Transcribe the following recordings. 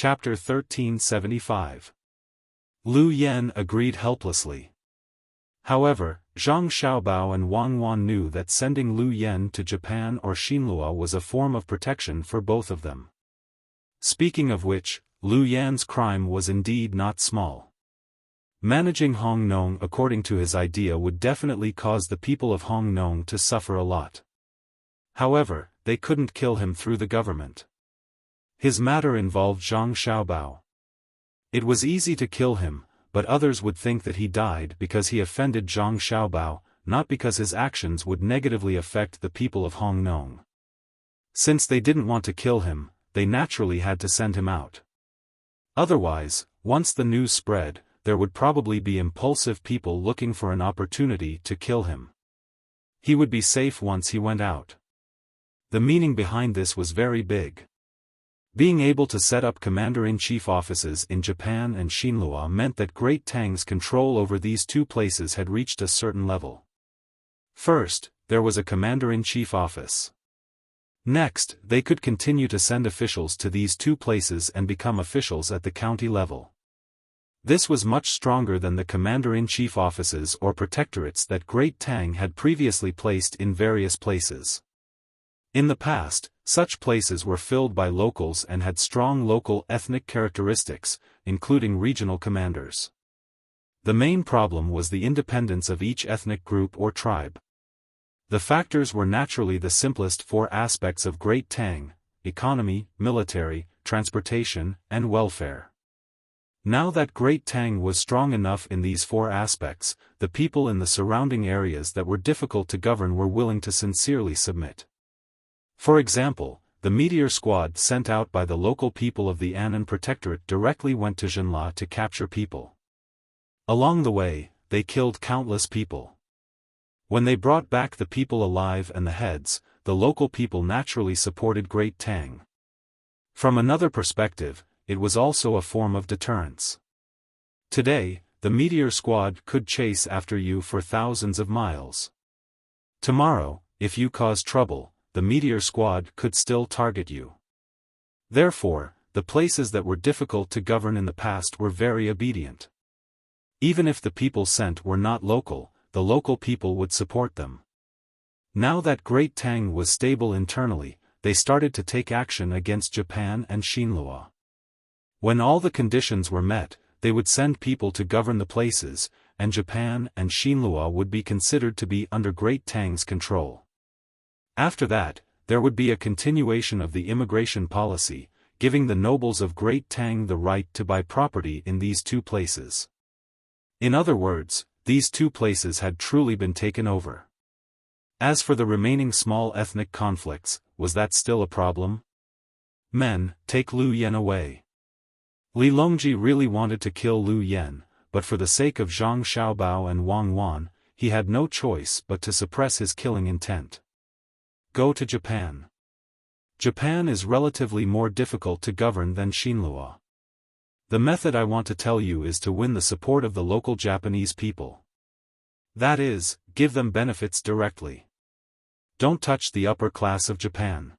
Chapter 1375. Lu Yan agreed helplessly. However, Zhang Xiaobao and Wang Wan knew that sending Lu Yan to Japan or Xinlua was a form of protection for both of them. Speaking of which, Lu Yan's crime was indeed not small. Managing Hong Nong according to his idea would definitely cause the people of Hong Nong to suffer a lot. However, they couldn't kill him through the government. His matter involved Zhang Xiaobao. It was easy to kill him, but others would think that he died because he offended Zhang Xiaobao, not because his actions would negatively affect the people of Hong Nong. Since they didn't want to kill him, they naturally had to send him out. Otherwise, once the news spread, there would probably be impulsive people looking for an opportunity to kill him. He would be safe once he went out. The meaning behind this was very big. Being able to set up commander-in-chief offices in Japan and Xinlua meant that Great Tang's control over these two places had reached a certain level. First, there was a commander-in-chief office. Next, they could continue to send officials to these two places and become officials at the county level. This was much stronger than the commander-in-chief offices or protectorates that Great Tang had previously placed in various places. In the past, such places were filled by locals and had strong local ethnic characteristics, including regional commanders. The main problem was the independence of each ethnic group or tribe. The factors were naturally the simplest four aspects of Great Tang: economy, military, transportation, and welfare. Now that Great Tang was strong enough in these four aspects, the people in the surrounding areas that were difficult to govern were willing to sincerely submit. For example, the meteor squad sent out by the local people of the Annan Protectorate directly went to Zhenla to capture people. Along the way, they killed countless people. When they brought back the people alive and the heads, the local people naturally supported Great Tang. From another perspective, it was also a form of deterrence. Today, the meteor squad could chase after you for thousands of miles. Tomorrow, if you cause trouble, the meteor squad could still target you. Therefore, the places that were difficult to govern in the past were very obedient. Even if the people sent were not local, the local people would support them. Now that Great Tang was stable internally, they started to take action against Japan and Xinlua. When all the conditions were met, they would send people to govern the places, and Japan and Xinlua would be considered to be under Great Tang's control. After that, there would be a continuation of the immigration policy, giving the nobles of Great Tang the right to buy property in these two places. In other words, these two places had truly been taken over. As for the remaining small ethnic conflicts, was that still a problem? Men, take Lu Yan away. Li Longji really wanted to kill Lu Yan, but for the sake of Zhang Xiaobao and Wang Wan, he had no choice but to suppress his killing intent. Go to Japan. Japan is relatively more difficult to govern than Xinlua. The method I want to tell you is to win the support of the local Japanese people. That is, give them benefits directly. Don't touch the upper class of Japan.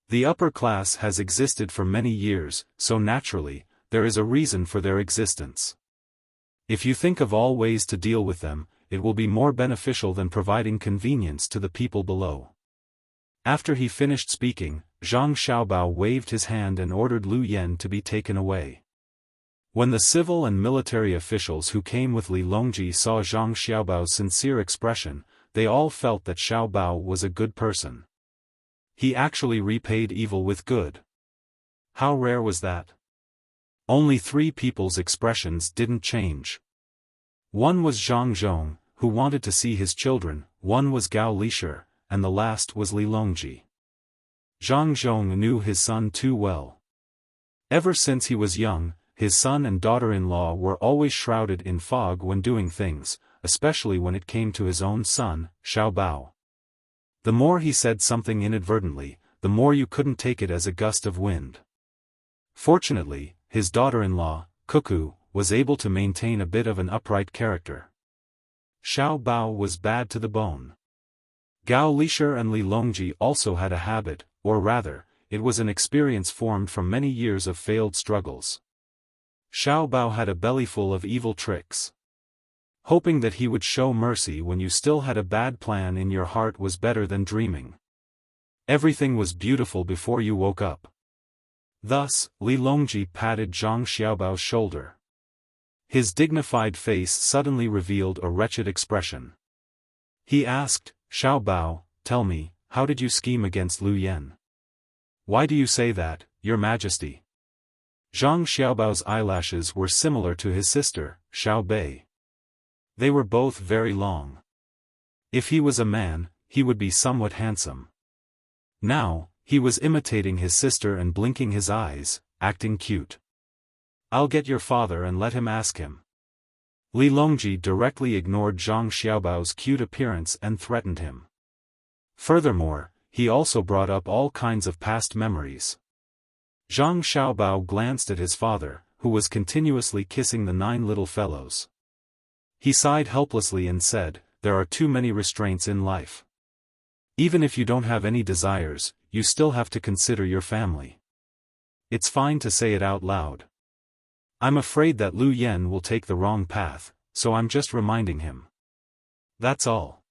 The upper class has existed for many years, so naturally, there is a reason for their existence. If you think of all ways to deal with them, it will be more beneficial than providing convenience to the people below. After he finished speaking, Zhang Xiaobao waved his hand and ordered Lu Yan to be taken away. When the civil and military officials who came with Li Longji saw Zhang Xiaobao's sincere expression, they all felt that Xiaobao was a good person. He actually repaid evil with good. How rare was that? Only 3 people's expressions didn't change. One was Zhang Zhong, who wanted to see his children, one was Gao Lishir, and the last was Li Longji. Zhang Zhong knew his son too well. Ever since he was young, his son and daughter-in-law were always shrouded in fog when doing things, especially when it came to his own son, Xiaobao. The more he said something inadvertently, the more you couldn't take it as a gust of wind. Fortunately, his daughter-in-law, Cuckoo, was able to maintain a bit of an upright character. Xiaobao was bad to the bone. Gao Lishir and Li Longji also had a habit, or rather, it was an experience formed from many years of failed struggles. Xiao Bao had a bellyful of evil tricks. Hoping that he would show mercy when you still had a bad plan in your heart was better than dreaming. Everything was beautiful before you woke up. Thus, Li Longji patted Zhang Xiaobao's shoulder. His dignified face suddenly revealed a wretched expression. He asked, "Xiao Bao, tell me, how did you scheme against Lu Yan?" "Why do you say that, Your Majesty?" Zhang Xiaobao's eyelashes were similar to his sister, Xiao Bei. They were both very long. If he was a man, he would be somewhat handsome. Now, he was imitating his sister and blinking his eyes, acting cute. "I'll get your father and let him ask him." Li Longji directly ignored Zhang Xiaobao's cute appearance and threatened him. Furthermore, he also brought up all kinds of past memories. Zhang Xiaobao glanced at his father, who was continuously kissing the 9 little fellows. He sighed helplessly and said, "There are too many restraints in life. Even if you don't have any desires, you still have to consider your family. It's fine to say it out loud. I'm afraid that Lu Yan will take the wrong path, so I'm just reminding him. That's all.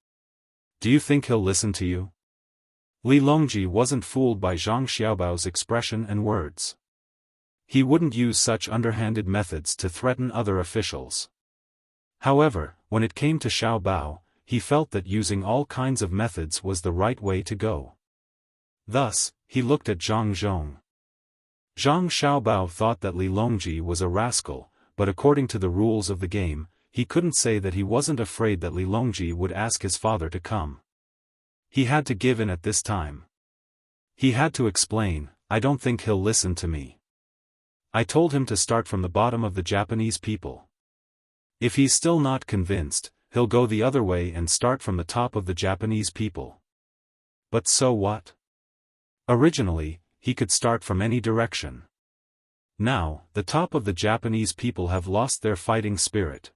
Do you think he'll listen to you?" Li Longji wasn't fooled by Zhang Xiaobao's expression and words. He wouldn't use such underhanded methods to threaten other officials. However, when it came to Xiao Bao, he felt that using all kinds of methods was the right way to go. Thus, he looked at Zhang Zhong. Zhang Xiaobao thought that Li Longji was a rascal, but according to the rules of the game, he couldn't say that he wasn't afraid that Li Longji would ask his father to come. He had to give in at this time. He had to explain, "I don't think he'll listen to me. I told him to start from the bottom of the Japanese people. If he's still not convinced, he'll go the other way and start from the top of the Japanese people." But so what? Originally, he could start from any direction. Now, the top of the Japanese people have lost their fighting spirit.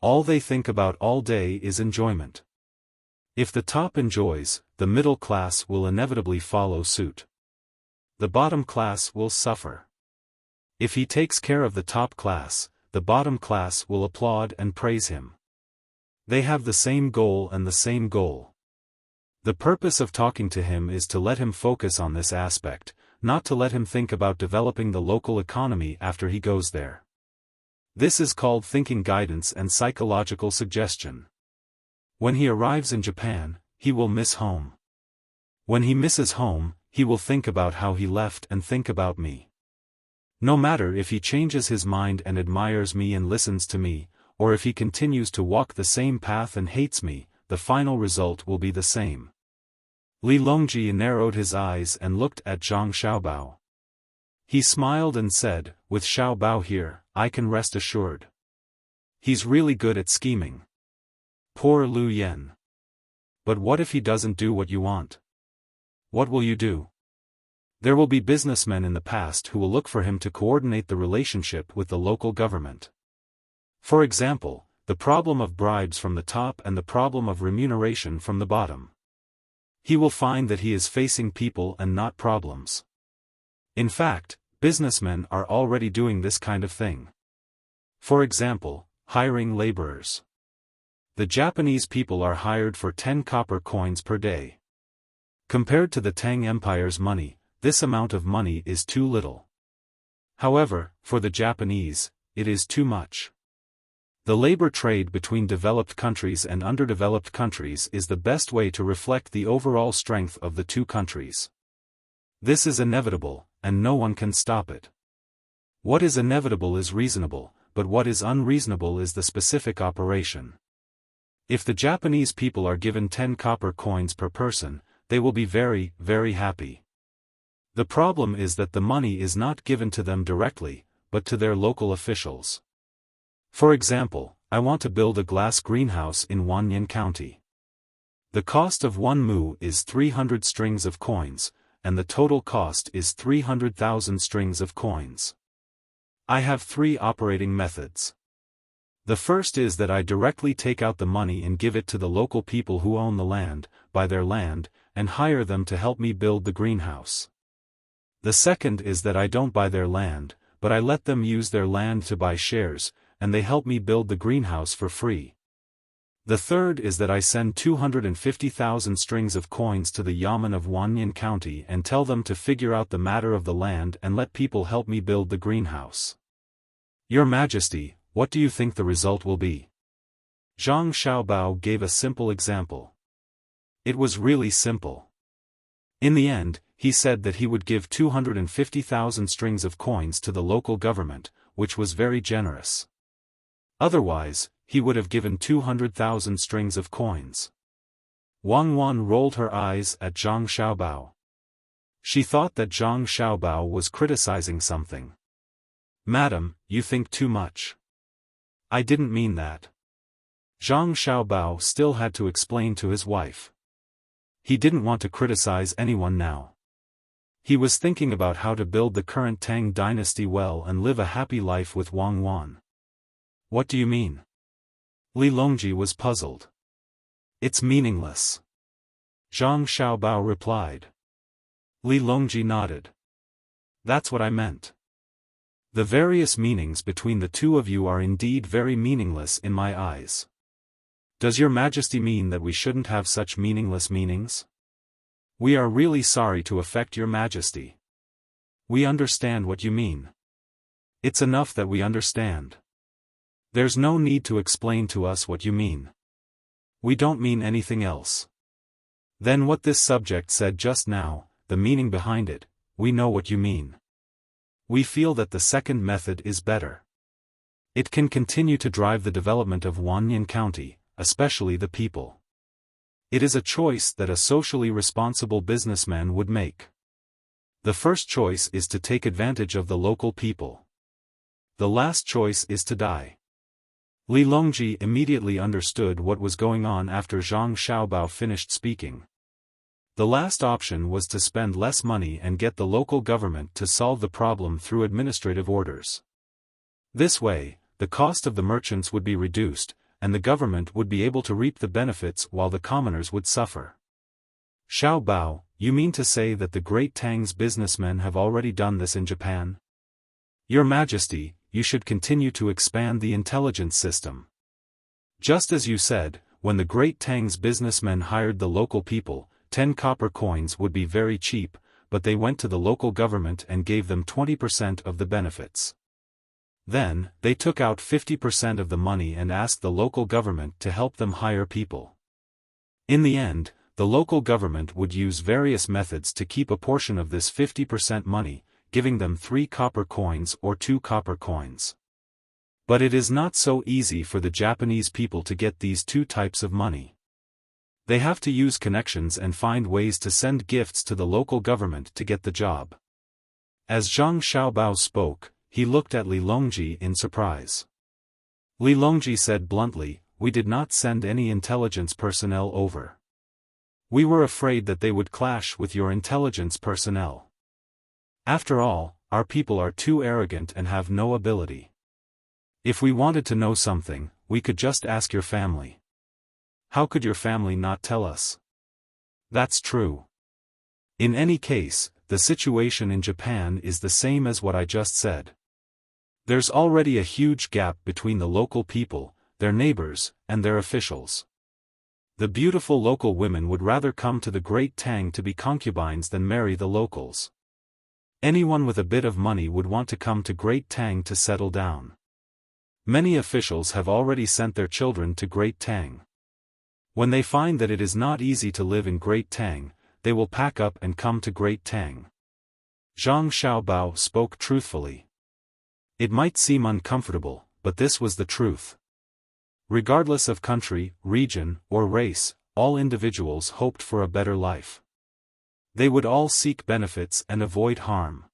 All they think about all day is enjoyment. If the top enjoys, the middle class will inevitably follow suit. The bottom class will suffer. If he takes care of the top class, the bottom class will applaud and praise him. They have the same goal and the same goal. The purpose of talking to him is to let him focus on this aspect, not to let him think about developing the local economy after he goes there. This is called thinking guidance and psychological suggestion. When he arrives in Japan, he will miss home. When he misses home, he will think about how he left and think about me. No matter if he changes his mind and admires me and listens to me, or if he continues to walk the same path and hates me, the final result will be the same. Li Longji narrowed his eyes and looked at Zhang Xiaobao. He smiled and said, "With Xiao Bao here, I can rest assured. He's really good at scheming. Poor Lu Yan. But what if he doesn't do what you want? What will you do? There will be businessmen in the past who will look for him to coordinate the relationship with the local government. For example, the problem of bribes from the top and the problem of remuneration from the bottom. He will find that he is facing people and not problems. In fact, businessmen are already doing this kind of thing. For example, hiring laborers. The Japanese people are hired for 10 copper coins per day. Compared to the Tang Empire's money, this amount of money is too little. However, for the Japanese, it is too much. The labor trade between developed countries and underdeveloped countries is the best way to reflect the overall strength of the two countries. This is inevitable, and no one can stop it. What is inevitable is reasonable, but what is unreasonable is the specific operation. If the Japanese people are given 10 copper coins per person, they will be very, very happy. The problem is that the money is not given to them directly, but to their local officials. For example, I want to build a glass greenhouse in Wanyan County. The cost of one mu is 300 strings of coins, and the total cost is 300,000 strings of coins. I have 3 operating methods. The first is that I directly take out the money and give it to the local people who own the land, buy their land, and hire them to help me build the greenhouse. The second is that I don't buy their land, but I let them use their land to buy shares, and they help me build the greenhouse for free. The third is that I send 250,000 strings of coins to the Yamen of Wanyan County and tell them to figure out the matter of the land and let people help me build the greenhouse. Your Majesty, what do you think the result will be? Zhang Xiaobao gave a simple example. It was really simple. In the end, he said that he would give 250,000 strings of coins to the local government, which was very generous. Otherwise, he would have given 200,000 strings of coins. Wang Wan rolled her eyes at Zhang Xiaobao. She thought that Zhang Xiaobao was criticizing something. Madam, you think too much. I didn't mean that. Zhang Xiaobao still had to explain to his wife. He didn't want to criticize anyone now. He was thinking about how to build the current Tang dynasty well and live a happy life with Wang Wan. What do you mean? Li Longji was puzzled. It's meaningless. Zhang Xiaobao replied. Li Longji nodded. That's what I meant. The various meanings between the two of you are indeed very meaningless in my eyes. Does your Majesty mean that we shouldn't have such meaningless meanings? We are really sorry to affect your Majesty. We understand what you mean. It's enough that we understand. There's no need to explain to us what you mean. We don't mean anything else. Then what this subject said just now, the meaning behind it, we know what you mean. We feel that the second method is better. It can continue to drive the development of Wanyan County, especially the people. It is a choice that a socially responsible businessman would make. The first choice is to take advantage of the local people. The last choice is to die. Li Longji immediately understood what was going on after Zhang Xiaobao finished speaking. The last option was to spend less money and get the local government to solve the problem through administrative orders. This way, the cost of the merchants would be reduced, and the government would be able to reap the benefits while the commoners would suffer. Xiaobao, you mean to say that the great Tang's businessmen have already done this in Japan? Your Majesty, you should continue to expand the intelligence system. Just as you said, when the great Tang's businessmen hired the local people, 10 copper coins would be very cheap, but they went to the local government and gave them 20% of the benefits. Then, they took out 50% of the money and asked the local government to help them hire people. In the end, the local government would use various methods to keep a portion of this 50% money, giving them 3 copper coins or 2 copper coins. But it is not so easy for the Japanese people to get these two types of money. They have to use connections and find ways to send gifts to the local government to get the job. As Zhang Xiaobao spoke, he looked at Li Longji in surprise. Li Longji said bluntly, "We did not send any intelligence personnel over. We were afraid that they would clash with your intelligence personnel. After all, our people are too arrogant and have no ability. If we wanted to know something, we could just ask your family. How could your family not tell us?" That's true. In any case, the situation in Japan is the same as what I just said. There's already a huge gap between the local people, their neighbors, and their officials. The beautiful local women would rather come to the Great Tang to be concubines than marry the locals. Anyone with a bit of money would want to come to Great Tang to settle down. Many officials have already sent their children to Great Tang. When they find that it is not easy to live in Great Tang, they will pack up and come to Great Tang. Zhang Xiaobao spoke truthfully. It might seem uncomfortable, but this was the truth. Regardless of country, region, or race, all individuals hoped for a better life. They would all seek benefits and avoid harm.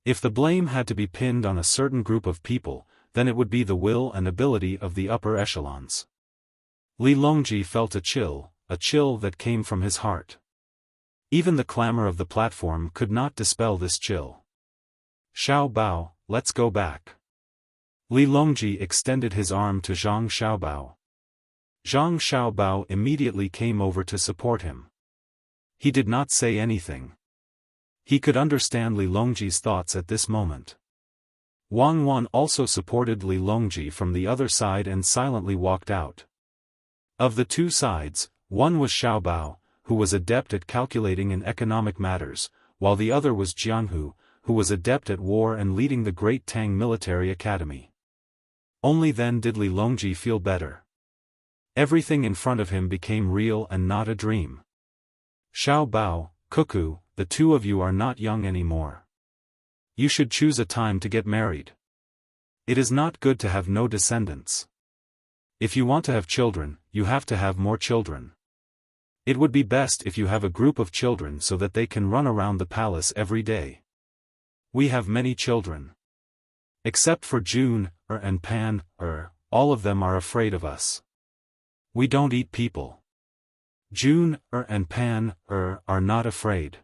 If the blame had to be pinned on a certain group of people, then it would be the will and ability of the upper echelons. Li Longji felt a chill that came from his heart. Even the clamor of the platform could not dispel this chill. Xiaobao, let's go back. Li Longji extended his arm to Zhang Xiaobao. Zhang Xiaobao immediately came over to support him. He did not say anything. He could understand Li Longji's thoughts at this moment. Wang Wan also supported Li Longji from the other side and silently walked out. Of the two sides, one was Xiaobao, who was adept at calculating in economic matters, while the other was Jianhu, who was adept at war and leading the great Tang military academy. Only then did Li Longji feel better. Everything in front of him became real and not a dream. Xiaobao, Cuckoo, the two of you are not young anymore. You should choose a time to get married. It is not good to have no descendants. If you want to have children, you have to have more children. It would be best if you have a group of children so that they can run around the palace every day. We have many children. Except for June, and Pan, all of them are afraid of us. We don't eat people. June, and Pan, are not afraid.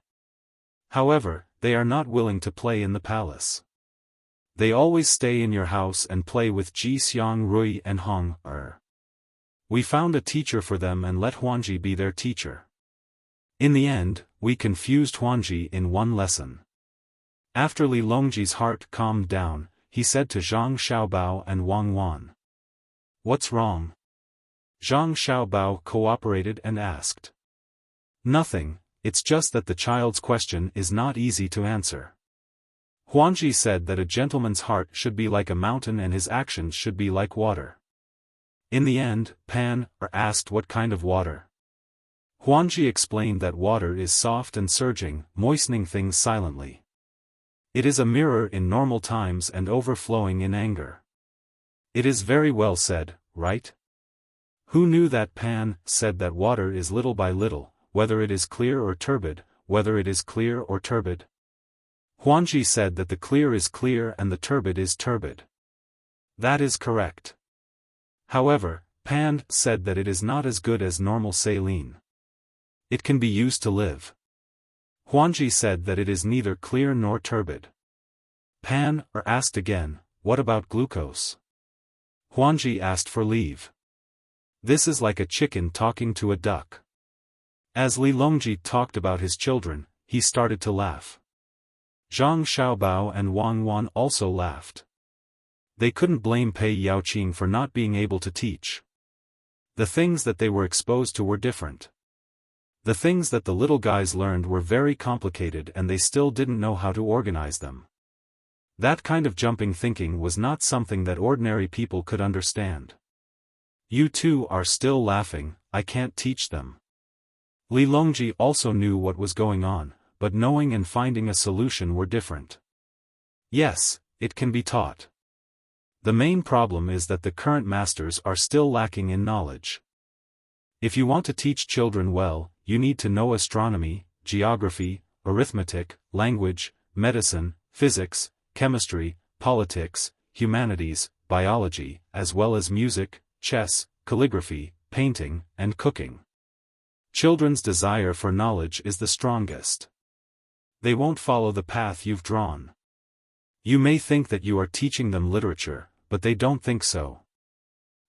However, they are not willing to play in the palace. They always stay in your house and play with Ji Xiang Rui and Hong, We found a teacher for them and let Huanji be their teacher. In the end, we confused Huanji in one lesson. After Li Longji's heart calmed down, he said to Zhang Xiaobao and Wang Wan. What's wrong? Zhang Xiaobao cooperated and asked. Nothing, it's just that the child's question is not easy to answer. Huanji said that a gentleman's heart should be like a mountain and his actions should be like water. In the end, Pan, asked what kind of water. Huanji explained that water is soft and surging, moistening things silently. It is a mirror in normal times and overflowing in anger. It is very well said, right? Who knew that Pan said that water is little by little, whether it is clear or turbid, whether it is clear or turbid? Huanji said that the clear is clear and the turbid is turbid. That is correct. However, Pan said that it is not as good as normal saline. It can be used to live. Huanji said that it is neither clear nor turbid. Pan asked again, what about glucose? Huanji asked for leave. This is like a chicken talking to a duck. As Li Longji talked about his children, he started to laugh. Zhang Xiaobao and Wang Wan also laughed. They couldn't blame Pei Yaoqing for not being able to teach. The things that they were exposed to were different. The things that the little guys learned were very complicated and they still didn't know how to organize them. That kind of jumping thinking was not something that ordinary people could understand. You two are still laughing, I can't teach them. Li Longji also knew what was going on, but knowing and finding a solution were different. Yes, it can be taught. The main problem is that the current masters are still lacking in knowledge. If you want to teach children well, you need to know astronomy, geography, arithmetic, language, medicine, physics, chemistry, politics, humanities, biology, as well as music, chess, calligraphy, painting, and cooking. Children's desire for knowledge is the strongest. They won't follow the path you've drawn. You may think that you are teaching them literature, but they don't think so.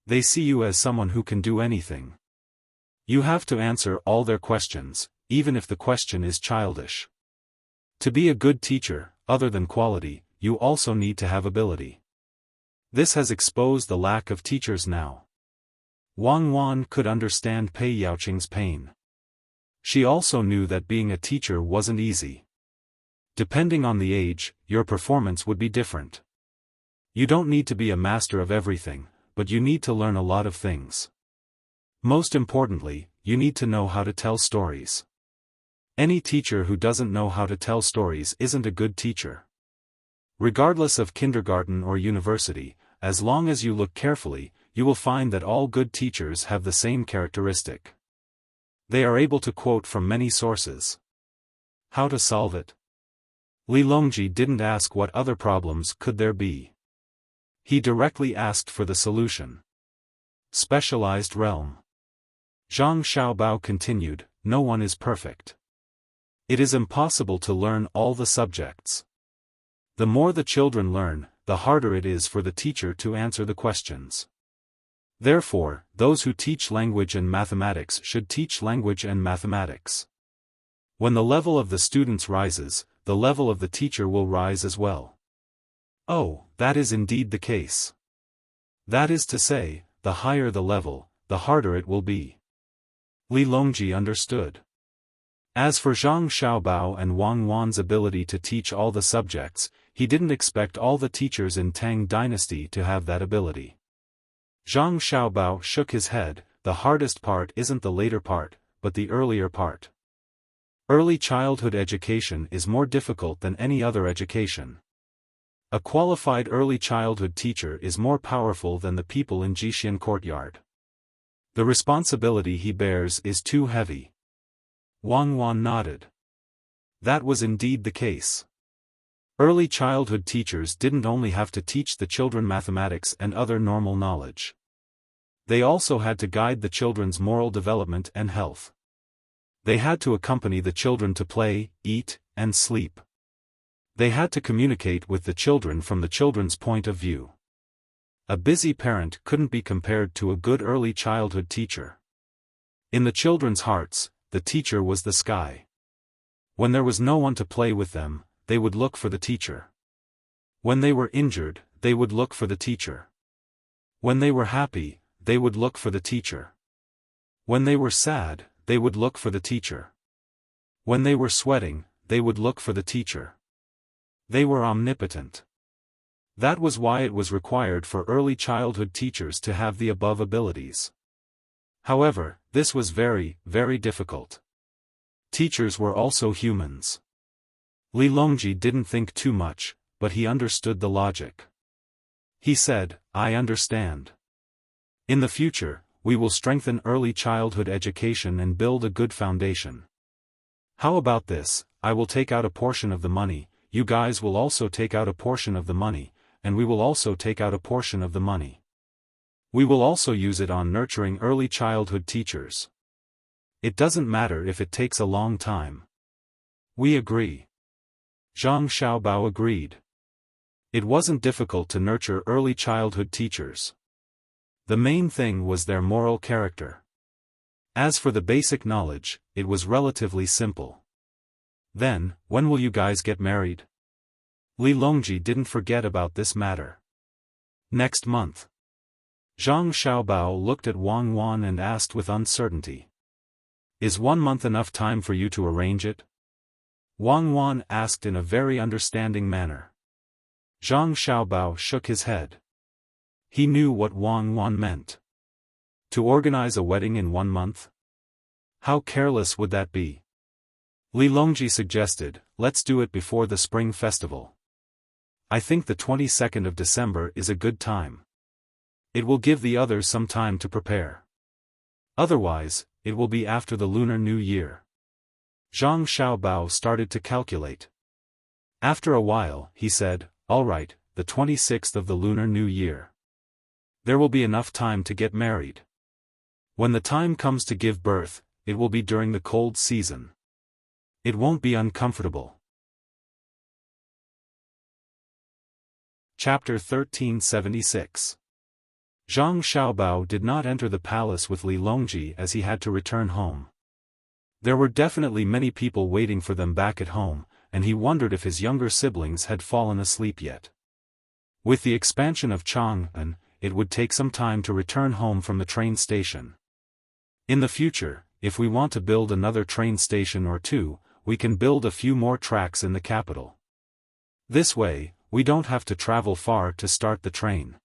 They see you as someone who can do anything. You have to answer all their questions, even if the question is childish. To be a good teacher, other than quality, you also need to have ability. This has exposed the lack of teachers now. Wang Wan could understand Pei Yaoqing's pain. She also knew that being a teacher wasn't easy. Depending on the age, your performance would be different. You don't need to be a master of everything, but you need to learn a lot of things. Most importantly, you need to know how to tell stories. Any teacher who doesn't know how to tell stories isn't a good teacher. Regardless of kindergarten or university, as long as you look carefully, you will find that all good teachers have the same characteristic. They are able to quote from many sources. How to solve it? Li Longji didn't ask what other problems could there be. He directly asked for the solution. Specialized realm. Zhang Xiaobao continued, no one is perfect. It is impossible to learn all the subjects. The more the children learn, the harder it is for the teacher to answer the questions. Therefore, those who teach language and mathematics should teach language and mathematics. When the level of the students rises, the level of the teacher will rise as well. Oh, that is indeed the case. That is to say, the higher the level, the harder it will be. Li Longji understood. As for Zhang Xiaobao and Wang Wan's ability to teach all the subjects, he didn't expect all the teachers in Tang Dynasty to have that ability. Zhang Xiaobao shook his head. The hardest part isn't the later part, but the earlier part. Early childhood education is more difficult than any other education. A qualified early childhood teacher is more powerful than the people in Jixian courtyard. The responsibility he bears is too heavy. Wang Wan nodded. That was indeed the case. Early childhood teachers didn't only have to teach the children mathematics and other normal knowledge. They also had to guide the children's moral development and health. They had to accompany the children to play, eat, and sleep. They had to communicate with the children from the children's point of view. A busy parent couldn't be compared to a good early childhood teacher. In the children's hearts, the teacher was the sky. When there was no one to play with them, they would look for the teacher. When they were injured, they would look for the teacher. When they were happy, they would look for the teacher. When they were sad, they would look for the teacher. When they were sweating, they would look for the teacher. They were omnipotent. That was why it was required for early childhood teachers to have the above abilities. However, this was very, very difficult. Teachers were also humans. Li Longji didn't think too much, but he understood the logic. He said, I understand. In the future, we will strengthen early childhood education and build a good foundation. How about this? I will take out a portion of the money, you guys will also take out a portion of the money, and we will also take out a portion of the money. We will also use it on nurturing early childhood teachers. It doesn't matter if it takes a long time. We agree. Zhang Xiaobao agreed. It wasn't difficult to nurture early childhood teachers. The main thing was their moral character. As for the basic knowledge, it was relatively simple. Then, when will you guys get married? Li Longji didn't forget about this matter. Next month. Zhang Xiaobao looked at Wang Wan and asked with uncertainty. Is 1 month enough time for you to arrange it? Wang Wan asked in a very understanding manner. Zhang Xiaobao shook his head. He knew what Wang Wan meant. To organize a wedding in 1 month? How careless would that be? Li Longji suggested, let's do it before the spring festival. I think the 22nd of December is a good time. It will give the others some time to prepare. Otherwise, it will be after the Lunar New Year. Zhang Xiaobao started to calculate. After a while, he said, all right, the 26th of the Lunar New Year. There will be enough time to get married. When the time comes to give birth, it will be during the cold season. It won't be uncomfortable. Chapter 1376. Zhang Xiaobao did not enter the palace with Li Longji as he had to return home. There were definitely many people waiting for them back at home, and he wondered if his younger siblings had fallen asleep yet. With the expansion of Chang'an, it would take some time to return home from the train station. In the future, if we want to build another train station or two, we can build a few more tracks in the capital. This way, we don't have to travel far to start the train.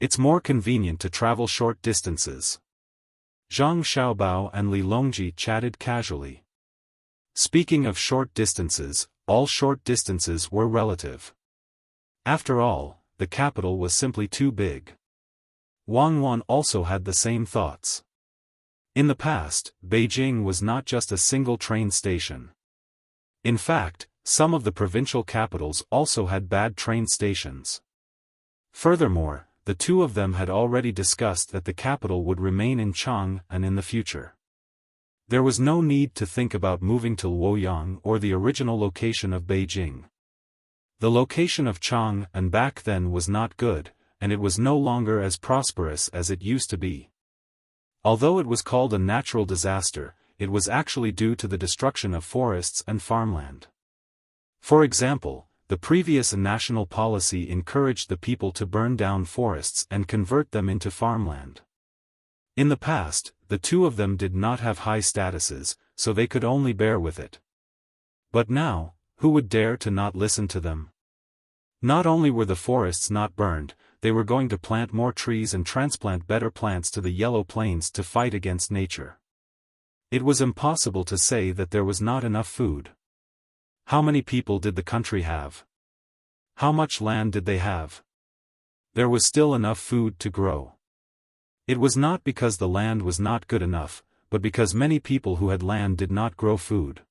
It's more convenient to travel short distances. Zhang Xiaobao and Li Longji chatted casually. Speaking of short distances, all short distances were relative. After all, the capital was simply too big. Wang Wan also had the same thoughts. In the past, Beijing was not just a single train station. In fact, some of the provincial capitals also had bad train stations. Furthermore, the two of them had already discussed that the capital would remain in Chang'an in the future. There was no need to think about moving to Luoyang or the original location of Beijing. The location of Chang'an back then was not good, and it was no longer as prosperous as it used to be. Although it was called a natural disaster, it was actually due to the destruction of forests and farmland. For example, the previous national policy encouraged the people to burn down forests and convert them into farmland. In the past, the two of them did not have high statuses, so they could only bear with it. But now, who would dare to not listen to them? Not only were the forests not burned, they were going to plant more trees and transplant better plants to the yellow plains to fight against nature. It was impossible to say that there was not enough food. How many people did the country have? How much land did they have? There was still enough food to grow. It was not because the land was not good enough, but because many people who had land did not grow food.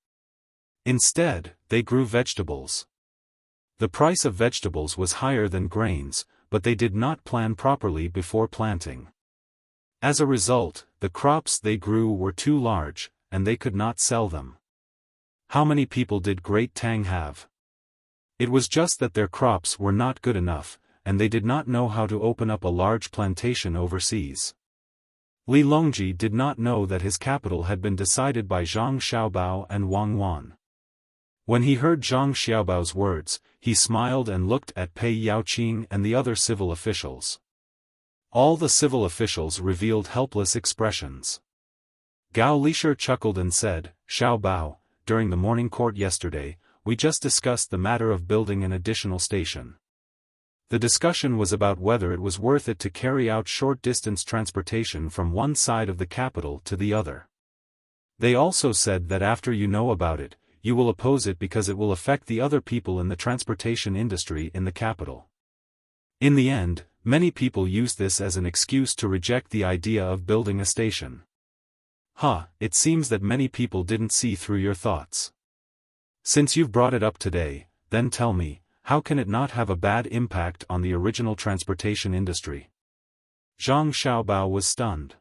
Instead, they grew vegetables. The price of vegetables was higher than grains, but they did not plan properly before planting. As a result, the crops they grew were too large, and they could not sell them. How many people did Great Tang have? It was just that their crops were not good enough, and they did not know how to open up a large plantation overseas. Li Longji did not know that his capital had been decided by Zhang Xiaobao and Wang Wan. When he heard Zhang Xiaobao's words, he smiled and looked at Pei Yaoqing and the other civil officials. All the civil officials revealed helpless expressions. Gao Lishir chuckled and said, "Xiaobao, during the morning court yesterday, we just discussed the matter of building an additional station. The discussion was about whether it was worth it to carry out short-distance transportation from one side of the capital to the other. They also said that after you know about it, you will oppose it because it will affect the other people in the transportation industry in the capital." In the end, many people used this as an excuse to reject the idea of building a station. It seems that many people didn't see through your thoughts. Since you've brought it up today, then tell me, how can it not have a bad impact on the original transportation industry? Zhang Xiaobao was stunned.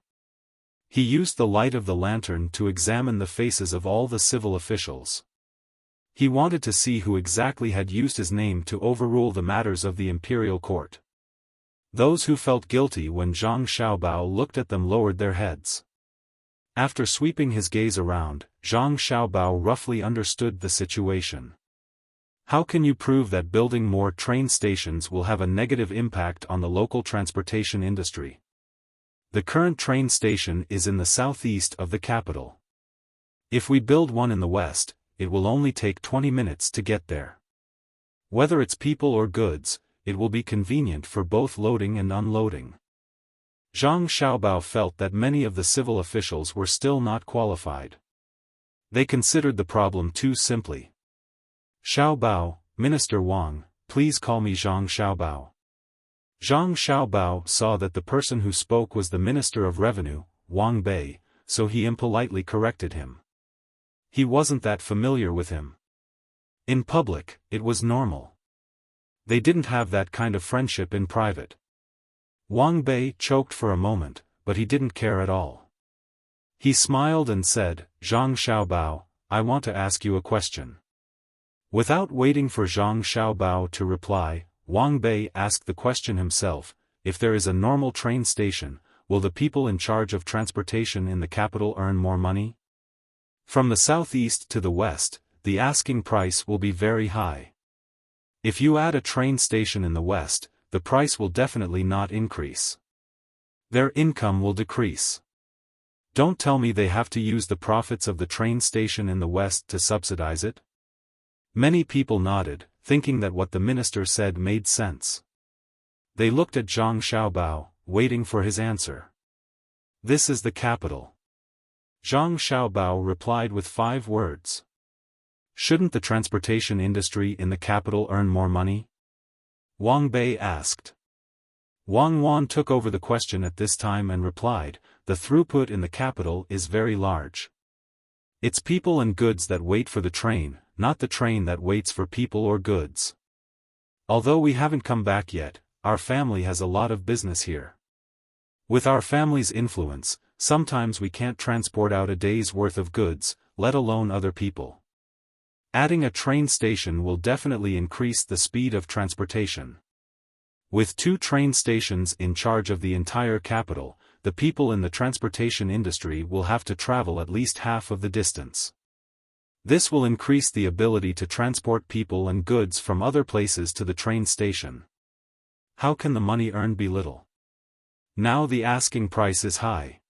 He used the light of the lantern to examine the faces of all the civil officials. He wanted to see who exactly had used his name to overrule the matters of the imperial court. Those who felt guilty when Zhang Xiaobao looked at them lowered their heads. After sweeping his gaze around, Zhang Xiaobao roughly understood the situation. How can you prove that building more train stations will have a negative impact on the local transportation industry? The current train station is in the southeast of the capital. If we build one in the west, it will only take 20 minutes to get there. Whether it's people or goods, it will be convenient for both loading and unloading. Zhang Xiaobao felt that many of the civil officials were still not qualified. They considered the problem too simply. "Xiaobao, Minister Wang, please call me Zhang Xiaobao." Zhang Xiaobao saw that the person who spoke was the Minister of Revenue, Wang Bei, so he impolitely corrected him. He wasn't that familiar with him. In public, it was normal. They didn't have that kind of friendship in private. Wang Bei choked for a moment, but he didn't care at all. He smiled and said, "Zhang Xiaobao, I want to ask you a question." Without waiting for Zhang Xiaobao to reply, Wang Bei asked the question himself: if there is a normal train station, will the people in charge of transportation in the capital earn more money? From the southeast to the west, the asking price will be very high. If you add a train station in the west, the price will definitely not increase. Their income will decrease. Don't tell me they have to use the profits of the train station in the west to subsidize it? Many people nodded, thinking that what the minister said made sense. They looked at Zhang Xiaobao, waiting for his answer. "This is the capital." Zhang Xiaobao replied with 5 words. "Shouldn't the transportation industry in the capital earn more money?" Wang Bei asked. Wang Wan took over the question at this time and replied, "The throughput in the capital is very large. It's people and goods that wait for the train, not the train that waits for people or goods. Although we haven't come back yet, our family has a lot of business here. With our family's influence, sometimes we can't transport out a day's worth of goods, let alone other people. Adding a train station will definitely increase the speed of transportation. With 2 train stations in charge of the entire capital, the people in the transportation industry will have to travel at least half of the distance. This will increase the ability to transport people and goods from other places to the train station. How can the money earned be little? Now the asking price is high.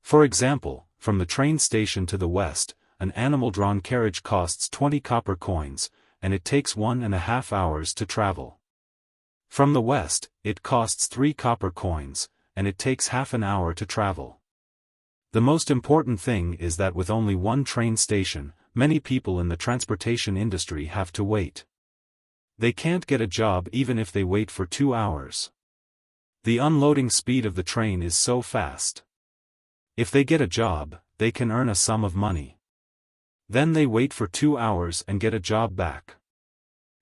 For example, from the train station to the west, an animal-drawn carriage costs 20 copper coins, and it takes 1.5 hours to travel. From the west, it costs 3 copper coins, and it takes half an hour to travel. The most important thing is that with only one train station, many people in the transportation industry have to wait. They can't get a job even if they wait for 2 hours. The unloading speed of the train is so fast. If they get a job, they can earn a sum of money. Then they wait for 2 hours and get a job back.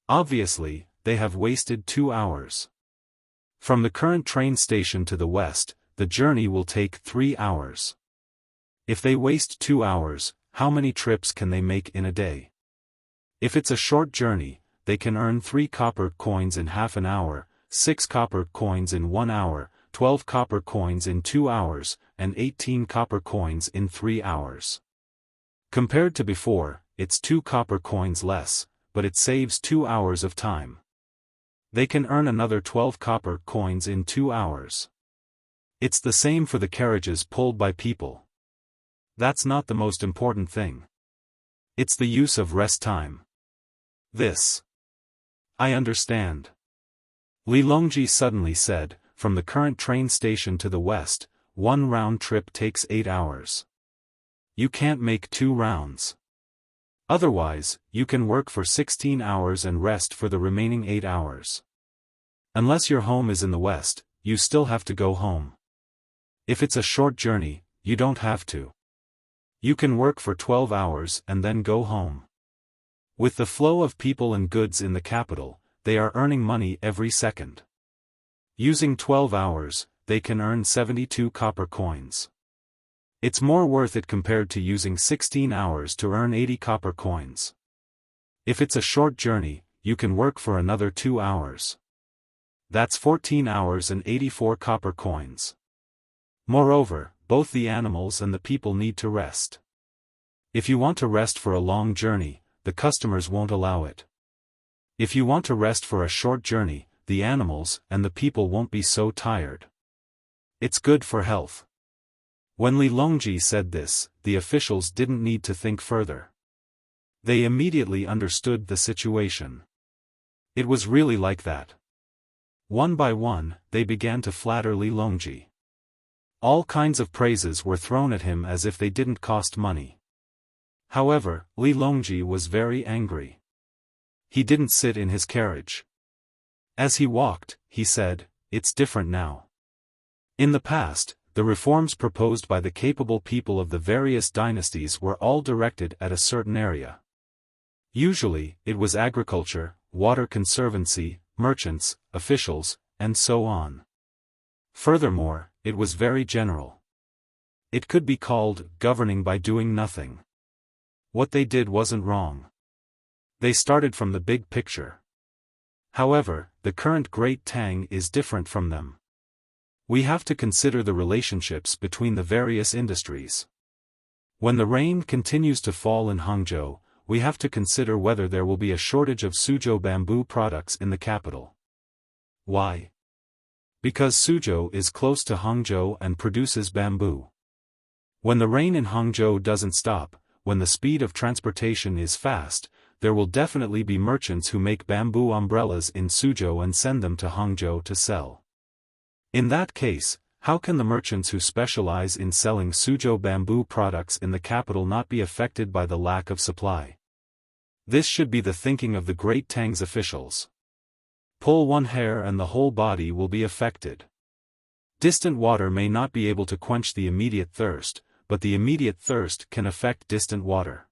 Obviously, they have wasted 2 hours. From the current train station to the west, the journey will take 3 hours. If they waste 2 hours, how many trips can they make in a day? If it's a short journey, they can earn 3 copper coins in half an hour, 6 copper coins in 1 hour, 12 copper coins in 2 hours, and 18 copper coins in 3 hours. Compared to before, it's 2 copper coins less, but it saves 2 hours of time. They can earn another 12 copper coins in 2 hours. It's the same for the carriages pulled by people. That's not the most important thing. It's the use of rest time. This. I understand. Li Longji suddenly said, from the current train station to the west, one round trip takes 8 hours. You can't make 2 rounds. Otherwise, you can work for 16 hours and rest for the remaining 8 hours. Unless your home is in the west, you still have to go home. If it's a short journey, you don't have to. You can work for 12 hours and then go home. With the flow of people and goods in the capital, they are earning money every second. Using 12 hours, they can earn 72 copper coins. It's more worth it compared to using 16 hours to earn 80 copper coins. If it's a short journey, you can work for another 2 hours. That's 14 hours and 84 copper coins. Moreover, both the animals and the people need to rest. If you want to rest for a long journey, the customers won't allow it. If you want to rest for a short journey, the animals and the people won't be so tired. It's good for health. When Li Longji said this, the officials didn't need to think further. They immediately understood the situation. It was really like that. One by one, they began to flatter Li Longji. All kinds of praises were thrown at him as if they didn't cost money. However, Li Longji was very angry. He didn't sit in his carriage. As he walked, he said, "It's different now. In the past, the reforms proposed by the capable people of the various dynasties were all directed at a certain area. Usually, it was agriculture, water conservancy, merchants, officials, and so on. Furthermore, it was very general. It could be called governing by doing nothing. What they did wasn't wrong. They started from the big picture. However, the current Great Tang is different from them. We have to consider the relationships between the various industries. When the rain continues to fall in Hangzhou, we have to consider whether there will be a shortage of Suzhou bamboo products in the capital. Why? Because Suzhou is close to Hangzhou and produces bamboo. When the rain in Hangzhou doesn't stop, when the speed of transportation is fast, there will definitely be merchants who make bamboo umbrellas in Suzhou and send them to Hangzhou to sell. In that case, how can the merchants who specialize in selling Suzhou bamboo products in the capital not be affected by the lack of supply? This should be the thinking of the Great Tang's officials. Pull one hair and the whole body will be affected. Distant water may not be able to quench the immediate thirst, but the immediate thirst can affect distant water.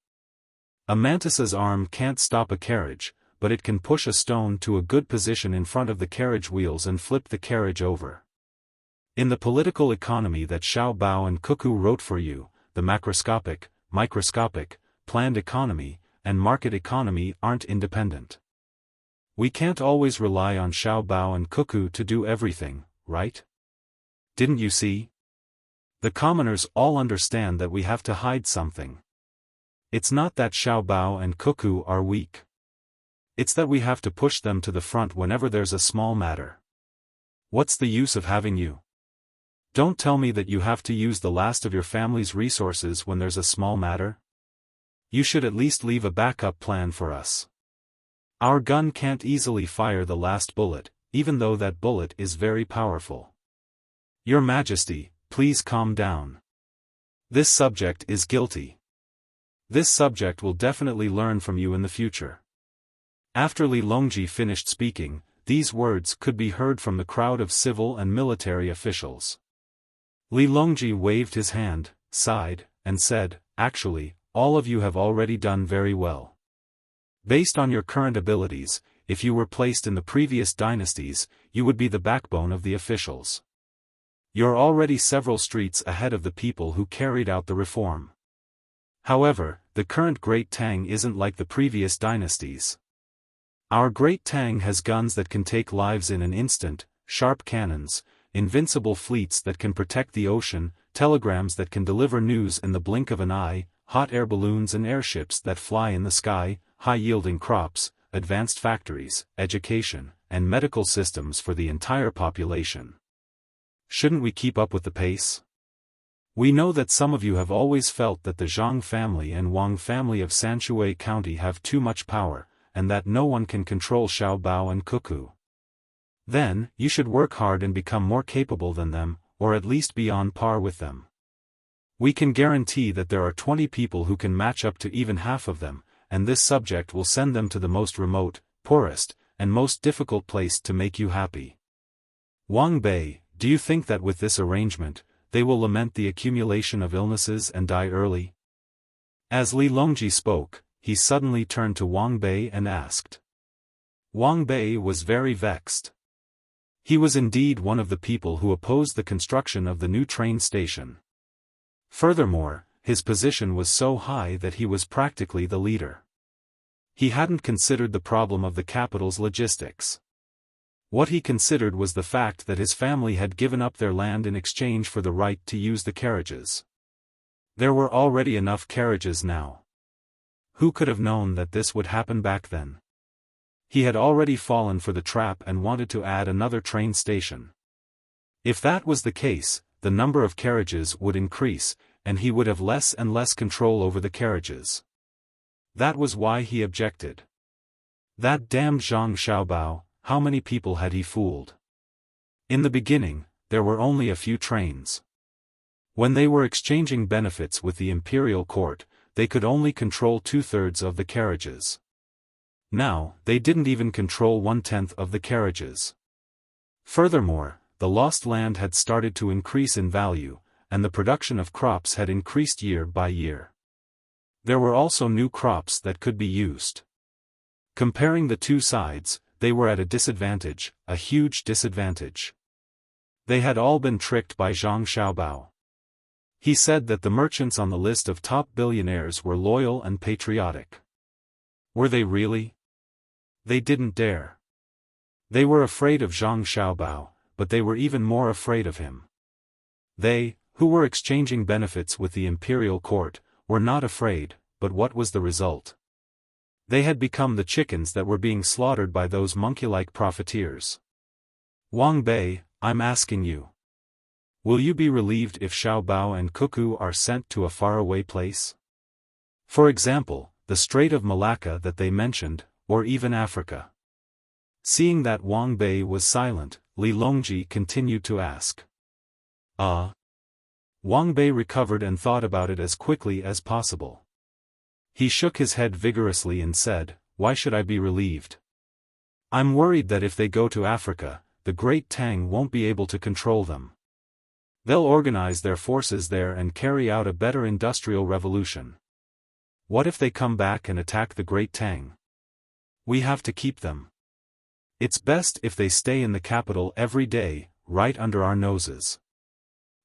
A mantis's arm can't stop a carriage, but it can push a stone to a good position in front of the carriage wheels and flip the carriage over. In the political economy that Xiao Bao and Cuckoo wrote for you, the macroscopic, microscopic, planned economy, and market economy aren't independent. We can't always rely on Xiao Bao and Cuckoo to do everything, right? Didn't you see? The commoners all understand that we have to hide something. It's not that Xiaobao and Cuckoo are weak. It's that we have to push them to the front whenever there's a small matter. What's the use of having you? Don't tell me that you have to use the last of your family's resources when there's a small matter. You should at least leave a backup plan for us. Our gun can't easily fire the last bullet, even though that bullet is very powerful. Your Majesty, please calm down. This subject is guilty. This subject will definitely learn from you in the future. After Li Longji finished speaking, these words could be heard from the crowd of civil and military officials. Li Longji waved his hand, sighed, and said, "Actually, all of you have already done very well. Based on your current abilities, if you were placed in the previous dynasties, you would be the backbone of the officials. You're already several streets ahead of the people who carried out the reform. However, the current Great Tang isn't like the previous dynasties. Our Great Tang has guns that can take lives in an instant, sharp cannons, invincible fleets that can protect the ocean, telegrams that can deliver news in the blink of an eye, hot air balloons and airships that fly in the sky, high-yielding crops, advanced factories, education, and medical systems for the entire population. Shouldn't we keep up with the pace? We know that some of you have always felt that the Zhang family and Wang family of Sanshui County have too much power, and that no one can control Xiaobao and Cuckoo. Then, you should work hard and become more capable than them, or at least be on par with them. We can guarantee that there are 20 people who can match up to even half of them, and this subject will send them to the most remote, poorest, and most difficult place to make you happy. Wang Bei, do you think that with this arrangement, they will lament the accumulation of illnesses and die early?" As Li Longji spoke, he suddenly turned to Wang Bei and asked. Wang Bei was very vexed. He was indeed one of the people who opposed the construction of the new train station. Furthermore, his position was so high that he was practically the leader. He hadn't considered the problem of the capital's logistics. What he considered was the fact that his family had given up their land in exchange for the right to use the carriages. There were already enough carriages now. Who could have known that this would happen back then? He had already fallen for the trap and wanted to add another train station. If that was the case, the number of carriages would increase, and he would have less and less control over the carriages. That was why he objected. That damned Zhang Xiaobao, how many people had he fooled? In the beginning, there were only a few trains. When they were exchanging benefits with the imperial court, they could only control 2/3 of the carriages. Now, they didn't even control 1/10 of the carriages. Furthermore, the lost land had started to increase in value, and the production of crops had increased year by year. There were also new crops that could be used. Comparing the two sides, they were at a disadvantage, a huge disadvantage. They had all been tricked by Zhang Xiaobao. He said that the merchants on the list of top billionaires were loyal and patriotic. Were they really? They didn't dare. They were afraid of Zhang Xiaobao, but they were even more afraid of him. They, who were exchanging benefits with the imperial court, were not afraid, but what was the result? They had become the chickens that were being slaughtered by those monkey-like profiteers. Wang Bei, I'm asking you. Will you be relieved if Xiaobao and Cuckoo are sent to a faraway place? For example, the Strait of Malacca that they mentioned, or even Africa. Seeing that Wang Bei was silent, Li Longji continued to ask. Wang Bei recovered and thought about it as quickly as possible. He shook his head vigorously and said, "Why should I be relieved? I'm worried that if they go to Africa, the Great Tang won't be able to control them. They'll organize their forces there and carry out a better industrial revolution. What if they come back and attack the Great Tang? We have to keep them. It's best if they stay in the capital every day, right under our noses."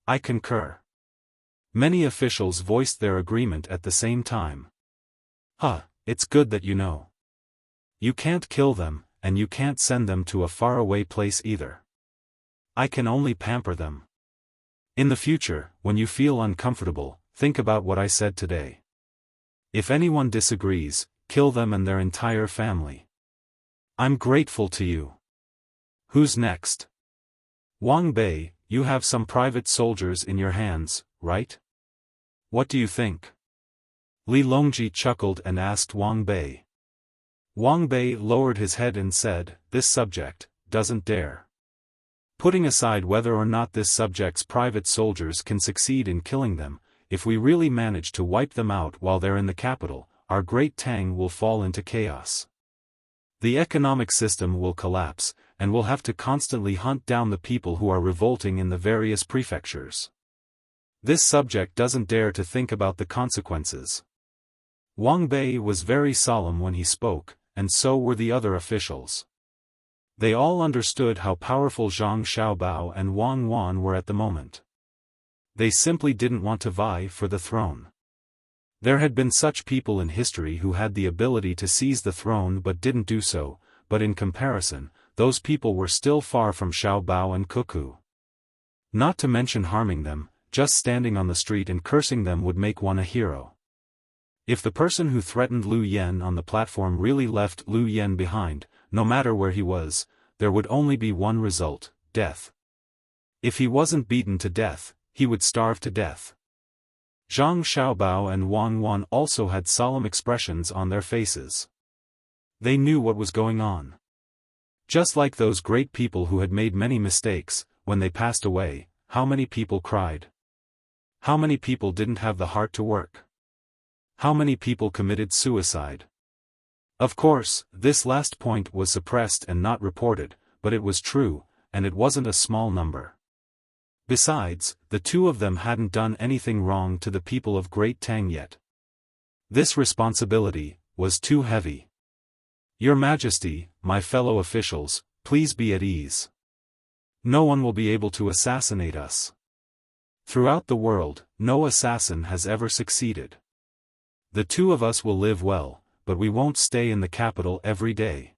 I concur. Many officials voiced their agreement at the same time. It's good that you know. You can't kill them, and you can't send them to a faraway place either. I can only pamper them. In the future, when you feel uncomfortable, think about what I said today. If anyone disagrees, kill them and their entire family. I'm grateful to you. Who's next? Wang Bei, you have some private soldiers in your hands, right? What do you think? Li Longji chuckled and asked Wang Bei. Wang Bei lowered his head and said, "This subject doesn't dare." Putting aside whether or not this subject's private soldiers can succeed in killing them, if we really manage to wipe them out while they're in the capital, our great Tang will fall into chaos. The economic system will collapse, and we'll have to constantly hunt down the people who are revolting in the various prefectures. This subject doesn't dare to think about the consequences. Wang Bei was very solemn when he spoke, and so were the other officials. They all understood how powerful Zhang Xiaobao and Wang Wan were at the moment. They simply didn't want to vie for the throne. There had been such people in history who had the ability to seize the throne but didn't do so, but in comparison, those people were still far from Xiaobao and Cuckoo. Not to mention harming them, just standing on the street and cursing them would make one a hero. If the person who threatened Lu Yen on the platform really left Lu Yen behind, no matter where he was, there would only be one result: death. If he wasn't beaten to death, he would starve to death. Zhang Xiaobao and Wang Wan also had solemn expressions on their faces. They knew what was going on. Just like those great people who had made many mistakes, when they passed away, how many people cried? How many people didn't have the heart to work? How many people committed suicide? Of course, this last point was suppressed and not reported, but it was true, and it wasn't a small number. Besides, the two of them hadn't done anything wrong to the people of Great Tang yet. This responsibility was too heavy. Your Majesty, my fellow officials, please be at ease. No one will be able to assassinate us. Throughout the world, no assassin has ever succeeded. The two of us will live well, but we won't stay in the capital every day.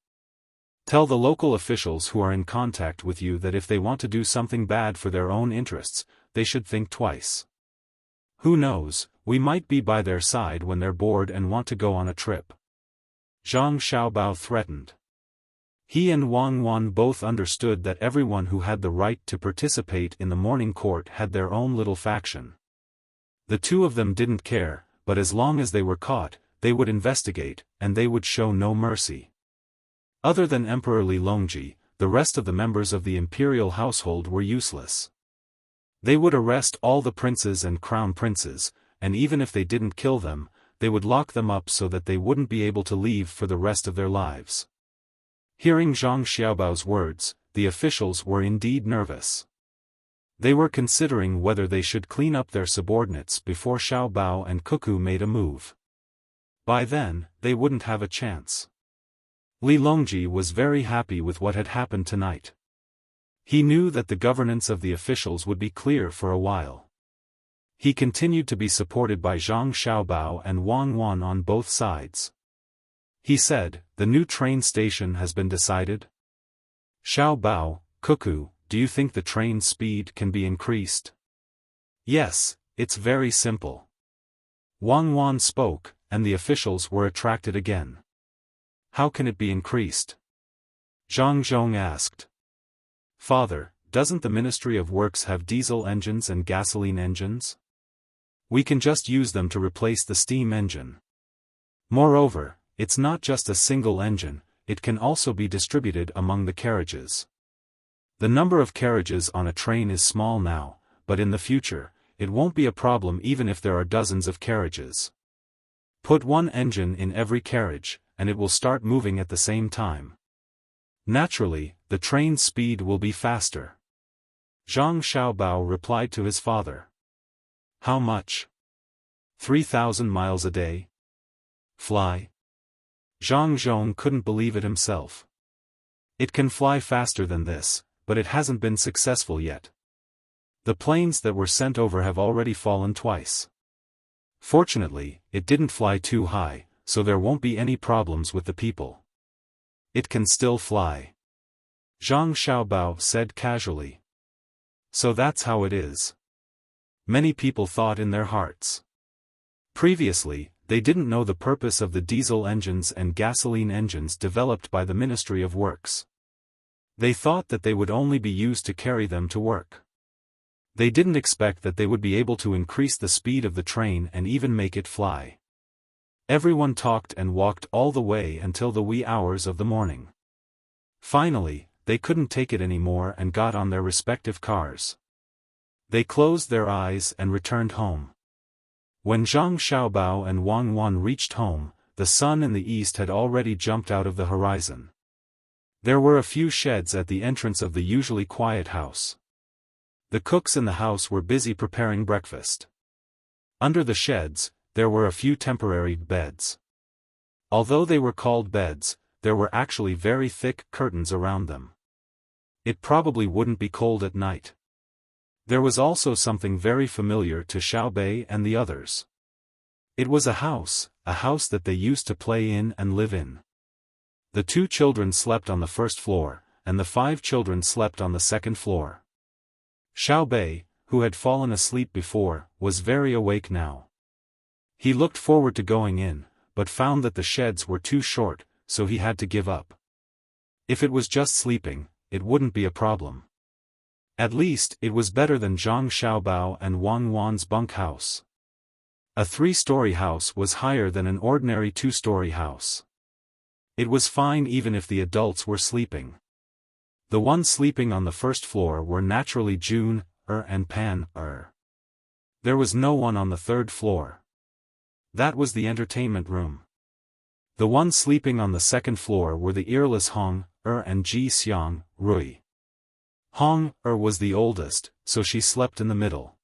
Tell the local officials who are in contact with you that if they want to do something bad for their own interests, they should think twice. Who knows, we might be by their side when they're bored and want to go on a trip. Zhang Xiaobao threatened. He and Wang Wan both understood that everyone who had the right to participate in the morning court had their own little faction. The two of them didn't care, but as long as they were caught, they would investigate, and they would show no mercy. Other than Emperor Li Longji, the rest of the members of the imperial household were useless. They would arrest all the princes and crown princes, and even if they didn't kill them, they would lock them up so that they wouldn't be able to leave for the rest of their lives. Hearing Zhang Xiaobao's words, the officials were indeed nervous. They were considering whether they should clean up their subordinates before Xiaobao and Cuckoo made a move. By then, they wouldn't have a chance. Li Longji was very happy with what had happened tonight. He knew that the governance of the officials would be clear for a while. He continued to be supported by Zhang Xiaobao and Wang Wan on both sides. He said, "The new train station has been decided?" Xiaobao, Cuckoo, do you think the train speed can be increased? Yes, it's very simple. Wang Wan spoke, and the officials were attracted again. How can it be increased? Zhang Zhong asked. Father, doesn't the Ministry of Works have diesel engines and gasoline engines? We can just use them to replace the steam engine. Moreover, it's not just a single engine, it can also be distributed among the carriages. The number of carriages on a train is small now, but in the future, it won't be a problem even if there are dozens of carriages. Put one engine in every carriage, and it will start moving at the same time. Naturally, the train's speed will be faster. Zhang Xiaobao replied to his father. How much? 3,000 miles a day? Fly? Zhang Zhong couldn't believe it himself. It can fly faster than this, but it hasn't been successful yet. The planes that were sent over have already fallen twice. Fortunately, it didn't fly too high, so there won't be any problems with the people. It can still fly. Zhang Xiaobao said casually. So that's how it is. Many people thought in their hearts. Previously, they didn't know the purpose of the diesel engines and gasoline engines developed by the Ministry of Works. They thought that they would only be used to carry them to work. They didn't expect that they would be able to increase the speed of the train and even make it fly. Everyone talked and walked all the way until the wee hours of the morning. Finally, they couldn't take it anymore and got on their respective cars. They closed their eyes and returned home. When Zhang Xiaobao and Wang Wan reached home, the sun in the east had already jumped out of the horizon. There were a few sheds at the entrance of the usually quiet house. The cooks in the house were busy preparing breakfast. Under the sheds, there were a few temporary beds. Although they were called beds, there were actually very thick curtains around them. It probably wouldn't be cold at night. There was also something very familiar to Xiaobei and the others. It was a house that they used to play in and live in. The 2 children slept on the first floor, and the 5 children slept on the second floor. Xiaobei, who had fallen asleep before, was very awake now. He looked forward to going in, but found that the sheds were too short, so he had to give up. If it was just sleeping, it wouldn't be a problem. At least, it was better than Zhang Xiaobao and Wang Wan's bunk house. A 3-story house was higher than an ordinary 2-story house. It was fine even if the adults were sleeping. The ones sleeping on the first floor were naturally June, and Pan, There was no one on the 3rd floor. That was the entertainment room. The ones sleeping on the 2nd floor were the earless Hong, and Ji Xiang, Rui. Hong, was the oldest, so she slept in the middle.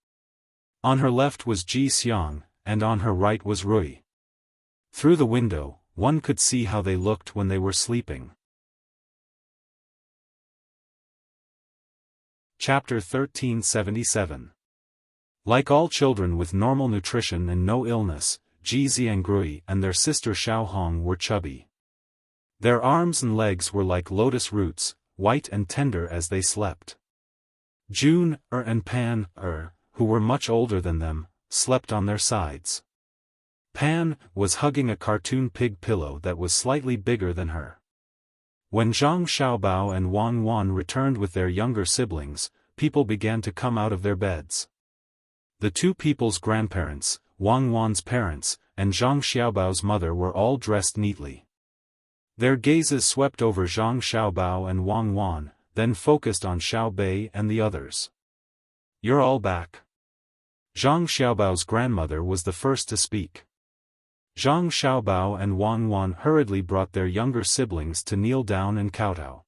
On her left was Ji Xiang, and on her right was Rui. Through the window, one could see how they looked when they were sleeping. Chapter 1377. Like all children with normal nutrition and no illness, Ji Xiangrui and their sister Xiaohong were chubby. Their arms and legs were like lotus roots, white and tender as they slept. June, and Pan, who were much older than them, slept on their sides. Pan was hugging a cartoon pig pillow that was slightly bigger than her. When Zhang Xiaobao and Wang Wan returned with their younger siblings, people began to come out of their beds. The 2 people's grandparents, Wang Wan's parents, and Zhang Xiaobao's mother were all dressed neatly. Their gazes swept over Zhang Xiaobao and Wang Wan, then focused on Xiaobei and the others. "You're all back." Zhang Xiaobao's grandmother was the first to speak. Zhang Xiaobao and Wang Wan hurriedly brought their younger siblings to kneel down and kowtow.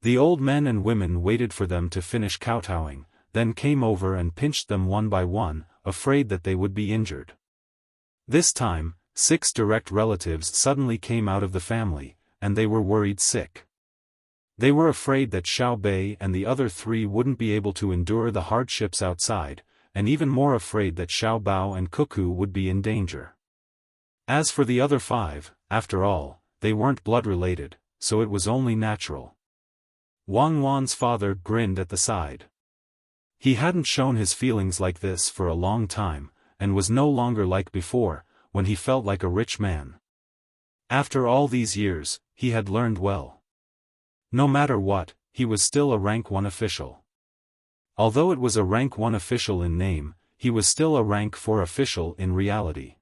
The old men and women waited for them to finish kowtowing, then came over and pinched them one by one, afraid that they would be injured. This time, 6 direct relatives suddenly came out of the family, and they were worried sick. They were afraid that Xiaobei and the other 3 wouldn't be able to endure the hardships outside, and even more afraid that Xiaobao and Cuckoo would be in danger. As for the other 5, after all, they weren't blood-related, so it was only natural. Wang Wan's father grinned at the side. He hadn't shown his feelings like this for a long time, and was no longer like before, when he felt like a rich man. After all these years, he had learned well. No matter what, he was still a rank 1 official. Although it was a rank 1 official in name, he was still a rank 4 official in reality.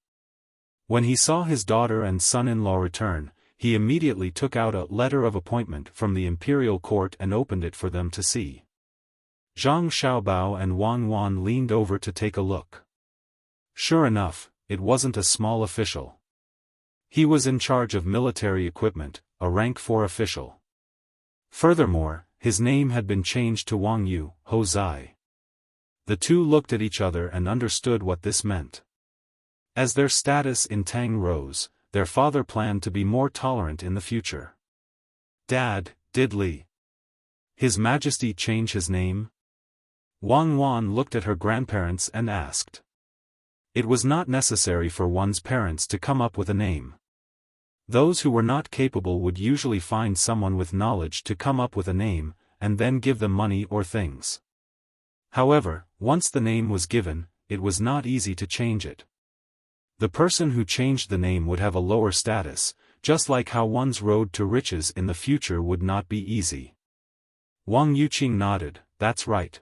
When he saw his daughter and son-in-law return, he immediately took out a letter of appointment from the imperial court and opened it for them to see. Zhang Xiaobao and Wang Wan leaned over to take a look. Sure enough, it wasn't a small official. He was in charge of military equipment, a rank 4 official. Furthermore, his name had been changed to Wang Yu, Ho Zai. The 2 looked at each other and understood what this meant. As their status in Tang rose, their father planned to be more tolerant in the future. "Dad, did His Majesty change his name?" Wang Wan looked at her grandparents and asked. It was not necessary for one's parents to come up with a name. Those who were not capable would usually find someone with knowledge to come up with a name, and then give them money or things. However, once the name was given, it was not easy to change it. The person who changed the name would have a lower status, just like how one's road to riches in the future would not be easy. Wang Yuqing nodded, that's right.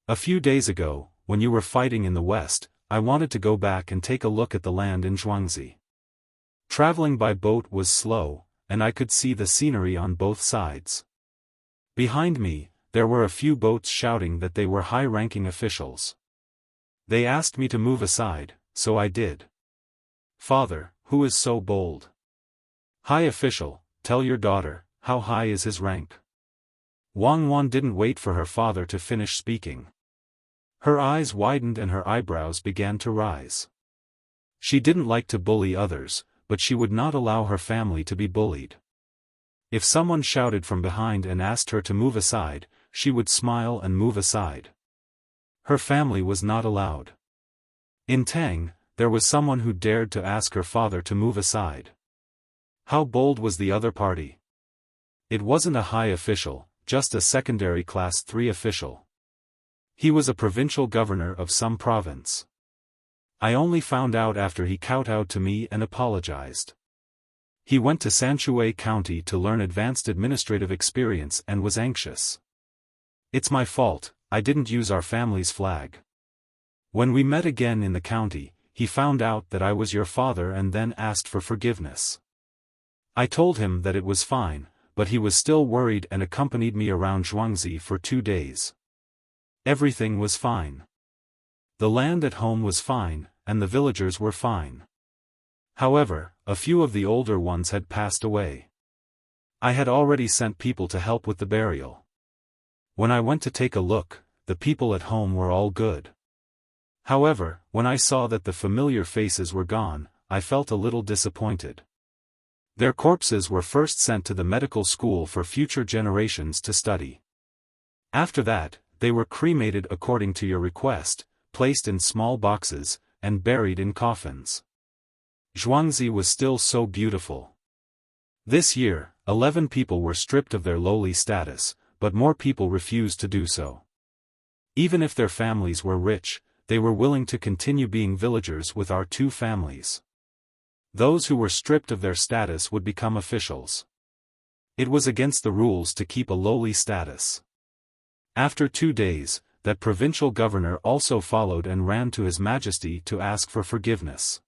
A few days ago, when you were fighting in the west, I wanted to go back and take a look at the land in Zhuangzi. Traveling by boat was slow, and I could see the scenery on both sides. Behind me, there were a few boats shouting that they were high-ranking officials. They asked me to move aside, so I did. Father, who is so bold? High official, tell your daughter, how high is his rank? Wang Wan didn't wait for her father to finish speaking. Her eyes widened and her eyebrows began to rise. She didn't like to bully others, but she would not allow her family to be bullied. If someone shouted from behind and asked her to move aside, she would smile and move aside. Her family was not allowed. In Tang, there was someone who dared to ask her father to move aside. How bold was the other party? It wasn't a high official, just a secondary class 3 official. He was a provincial governor of some province. I only found out after he kowtowed to me and apologized. He went to Sanshui County to learn advanced administrative experience and was anxious. It's my fault, I didn't use our family's flag. When we met again in the county, he found out that I was your father and then asked for forgiveness. I told him that it was fine, but he was still worried and accompanied me around Zhuangzi for 2 days. Everything was fine. The land at home was fine, and the villagers were fine. However, a few of the older ones had passed away. I had already sent people to help with the burial. When I went to take a look, the people at home were all good. However, when I saw that the familiar faces were gone, I felt a little disappointed. Their corpses were first sent to the medical school for future generations to study. After that, they were cremated according to your request, placed in small boxes, and buried in coffins. Zhuangzi was still so beautiful. This year, 11 people were stripped of their lowly status, but more people refused to do so. Even if their families were rich, they were willing to continue being villagers with our 2 families. Those who were stripped of their status would become officials. It was against the rules to keep a lowly status. After 2 days, that provincial governor also followed and ran to His Majesty to ask for forgiveness.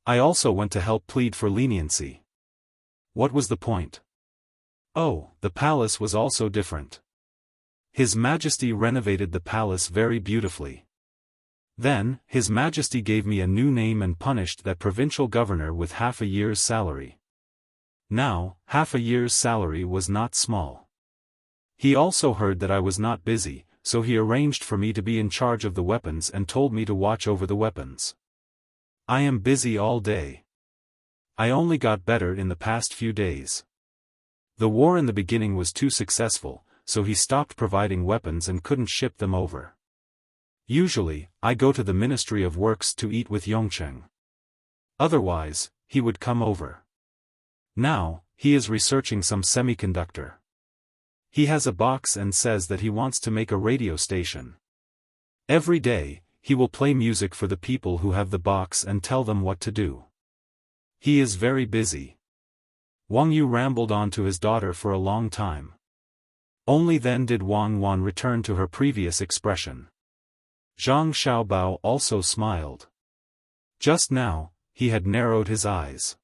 I also went to help plead for leniency. What was the point? Oh, the palace was also different. His Majesty renovated the palace very beautifully. Then, His Majesty gave me a new name and punished that provincial governor with half a year's salary. Now, half a year's salary was not small. He also heard that I was not busy, so he arranged for me to be in charge of the weapons and told me to watch over the weapons. I am busy all day. I only got better in the past few days. The war in the beginning was too successful, so he stopped providing weapons and couldn't ship them over. Usually, I go to the Ministry of Works to eat with Yongcheng. Otherwise, he would come over. Now, he is researching some semiconductor. He has a box and says that he wants to make a radio station. Every day, he will play music for the people who have the box and tell them what to do. He is very busy. Wang Yu rambled on to his daughter for a long time. Only then did Wang Wan return to her previous expression. Zhang Xiaobao also smiled. Just now, he had narrowed his eyes.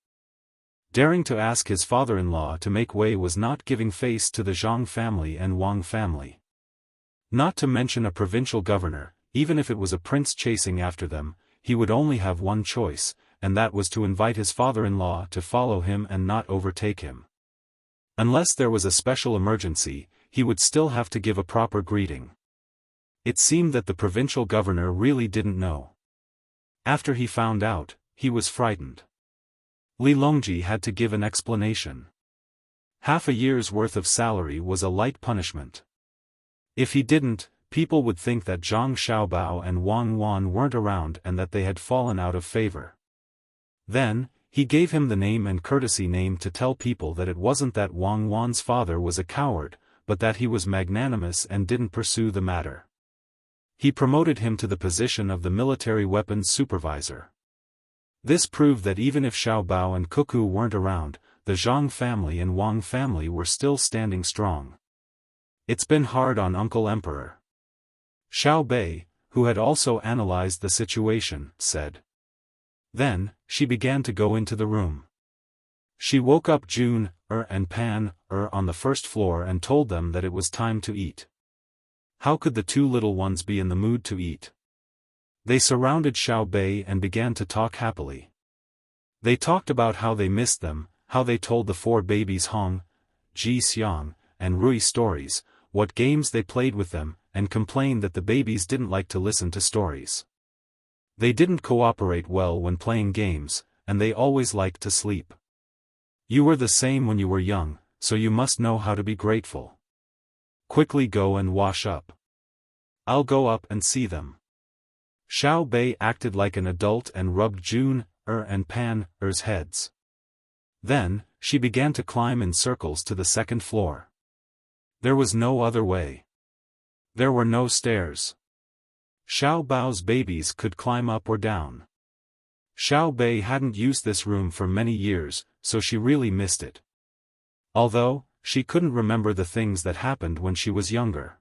Daring to ask his father-in-law to make way was not giving face to the Zhang family and Wang family. Not to mention a provincial governor, even if it was a prince chasing after them, he would only have one choice, and that was to invite his father-in-law to follow him and not overtake him. Unless there was a special emergency, he would still have to give a proper greeting. It seemed that the provincial governor really didn't know. After he found out, he was frightened. Li Longji had to give an explanation. Half a year's worth of salary was a light punishment. If he didn't, people would think that Zhang Xiaobao and Wang Wan weren't around and that they had fallen out of favor. Then, he gave him the name and courtesy name to tell people that it wasn't that Wang Wan's father was a coward, but that he was magnanimous and didn't pursue the matter. He promoted him to the position of the military weapons supervisor. This proved that even if Xiao Bao and Cuckoo weren't around, the Zhang family and Wang family were still standing strong. It's been hard on Uncle Emperor. Xiao Bei, who had also analyzed the situation, said. Then, she began to go into the room. She woke up Jun, and Pan, on the first floor and told them that it was time to eat. How could the two little ones be in the mood to eat? They surrounded Xiao Bei and began to talk happily. They talked about how they missed them, how they told the four babies Hong, Ji Xiang, and Rui stories, what games they played with them, and complained that the babies didn't like to listen to stories. They didn't cooperate well when playing games, and they always liked to sleep. You were the same when you were young, so you must know how to be grateful. Quickly go and wash up. I'll go up and see them. Xiao Bei acted like an adult and rubbed Jun, and Pan's heads. Then, she began to climb in circles to the second floor. There was no other way. There were no stairs. Xiao Bao's babies could climb up or down. Xiao Bei hadn't used this room for many years, so she really missed it. Although, she couldn't remember the things that happened when she was younger.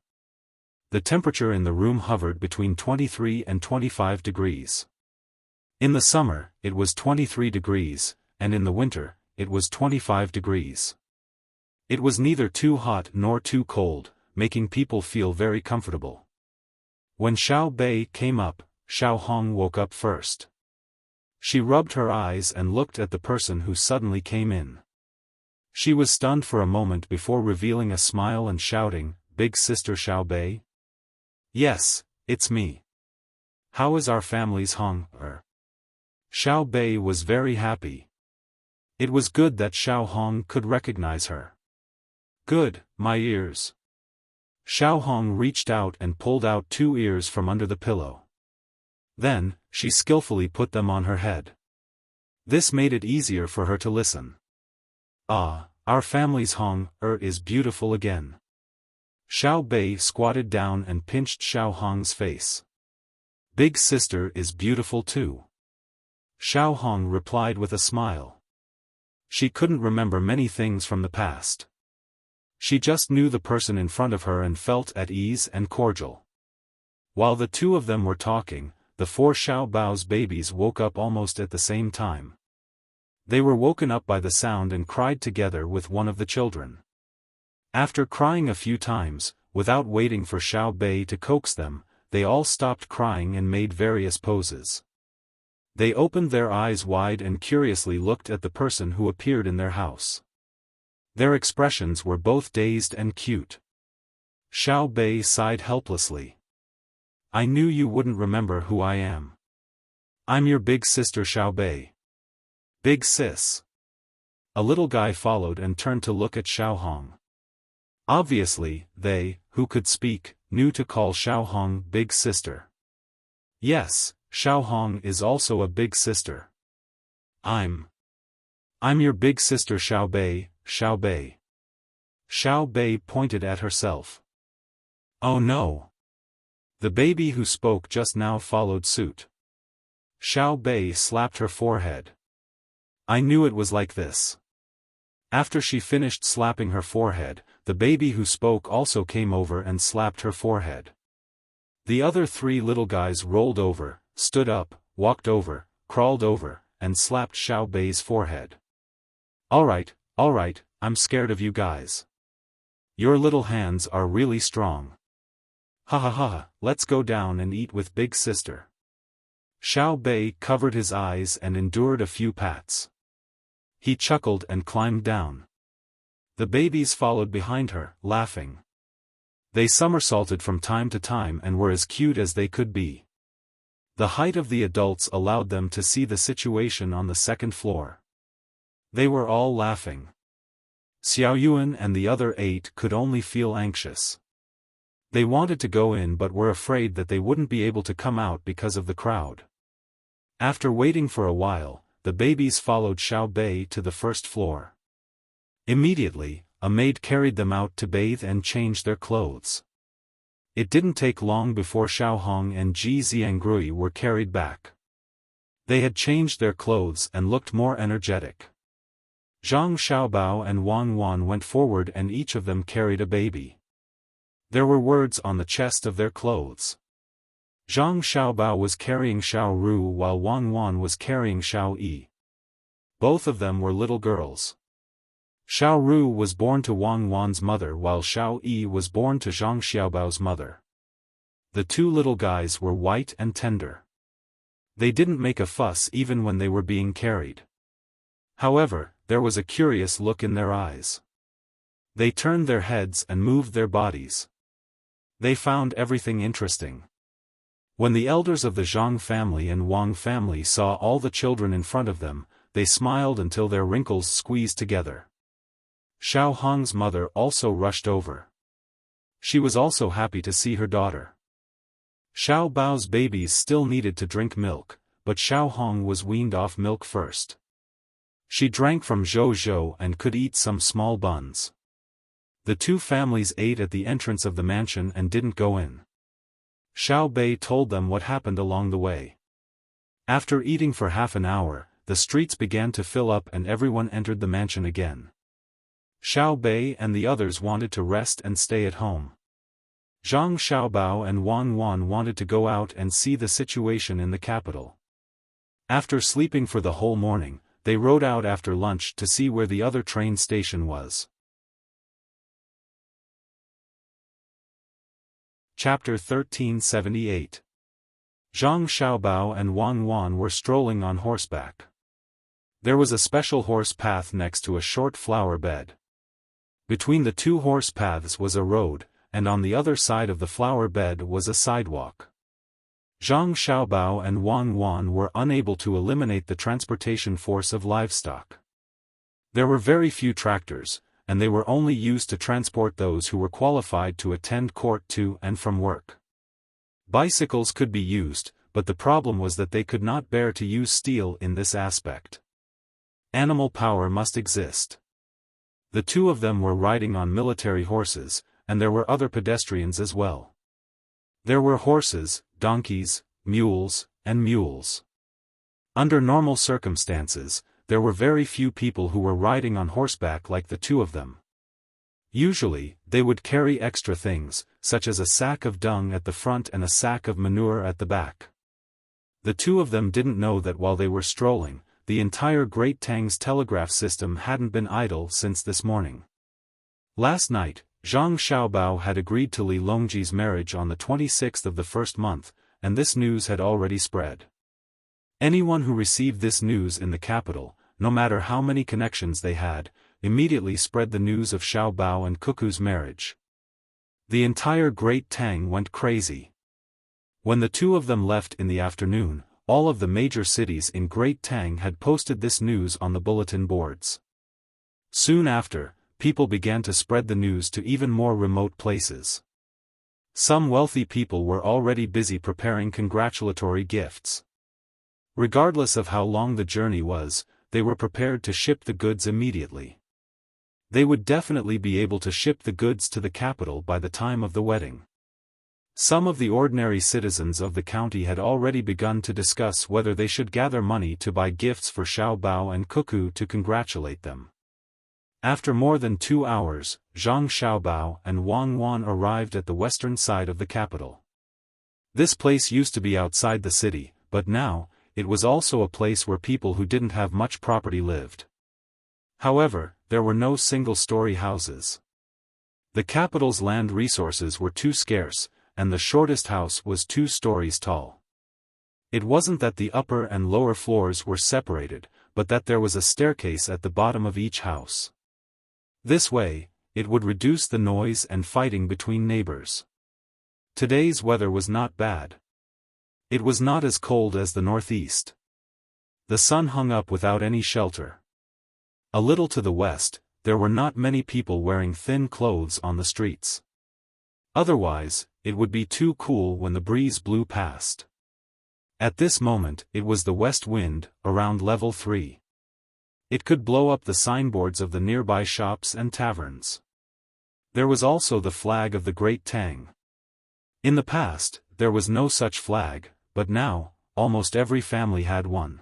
The temperature in the room hovered between 23 and 25 degrees. In the summer, it was 23 degrees, and in the winter, it was 25 degrees. It was neither too hot nor too cold, making people feel very comfortable. When Xiao Bei came up, Xiao Hong woke up first. She rubbed her eyes and looked at the person who suddenly came in. She was stunned for a moment before revealing a smile and shouting, "Big sister Xiao Bei?" "Yes, it's me. How is our family's Hong?" Xiao Bei was very happy. It was good that Xiao Hong could recognize her. "Good, my ears." Xiao Hong reached out and pulled out 2 ears from under the pillow. Then, she skillfully put them on her head. This made it easier for her to listen. "Ah, our family's Hong, is beautiful again." Xiao Bei squatted down and pinched Xiao Hong's face. "Big sister is beautiful too." Xiao Hong replied with a smile. She couldn't remember many things from the past. She just knew the person in front of her and felt at ease and cordial. While the two of them were talking, the 4 Xiao Bao's babies woke up almost at the same time. They were woken up by the sound and cried together with one of the children. After crying a few times, without waiting for Xiao Bei to coax them, they all stopped crying and made various poses. They opened their eyes wide and curiously looked at the person who appeared in their house. Their expressions were both dazed and cute. Xiao Bei sighed helplessly. "I knew you wouldn't remember who I am. I'm your big sister Xiao Bei." "Big sis." A little guy followed and turned to look at Xiao Hong. Obviously, they, who could speak, knew to call Xiao Hong big sister. "Yes, Xiao Hong is also a big sister. I'm your big sister Xiao Bei, Xiao Bei." Xiao Bei pointed at herself. "Oh no." The baby who spoke just now followed suit. Xiao Bei slapped her forehead. "I knew it was like this." After she finished slapping her forehead, the baby who spoke also came over and slapped her forehead. The other 3 little guys rolled over, stood up, walked over, crawled over, and slapped Xiao Bei's forehead. All right, I'm scared of you guys. Your little hands are really strong. Ha ha ha, let's go down and eat with big sister." Xiao Bei covered his eyes and endured a few pats. He chuckled and climbed down. The babies followed behind her, laughing. They somersaulted from time to time and were as cute as they could be. The height of the adults allowed them to see the situation on the second floor. They were all laughing. Xiao Yuan and the other 8 could only feel anxious. They wanted to go in but were afraid that they wouldn't be able to come out because of the crowd. After waiting for a while, the babies followed Xiao Bei to the first floor. Immediately, a maid carried them out to bathe and change their clothes. It didn't take long before Xiao Hong and Ji Xiangrui were carried back. They had changed their clothes and looked more energetic. Zhang Xiaobao and Wang Wan went forward and each of them carried a baby. There were words on the chest of their clothes. Zhang Xiaobao was carrying Xiao Ru while Wang Wan was carrying Xiao Yi. Both of them were little girls. Xiao Ru was born to Wang Wan's mother while Xiao Yi was born to Zhang Xiaobao's mother. The two little guys were white and tender. They didn't make a fuss even when they were being carried. However, there was a curious look in their eyes. They turned their heads and moved their bodies. They found everything interesting. When the elders of the Zhang family and Wang family saw all the children in front of them, they smiled until their wrinkles squeezed together. Xiao Hong's mother also rushed over. She was also happy to see her daughter. Xiao Bao's babies still needed to drink milk, but Xiao Hong was weaned off milk first. She drank from Zhou Zhou and could eat some small buns. The two families ate at the entrance of the mansion and didn't go in. Xiao Bei told them what happened along the way. After eating for half an hour, the streets began to fill up and everyone entered the mansion again. Xiao Bei and the others wanted to rest and stay at home. Zhang Xiaobao and Wang Wan wanted to go out and see the situation in the capital. After sleeping for the whole morning, they rode out after lunch to see where the other train station was. Chapter 1378. Zhang Xiaobao and Wang Wan were strolling on horseback. There was a special horse path next to a short flower bed. Between the two horse paths was a road, and on the other side of the flower bed was a sidewalk. Zhang Xiaobao and Wang Wan were unable to eliminate the transportation force of livestock. There were very few tractors, and they were only used to transport those who were qualified to attend court to and from work. Bicycles could be used, but the problem was that they could not bear to use steel in this aspect. Animal power must exist. The two of them were riding on military horses, and there were other pedestrians as well. There were horses, donkeys, mules, and mules. Under normal circumstances, there were very few people who were riding on horseback like the two of them. Usually, they would carry extra things, such as a sack of dung at the front and a sack of manure at the back. The two of them didn't know that while they were strolling, the entire Great Tang's telegraph system hadn't been idle since this morning. Last night, Zhang Xiaobao had agreed to Li Longji's marriage on the 26th of the first month, and this news had already spread. Anyone who received this news in the capital, no matter how many connections they had, immediately spread the news of Xiaobao and Cuckoo's marriage. The entire Great Tang went crazy. When the two of them left in the afternoon, all of the major cities in Great Tang had posted this news on the bulletin boards. Soon after, people began to spread the news to even more remote places. Some wealthy people were already busy preparing congratulatory gifts. Regardless of how long the journey was, they were prepared to ship the goods immediately. They would definitely be able to ship the goods to the capital by the time of the wedding. Some of the ordinary citizens of the county had already begun to discuss whether they should gather money to buy gifts for Xiaobao and Cuckoo to congratulate them. After more than 2 hours, Zhang Xiaobao and Wang Wan arrived at the western side of the capital. This place used to be outside the city, but now, it was also a place where people who didn't have much property lived. However, there were no single-story houses. The capital's land resources were too scarce, and the shortest house was 2 stories tall. It wasn't that the upper and lower floors were separated, but that there was a staircase at the bottom of each house. This way, it would reduce the noise and fighting between neighbors. Today's weather was not bad. It was not as cold as the northeast. The sun hung up without any shelter. A little to the west, there were not many people wearing thin clothes on the streets. Otherwise, it would be too cool when the breeze blew past. At this moment, it was the west wind, around level 3. It could blow up the signboards of the nearby shops and taverns. There was also the flag of the Great Tang. In the past, there was no such flag, but now, almost every family had one.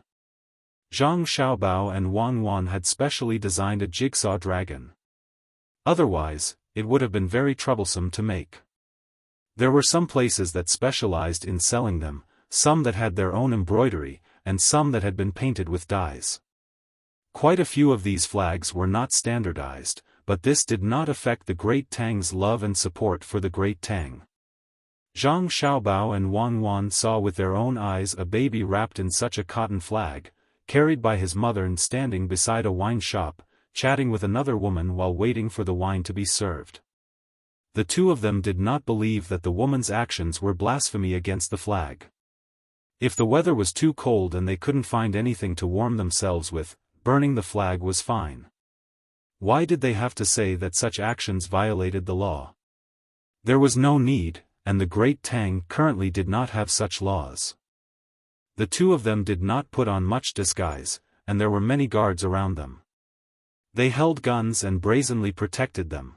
Zhang Xiaobao and Wang Wan had specially designed a jigsaw dragon. Otherwise, it would have been very troublesome to make. There were some places that specialized in selling them, some that had their own embroidery, and some that had been painted with dyes. Quite a few of these flags were not standardized, but this did not affect the Great Tang's love and support for the Great Tang. Zhang Xiaobao and Wang Wan saw with their own eyes a baby wrapped in such a cotton flag, carried by his mother and standing beside a wine shop, chatting with another woman while waiting for the wine to be served. The two of them did not believe that the woman's actions were blasphemy against the flag. If the weather was too cold and they couldn't find anything to warm themselves with, burning the flag was fine. Why did they have to say that such actions violated the law? There was no need, and the Great Tang currently did not have such laws. The two of them did not put on much disguise, and there were many guards around them. They held guns and brazenly protected them.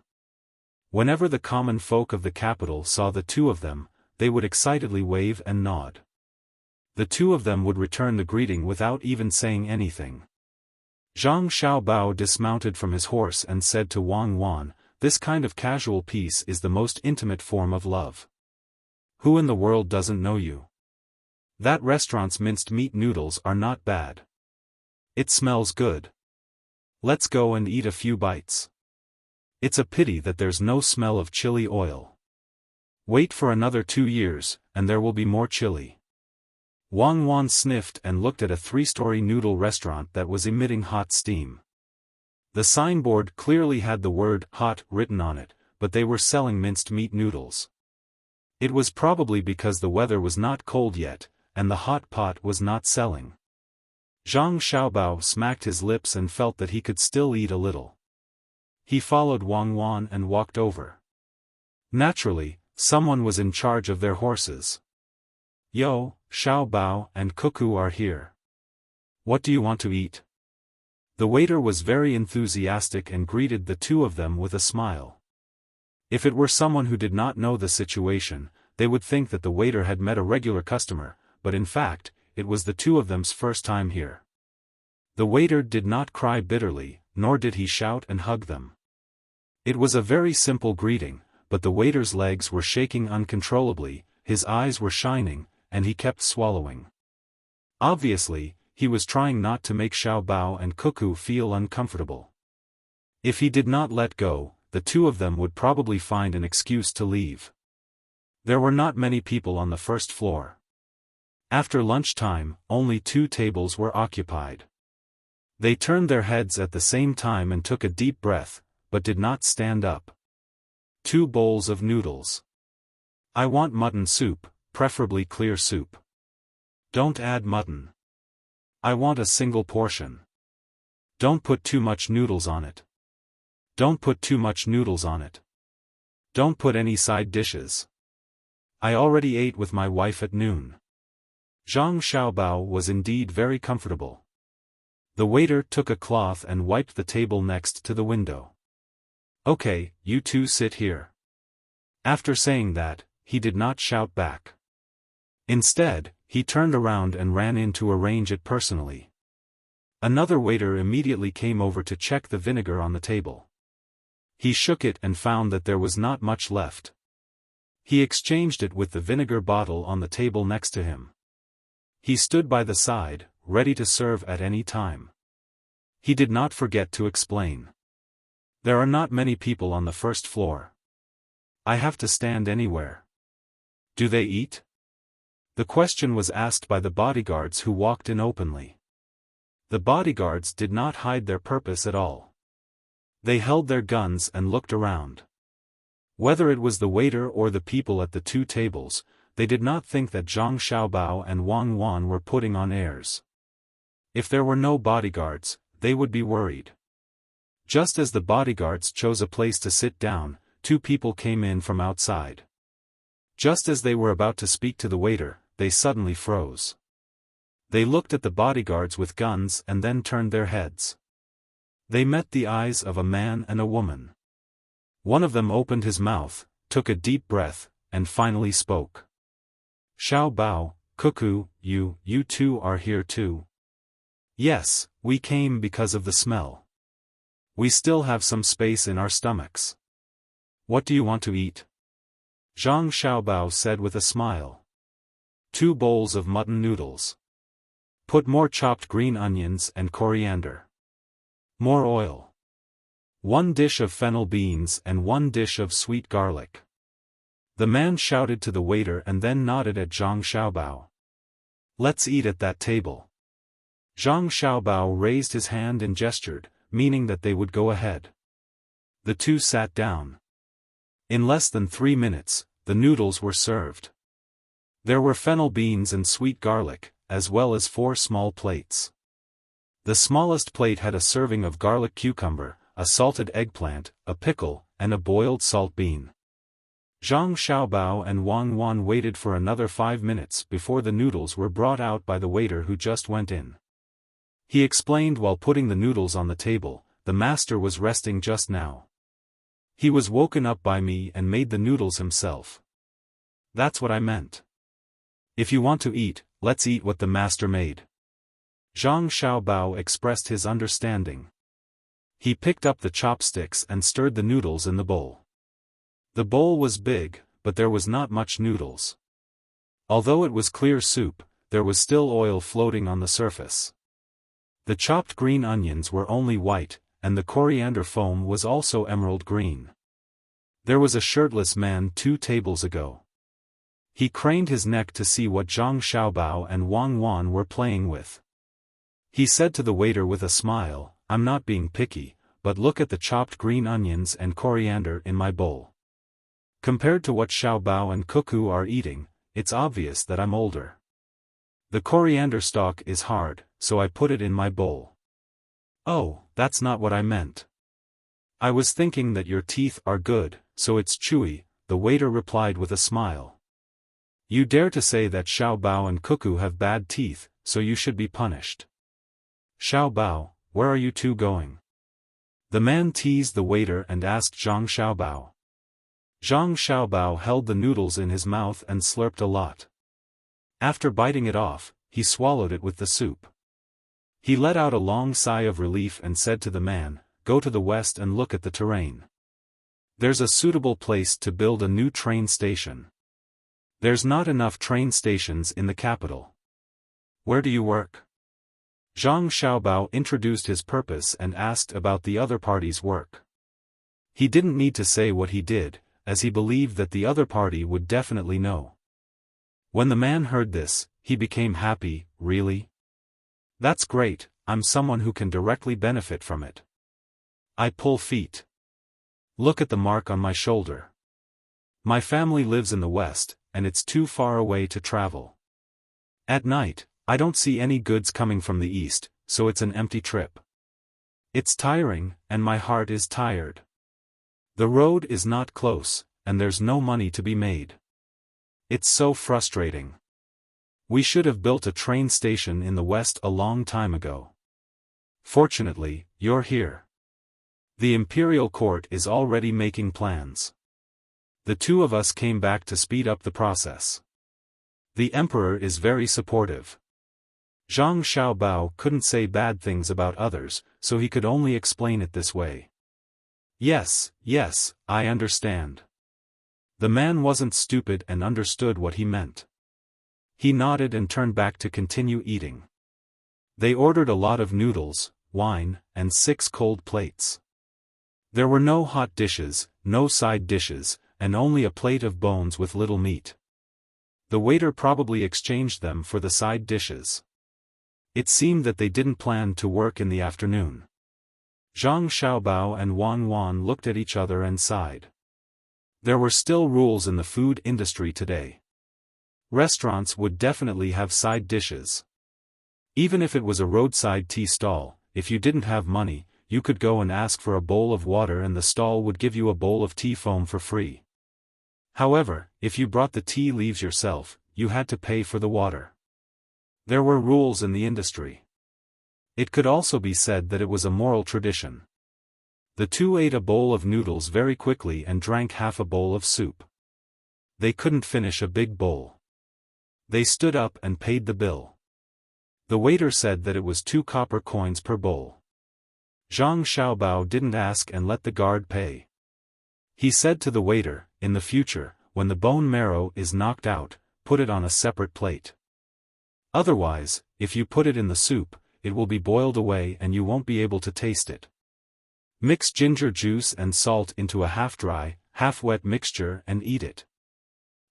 Whenever the common folk of the capital saw the two of them, they would excitedly wave and nod. The two of them would return the greeting without even saying anything. Zhang Xiaobao dismounted from his horse and said to Wang Wan, "This kind of casual peace is the most intimate form of love. Who in the world doesn't know you? That restaurant's minced meat noodles are not bad. It smells good. Let's go and eat a few bites. It's a pity that there's no smell of chili oil. Wait for another 2 years, and there will be more chili." Wang Wan sniffed and looked at a 3-story noodle restaurant that was emitting hot steam. The signboard clearly had the word "hot" written on it, but they were selling minced meat noodles. It was probably because the weather was not cold yet, and the hot pot was not selling. Zhang Xiaobao smacked his lips and felt that he could still eat a little. He followed Wang Wan and walked over. Naturally, someone was in charge of their horses. "Yo, Xiaobao and Cuckoo are here. What do you want to eat?" The waiter was very enthusiastic and greeted the two of them with a smile. If it were someone who did not know the situation, they would think that the waiter had met a regular customer, but in fact, it was the two of them's first time here. The waiter did not cry bitterly, nor did he shout and hug them. It was a very simple greeting, but the waiter's legs were shaking uncontrollably, his eyes were shining, and he kept swallowing. Obviously, he was trying not to make Xiaobao and Cuckoo feel uncomfortable. If he did not let go, the two of them would probably find an excuse to leave. There were not many people on the first floor. After lunchtime, only 2 tables were occupied. They turned their heads at the same time and took a deep breath, but did not stand up. 2 bowls of noodles. "I want mutton soup, preferably clear soup. Don't add mutton. I want a single portion. Don't put too much noodles on it. Don't put too much noodles on it. Don't put any side dishes. I already ate with my wife at noon." Zhang Xiaobao was indeed very comfortable. The waiter took a cloth and wiped the table next to the window. "Okay, you two sit here." After saying that, he did not shout back. Instead, he turned around and ran in to arrange it personally. Another waiter immediately came over to check the vinegar on the table. He shook it and found that there was not much left. He exchanged it with the vinegar bottle on the table next to him. He stood by the side, ready to serve at any time. He did not forget to explain. "There are not many people on the first floor. I have to stand anywhere." "Do they eat?" The question was asked by the bodyguards who walked in openly. The bodyguards did not hide their purpose at all. They held their guns and looked around. Whether it was the waiter or the people at the 2 tables, they did not think that Zhang Xiaobao and Wang Wan were putting on airs. If there were no bodyguards, they would be worried. Just as the bodyguards chose a place to sit down, 2 people came in from outside. Just as they were about to speak to the waiter, they suddenly froze. They looked at the bodyguards with guns and then turned their heads. They met the eyes of a man and a woman. One of them opened his mouth, took a deep breath, and finally spoke. "Xiaobao, Cuckoo, you two are here too? Yes, we came because of the smell. We still have some space in our stomachs. What do you want to eat? Zhang Xiaobao said with a smile. 2 bowls of mutton noodles. Put more chopped green onions and coriander. More oil. 1 dish of fennel beans and 1 dish of sweet garlic. The man shouted to the waiter and then nodded at Zhang Xiaobao. Let's eat at that table. Zhang Xiaobao raised his hand and gestured, meaning that they would go ahead. The two sat down. In less than 3 minutes, the noodles were served. There were fennel beans and sweet garlic, as well as 4 small plates. The smallest plate had a serving of garlic cucumber, a salted eggplant, a pickle, and a boiled salt bean. Zhang Xiaobao and Wang Wan waited for another 5 minutes before the noodles were brought out by the waiter who just went in. He explained while putting the noodles on the table, the master was resting just now. He was woken up by me and made the noodles himself. That's what I meant. If you want to eat, let's eat what the master made. Zhang Xiaobao expressed his understanding. He picked up the chopsticks and stirred the noodles in the bowl. The bowl was big, but there was not much noodles. Although it was clear soup, there was still oil floating on the surface. The chopped green onions were only white, and the coriander foam was also emerald green. There was a shirtless man 2 tables ago. He craned his neck to see what Zhang Xiaobao and Wang Wan were playing with. He said to the waiter with a smile, I'm not being picky, but look at the chopped green onions and coriander in my bowl. Compared to what Xiaobao and Cuckoo are eating, it's obvious that I'm older. The coriander stalk is hard, so I put it in my bowl. Oh, that's not what I meant. I was thinking that your teeth are good, so it's chewy, the waiter replied with a smile. You dare to say that Xiaobao and Cuckoo have bad teeth, so you should be punished. Xiaobao, where are you two going? The man teased the waiter and asked Zhang Xiaobao. Zhang Xiaobao held the noodles in his mouth and slurped a lot. After biting it off, he swallowed it with the soup. He let out a long sigh of relief and said to the man, Go to the west and look at the terrain. There's a suitable place to build a new train station. There's not enough train stations in the capital. Where do you work? Zhang Xiaobao introduced his purpose and asked about the other party's work. He didn't need to say what he did, as he believed that the other party would definitely know. When the man heard this, he became happy. Really? That's great, I'm someone who can directly benefit from it. I pull feet. Look at the mark on my shoulder. My family lives in the west, and it's too far away to travel. At night, I don't see any goods coming from the east, so it's an empty trip. It's tiring, and my heart is tired. The road is not close, and there's no money to be made. It's so frustrating. We should have built a train station in the west a long time ago. Fortunately, you're here. The imperial court is already making plans. The 2 of us came back to speed up the process. The emperor is very supportive. Zhang Xiaobao couldn't say bad things about others, so he could only explain it this way. Yes, I understand. The man wasn't stupid and understood what he meant. He nodded and turned back to continue eating. They ordered a lot of noodles, wine, and 6 cold plates. There were no hot dishes, no side dishes, and only a plate of bones with little meat. The waiter probably exchanged them for the side dishes. It seemed that they didn't plan to work in the afternoon. Zhang Xiaobao and Wang Wan looked at each other and sighed. There were still rules in the food industry today. Restaurants would definitely have side dishes. Even if it was a roadside tea stall, if you didn't have money, you could go and ask for a bowl of water and the stall would give you a bowl of tea foam for free. However, if you brought the tea leaves yourself, you had to pay for the water. There were rules in the industry. It could also be said that it was a moral tradition. The 2 ate a bowl of noodles very quickly and drank half a bowl of soup. They couldn't finish a big bowl. They stood up and paid the bill. The waiter said that it was 2 copper coins per bowl. Zhang Xiaobao didn't ask and let the guard pay. He said to the waiter, "In the future, when the bone marrow is knocked out, put it on a separate plate. Otherwise, if you put it in the soup, it will be boiled away and you won't be able to taste it. Mix ginger juice and salt into a half-dry, half-wet mixture and eat it.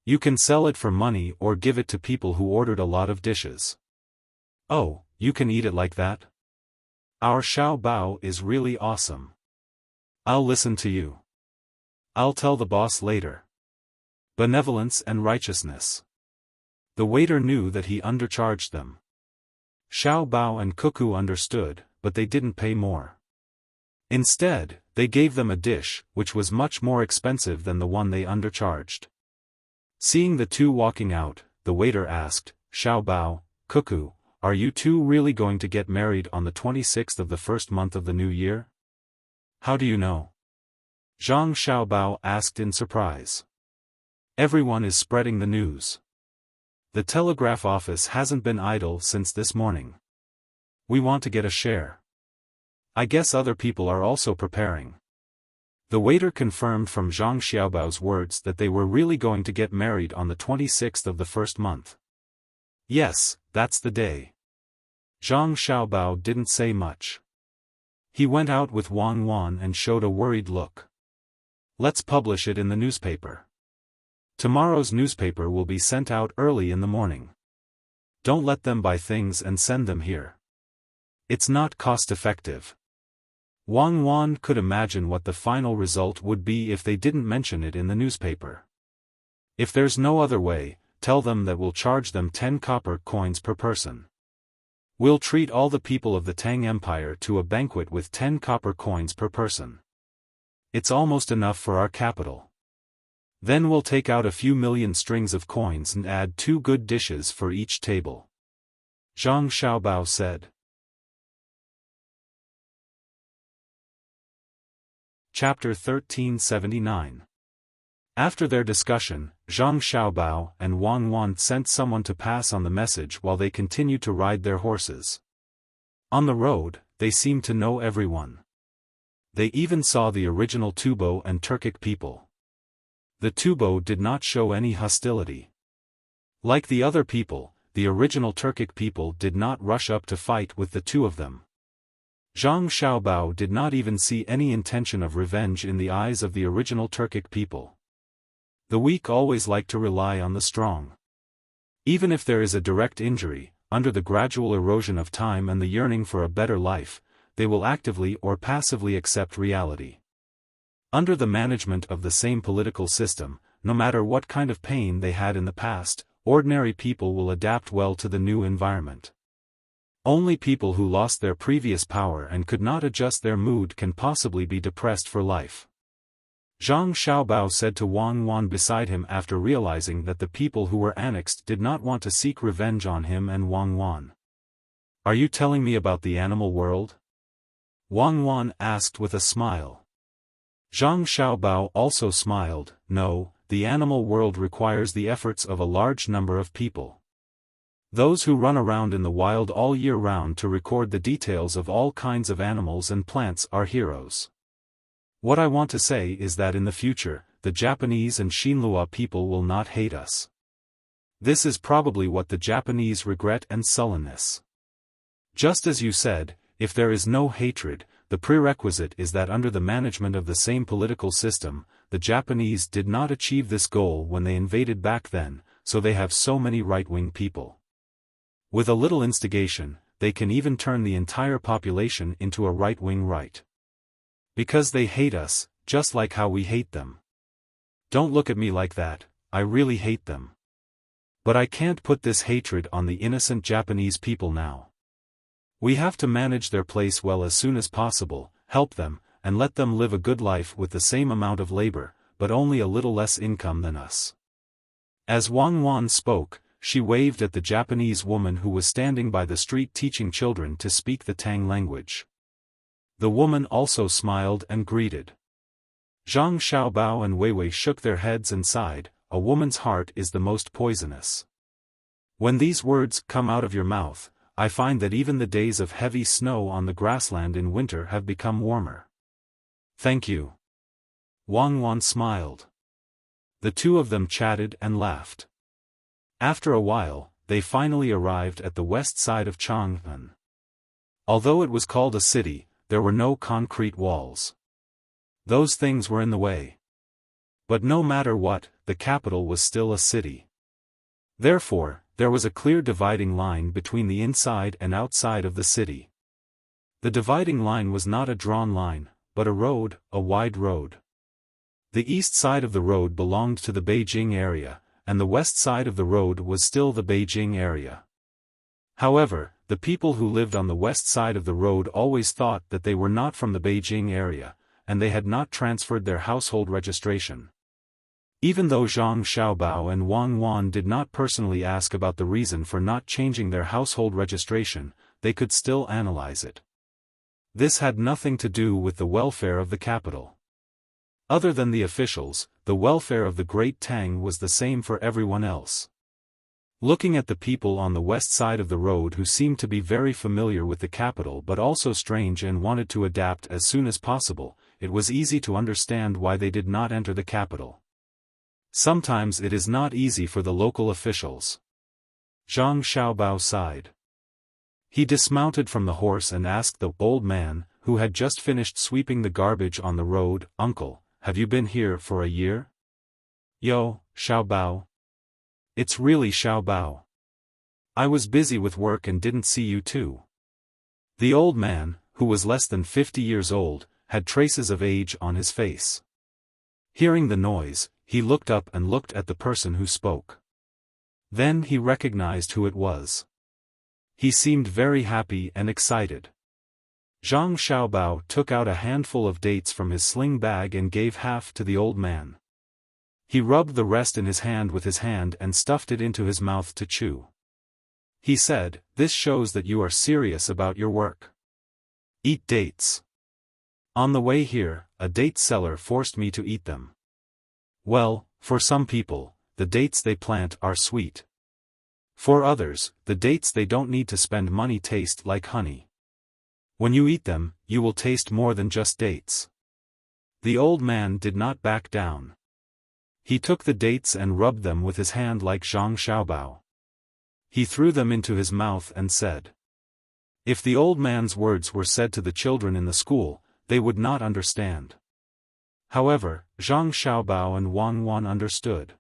You can sell it for money or give it to people who ordered a lot of dishes." "Oh, you can eat it like that? Our Xiao Bao is really awesome. I'll listen to you. I'll tell the boss later." Benevolence and righteousness. The waiter knew that he undercharged them. Xiao Bao and Cuckoo understood, but they didn't pay more. Instead, they gave them a dish, which was much more expensive than the one they undercharged. Seeing the two walking out, the waiter asked, "Xiao Bao, Cuckoo, are you two really going to get married on the 26th of the first month of the new year?" "How do you know?" Zhang Xiaobao asked in surprise. "Everyone is spreading the news. The telegraph office hasn't been idle since this morning. We want to get a share. I guess other people are also preparing." The waiter confirmed from Zhang Xiaobao's words that they were really going to get married on the 26th of the first month. "Yes, that's the day." Zhang Xiaobao didn't say much. He went out with Wang Wan and showed a worried look. "Let's publish it in the newspaper. Tomorrow's newspaper will be sent out early in the morning. Don't let them buy things and send them here. It's not cost-effective." Wang Wan could imagine what the final result would be if they didn't mention it in the newspaper. "If there's no other way, tell them that we'll charge them 10 copper coins per person. We'll treat all the people of the Tang Empire to a banquet with 10 copper coins per person. It's almost enough for our capital. Then we'll take out a few million strings of coins and add 2 good dishes for each table." Zhang Xiaobao said. Chapter 1379. After their discussion, Zhang Xiaobao and Wang Wan sent someone to pass on the message while they continued to ride their horses. On the road, they seemed to know everyone. They even saw the original Tubo and Turkic people. The Tubo did not show any hostility. Like the other people, the original Turkic people did not rush up to fight with the two of them. Zhang Xiaobao did not even see any intention of revenge in the eyes of the original Turkic people. The weak always like to rely on the strong. Even if there is a direct injury, under the gradual erosion of time and the yearning for a better life, they will actively or passively accept reality. Under the management of the same political system, no matter what kind of pain they had in the past, ordinary people will adapt well to the new environment. Only people who lost their previous power and could not adjust their mood can possibly be depressed for life. Zhang Xiaobao said to Wang Wan beside him after realizing that the people who were annexed did not want to seek revenge on him and Wang Wan. "Are you telling me about the animal world?" Wang Wan asked with a smile. Zhang Xiaobao also smiled. "No, the animal world requires the efforts of a large number of people. Those who run around in the wild all year round to record the details of all kinds of animals and plants are heroes. What I want to say is that in the future, the Japanese and Xinhua people will not hate us. This is probably what the Japanese regret and sullenness. Just as you said, if there is no hatred, the prerequisite is that under the management of the same political system, the Japanese did not achieve this goal when they invaded back then, so they have so many right-wing people. With a little instigation, they can even turn the entire population into a right-wing right. Because they hate us, just like how we hate them. Don't look at me like that, I really hate them. But I can't put this hatred on the innocent Japanese people now. We have to manage their place well as soon as possible, help them, and let them live a good life with the same amount of labor, but only a little less income than us." As Wang Wan spoke, she waved at the Japanese woman who was standing by the street teaching children to speak the Tang language. The woman also smiled and greeted. Zhang Xiaobao and Weiwei shook their heads and sighed. A woman's heart is the most poisonous. When these words come out of your mouth, I find that even the days of heavy snow on the grassland in winter have become warmer. Thank you. Wang Wan smiled. The two of them chatted and laughed. After a while, they finally arrived at the west side of Chang'an. Although it was called a city, there were no concrete walls. Those things were in the way. But no matter what, the capital was still a city. Therefore, there was a clear dividing line between the inside and outside of the city. The dividing line was not a drawn line, but a road, a wide road. The east side of the road belonged to the Beijing area, and the west side of the road was still the Beijing area. However, the people who lived on the west side of the road always thought that they were not from the Beijing area, and they had not transferred their household registration. Even though Zhang Xiaobao and Wang Wan did not personally ask about the reason for not changing their household registration, they could still analyze it. This had nothing to do with the welfare of the capital. Other than the officials, the welfare of the great Tang was the same for everyone else. Looking at the people on the west side of the road who seemed to be very familiar with the capital but also strange and wanted to adapt as soon as possible, it was easy to understand why they did not enter the capital. Sometimes it is not easy for the local officials. Zhang Xiaobao sighed. He dismounted from the horse and asked the old man, who had just finished sweeping the garbage on the road, "Uncle, have you been here for a year?" "Yo, Xiaobao. It's really Xiaobao. I was busy with work and didn't see you too." The old man, who was less than 50 years old, had traces of age on his face. Hearing the noise, he looked up and looked at the person who spoke. Then he recognized who it was. He seemed very happy and excited. Zhang Xiaobao took out a handful of dates from his sling bag and gave half to the old man. He rubbed the rest in his hand with his hand and stuffed it into his mouth to chew. He said, "This shows that you are serious about your work. Eat dates." On the way here, a date seller forced me to eat them. Well, for some people, the dates they plant are sweet. For others, the dates they don't need to spend money taste like honey. When you eat them, you will taste more than just dates. The old man did not back down. He took the dates and rubbed them with his hand like Zhang Xiaobao. He threw them into his mouth and said. If the old man's words were said to the children in the school, they would not understand. However, Zhang Xiaobao and Wang Wan understood.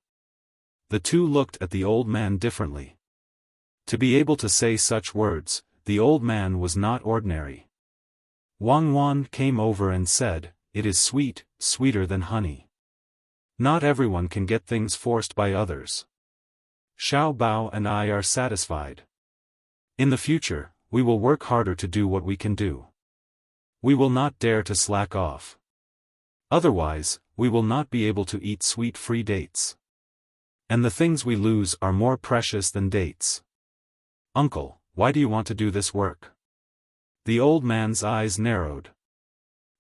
The two looked at the old man differently. To be able to say such words, the old man was not ordinary. Wang Wan came over and said, "It is sweet, sweeter than honey. Not everyone can get things forced by others. Xiaobao and I are satisfied. In the future, we will work harder to do what we can do. We will not dare to slack off. Otherwise, we will not be able to eat sweet-free dates. And the things we lose are more precious than dates. Uncle, why do you want to do this work?" The old man's eyes narrowed.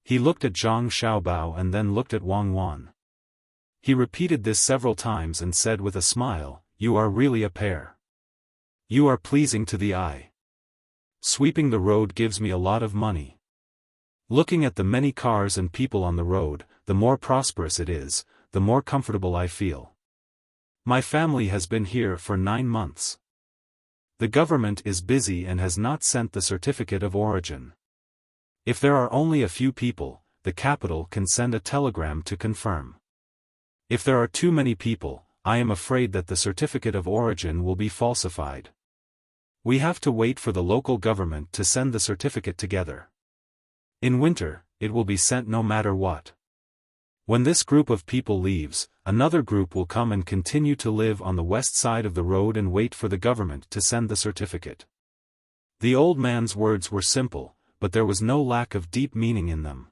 He looked at Zhang Xiaobao and then looked at Wang Wan. He repeated this several times and said with a smile, "You are really a pair. You are pleasing to the eye. Sweeping the road gives me a lot of money. Looking at the many cars and people on the road, the more prosperous it is, the more comfortable I feel. My family has been here for 9 months. The government is busy and has not sent the certificate of origin. If there are only a few people, the capital can send a telegram to confirm. If there are too many people, I am afraid that the certificate of origin will be falsified. We have to wait for the local government to send the certificate together. In winter, it will be sent no matter what. When this group of people leaves, another group will come and continue to live on the west side of the road and wait for the government to send the certificate." The old man's words were simple, but there was no lack of deep meaning in them.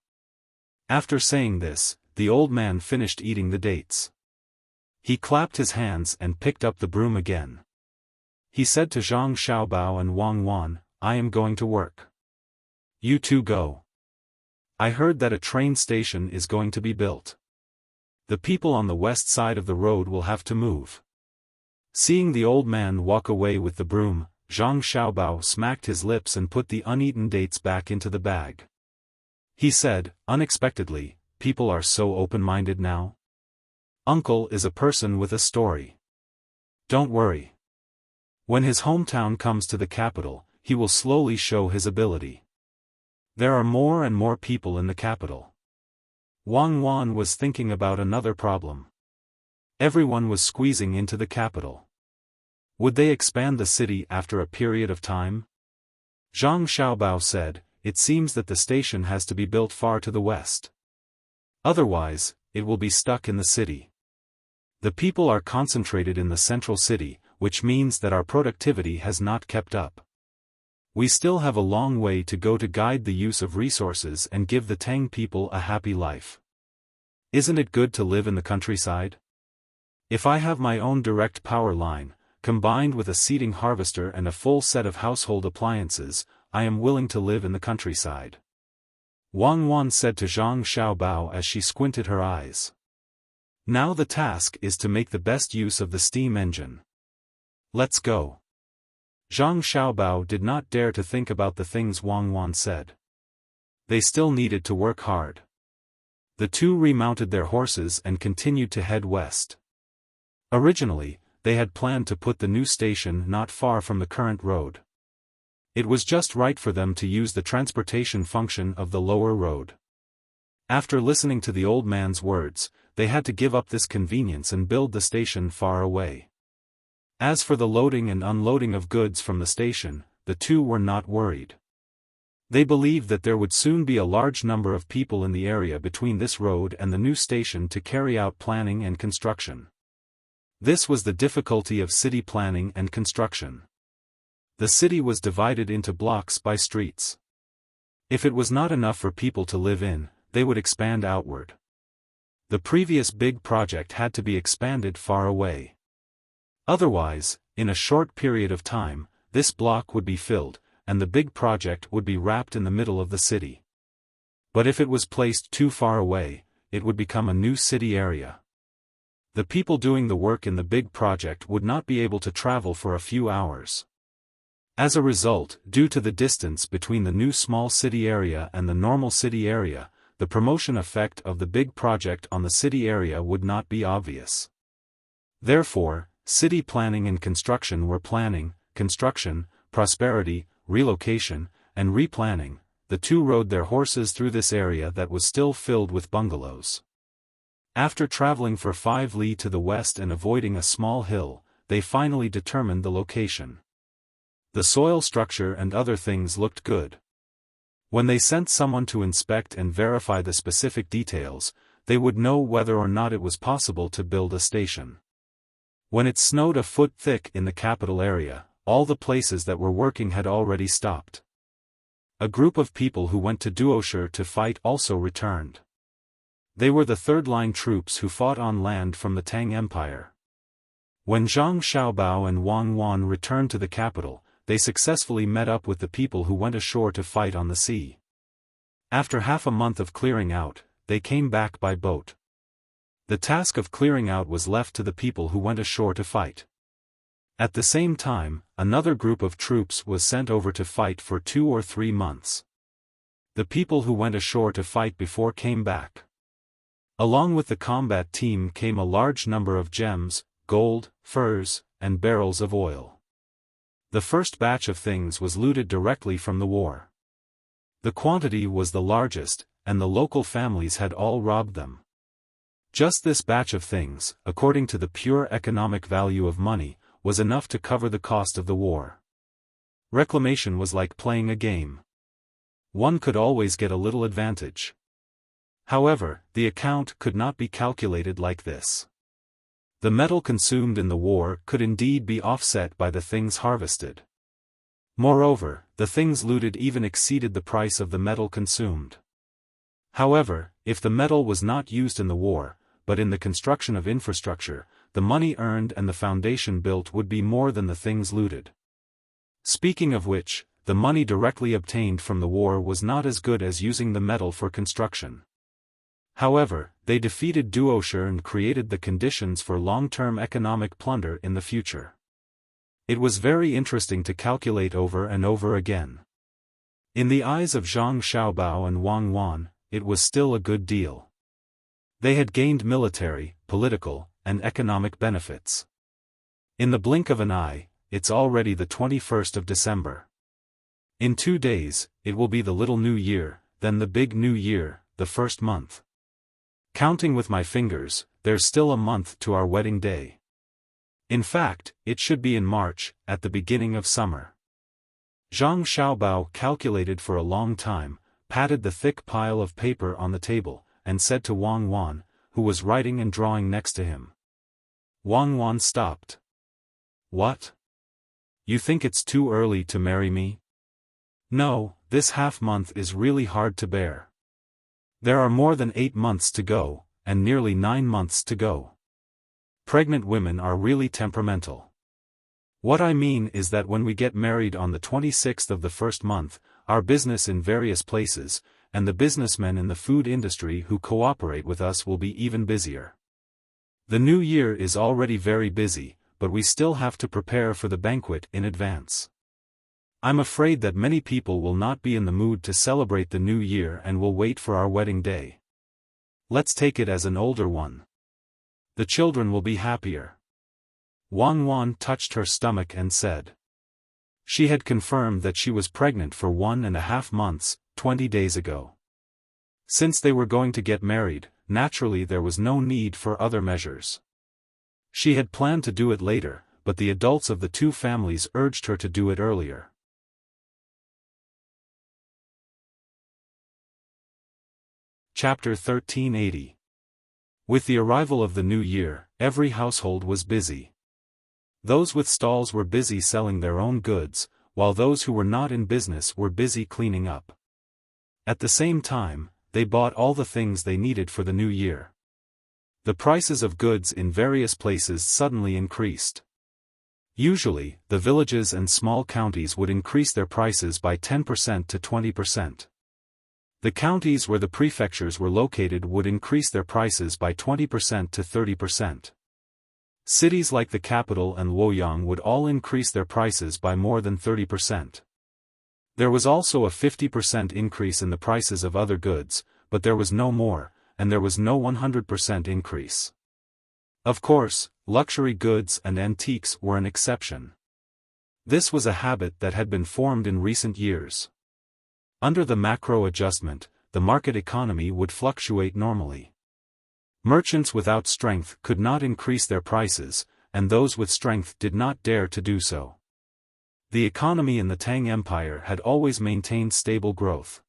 After saying this, the old man finished eating the dates. He clapped his hands and picked up the broom again. He said to Zhang Xiaobao and Wang Wan, "I am going to work. You two go. I heard that a train station is going to be built. The people on the west side of the road will have to move. Seeing the old man walk away with the broom, Zhang Xiaobao smacked his lips and put the uneaten dates back into the bag. He said, unexpectedly, "People are so open-minded now. Uncle is a person with a story. Don't worry. When his hometown comes to the capital, he will slowly show his ability. There are more and more people in the capital." Wang Wan was thinking about another problem. Everyone was squeezing into the capital. Would they expand the city after a period of time? Zhang Xiaobao said, "It seems that the station has to be built far to the west. Otherwise, it will be stuck in the city. The people are concentrated in the central city, which means that our productivity has not kept up. We still have a long way to go to guide the use of resources and give the Tang people a happy life. Isn't it good to live in the countryside? If I have my own direct power line, combined with a seeding harvester and a full set of household appliances, I am willing to live in the countryside." Wang Wan said to Zhang Xiaobao as she squinted her eyes. "Now the task is to make the best use of the steam engine. Let's go." Zhang Xiaobao did not dare to think about the things Wang Wan said. They still needed to work hard. The two remounted their horses and continued to head west. Originally, they had planned to put the new station not far from the current road. It was just right for them to use the transportation function of the lower road. After listening to the old man's words, they had to give up this convenience and build the station far away. As for the loading and unloading of goods from the station, the two were not worried. They believed that there would soon be a large number of people in the area between this road and the new station to carry out planning and construction. This was the difficulty of city planning and construction. The city was divided into blocks by streets. If it was not enough for people to live in, they would expand outward. The previous big project had to be expanded far away. Otherwise, in a short period of time, this block would be filled, and the big project would be wrapped in the middle of the city. But if it was placed too far away, it would become a new city area. The people doing the work in the big project would not be able to travel for a few hours. As a result, due to the distance between the new small city area and the normal city area, the promotion effect of the big project on the city area would not be obvious. Therefore, city planning and construction were planning, construction, prosperity, relocation, and replanning. The two rode their horses through this area that was still filled with bungalows. After traveling for 5 li to the west and avoiding a small hill, they finally determined the location. The soil structure and other things looked good. When they sent someone to inspect and verify the specific details, they would know whether or not it was possible to build a station. When it snowed a foot thick in the capital area, all the places that were working had already stopped. A group of people who went to Duoshi to fight also returned. They were the third-line troops who fought on land from the Tang Empire. When Zhang Xiaobao and Wang Wan returned to the capital, they successfully met up with the people who went ashore to fight on the sea. After half a month of clearing out, they came back by boat. The task of clearing out was left to the people who went ashore to fight. At the same time, another group of troops was sent over to fight for 2 or 3 months. The people who went ashore to fight before came back. Along with the combat team came a large number of gems, gold, furs, and barrels of oil. The first batch of things was looted directly from the war. The quantity was the largest, and the local families had all robbed them. Just this batch of things, according to the pure economic value of money, was enough to cover the cost of the war. Reclamation was like playing a game. One could always get a little advantage. However, the account could not be calculated like this. The metal consumed in the war could indeed be offset by the things harvested. Moreover, the things looted even exceeded the price of the metal consumed. However, if the metal was not used in the war, but in the construction of infrastructure, the money earned and the foundation built would be more than the things looted. Speaking of which, the money directly obtained from the war was not as good as using the metal for construction. However, they defeated Duoshe and created the conditions for long-term economic plunder in the future. It was very interesting to calculate over and over again. In the eyes of Zhang Xiaobao and Wang Wan, it was still a good deal. They had gained military, political, and economic benefits. In the blink of an eye, it's already the 21st of December. In 2 days, it will be the little new year, then the big new year, the first month. Counting with my fingers, there's still a month to our wedding day. In fact, it should be in March, at the beginning of summer. Zhang Xiaobao calculated for a long time, patted the thick pile of paper on the table, and said to Wang Wan, who was writing and drawing next to him. Wang Wan stopped. What? You think it's too early to marry me? No, this half-month is really hard to bear. There are more than 8 months to go, and nearly 9 months to go. Pregnant women are really temperamental. What I mean is that when we get married on the 26th of the first month, our business in various places, and the businessmen in the food industry who cooperate with us will be even busier. The new year is already very busy, but we still have to prepare for the banquet in advance. I'm afraid that many people will not be in the mood to celebrate the new year and will wait for our wedding day. Let's take it as an older one. The children will be happier. Wang Wan touched her stomach and said. She had confirmed that she was pregnant for 1.5 months, 20 days ago. Since they were going to get married, naturally there was no need for other measures. She had planned to do it later, but the adults of the two families urged her to do it earlier. Chapter 1380. With the arrival of the new year, every household was busy. Those with stalls were busy selling their own goods, while those who were not in business were busy cleaning up. At the same time, they bought all the things they needed for the new year. The prices of goods in various places suddenly increased. Usually, the villages and small counties would increase their prices by 10% to 20%. The counties where the prefectures were located would increase their prices by 20% to 30%. Cities like the capital and Luoyang would all increase their prices by more than 30%. There was also a 50% increase in the prices of other goods, but there was no more, and there was no 100% increase. Of course, luxury goods and antiques were an exception. This was a habit that had been formed in recent years. Under the macro adjustment, the market economy would fluctuate normally. Merchants without strength could not increase their prices, and those with strength did not dare to do so. The economy in the Tang Empire had always maintained stable growth.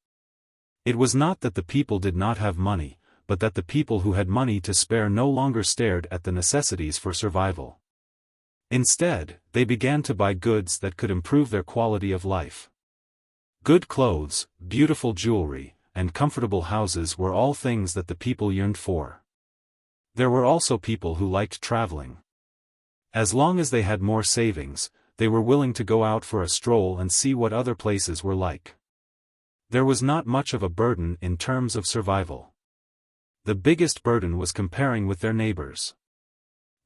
It was not that the people did not have money, but that the people who had money to spare no longer stared at the necessities for survival. Instead, they began to buy goods that could improve their quality of life. Good clothes, beautiful jewelry, and comfortable houses were all things that the people yearned for. There were also people who liked traveling. As long as they had more savings, they were willing to go out for a stroll and see what other places were like. There was not much of a burden in terms of survival. The biggest burden was comparing with their neighbors.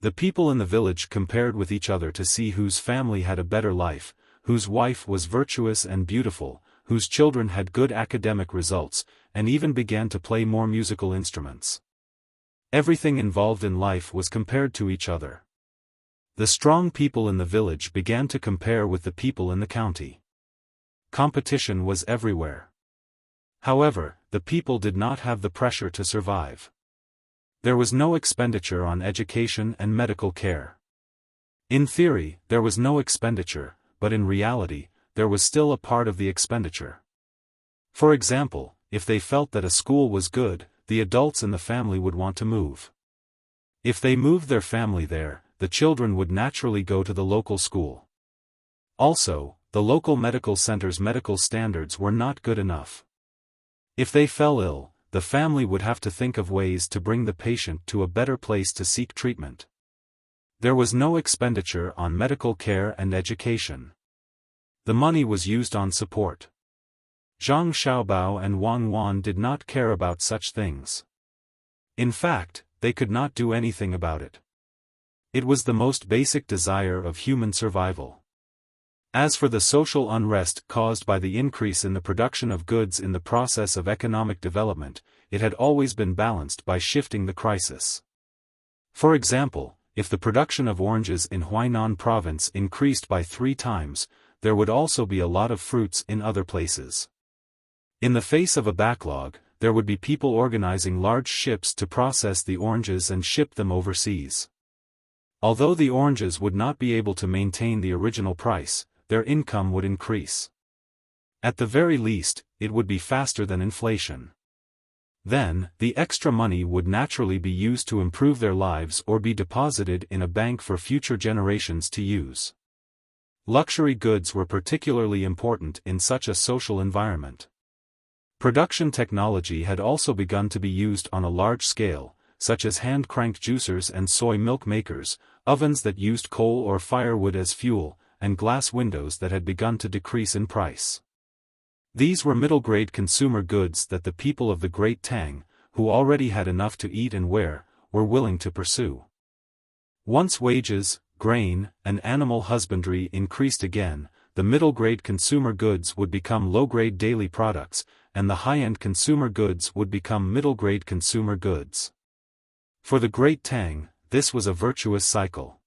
The people in the village compared with each other to see whose family had a better life, whose wife was virtuous and beautiful, whose children had good academic results, and even began to play more musical instruments. Everything involved in life was compared to each other. The strong people in the village began to compare with the people in the county. Competition was everywhere. However, the people did not have the pressure to survive. There was no expenditure on education and medical care. In theory, there was no expenditure, but in reality, there was still a part of the expenditure. For example, if they felt that a school was good, the adults in the family would want to move. If they moved their family there, the children would naturally go to the local school. Also, the local medical center's medical standards were not good enough. If they fell ill, the family would have to think of ways to bring the patient to a better place to seek treatment. There was no expenditure on medical care and education. The money was used on support. Zhang Xiaobao and Wang Wan did not care about such things. In fact, they could not do anything about it. It was the most basic desire of human survival. As for the social unrest caused by the increase in the production of goods in the process of economic development, it had always been balanced by shifting the crisis. For example, if the production of oranges in Huainan province increased by 3 times, there would also be a lot of fruits in other places. In the face of a backlog, there would be people organizing large ships to process the oranges and ship them overseas. Although the oranges would not be able to maintain the original price, their income would increase. At the very least, it would be faster than inflation. Then, the extra money would naturally be used to improve their lives or be deposited in a bank for future generations to use. Luxury goods were particularly important in such a social environment. Production technology had also begun to be used on a large scale, such as hand-cranked juicers and soy milk makers, ovens that used coal or firewood as fuel, and glass windows that had begun to decrease in price. These were middle-grade consumer goods that the people of the Great Tang, who already had enough to eat and wear, were willing to pursue. Once wages, grain, and animal husbandry increased again, the middle-grade consumer goods would become low-grade daily products, and the high-end consumer goods would become middle-grade consumer goods. For the Great Tang, this was a virtuous cycle.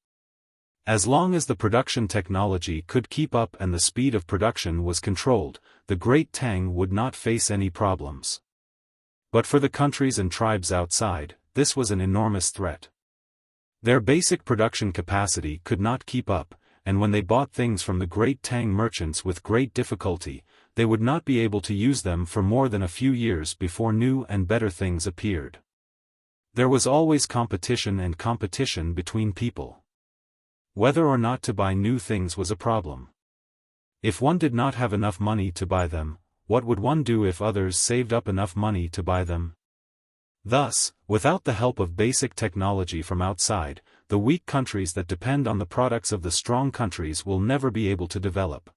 As long as the production technology could keep up and the speed of production was controlled, the Great Tang would not face any problems. But for the countries and tribes outside, this was an enormous threat. Their basic production capacity could not keep up, and when they bought things from the Great Tang merchants with great difficulty, they would not be able to use them for more than a few years before new and better things appeared. There was always competition between people. Whether or not to buy new things was a problem. If one did not have enough money to buy them, what would one do if others saved up enough money to buy them? Thus, without the help of basic technology from outside, the weak countries that depend on the products of the strong countries will never be able to develop.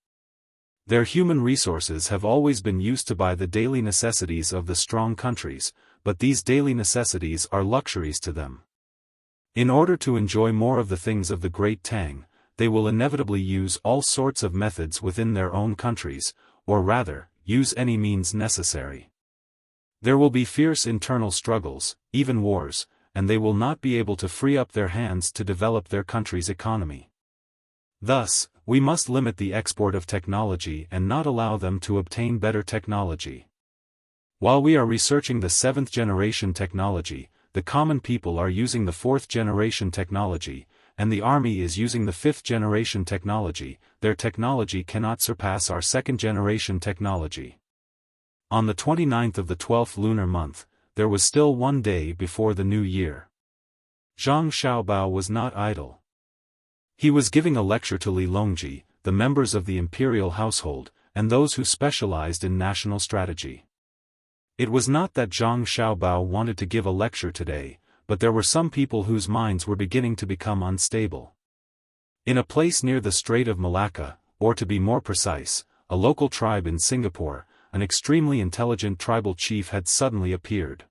Their human resources have always been used to buy the daily necessities of the strong countries, but these daily necessities are luxuries to them. In order to enjoy more of the things of the Great Tang, they will inevitably use all sorts of methods within their own countries, or rather, use any means necessary. There will be fierce internal struggles, even wars, and they will not be able to free up their hands to develop their country's economy. Thus, we must limit the export of technology and not allow them to obtain better technology. While we are researching the 7th generation technology, the common people are using the 4th generation technology, and the army is using the 5th generation technology. Their technology cannot surpass our 2nd generation technology. On the 29th of the 12th lunar month, there was still 1 day before the new year. Zhang Xiaobao was not idle. He was giving a lecture to Li Longji, the members of the imperial household, and those who specialized in national strategy. It was not that Zhang Xiaobao wanted to give a lecture today, but there were some people whose minds were beginning to become unstable. In a place near the Strait of Malacca, or to be more precise, a local tribe in Singapore, an extremely intelligent tribal chief had suddenly appeared.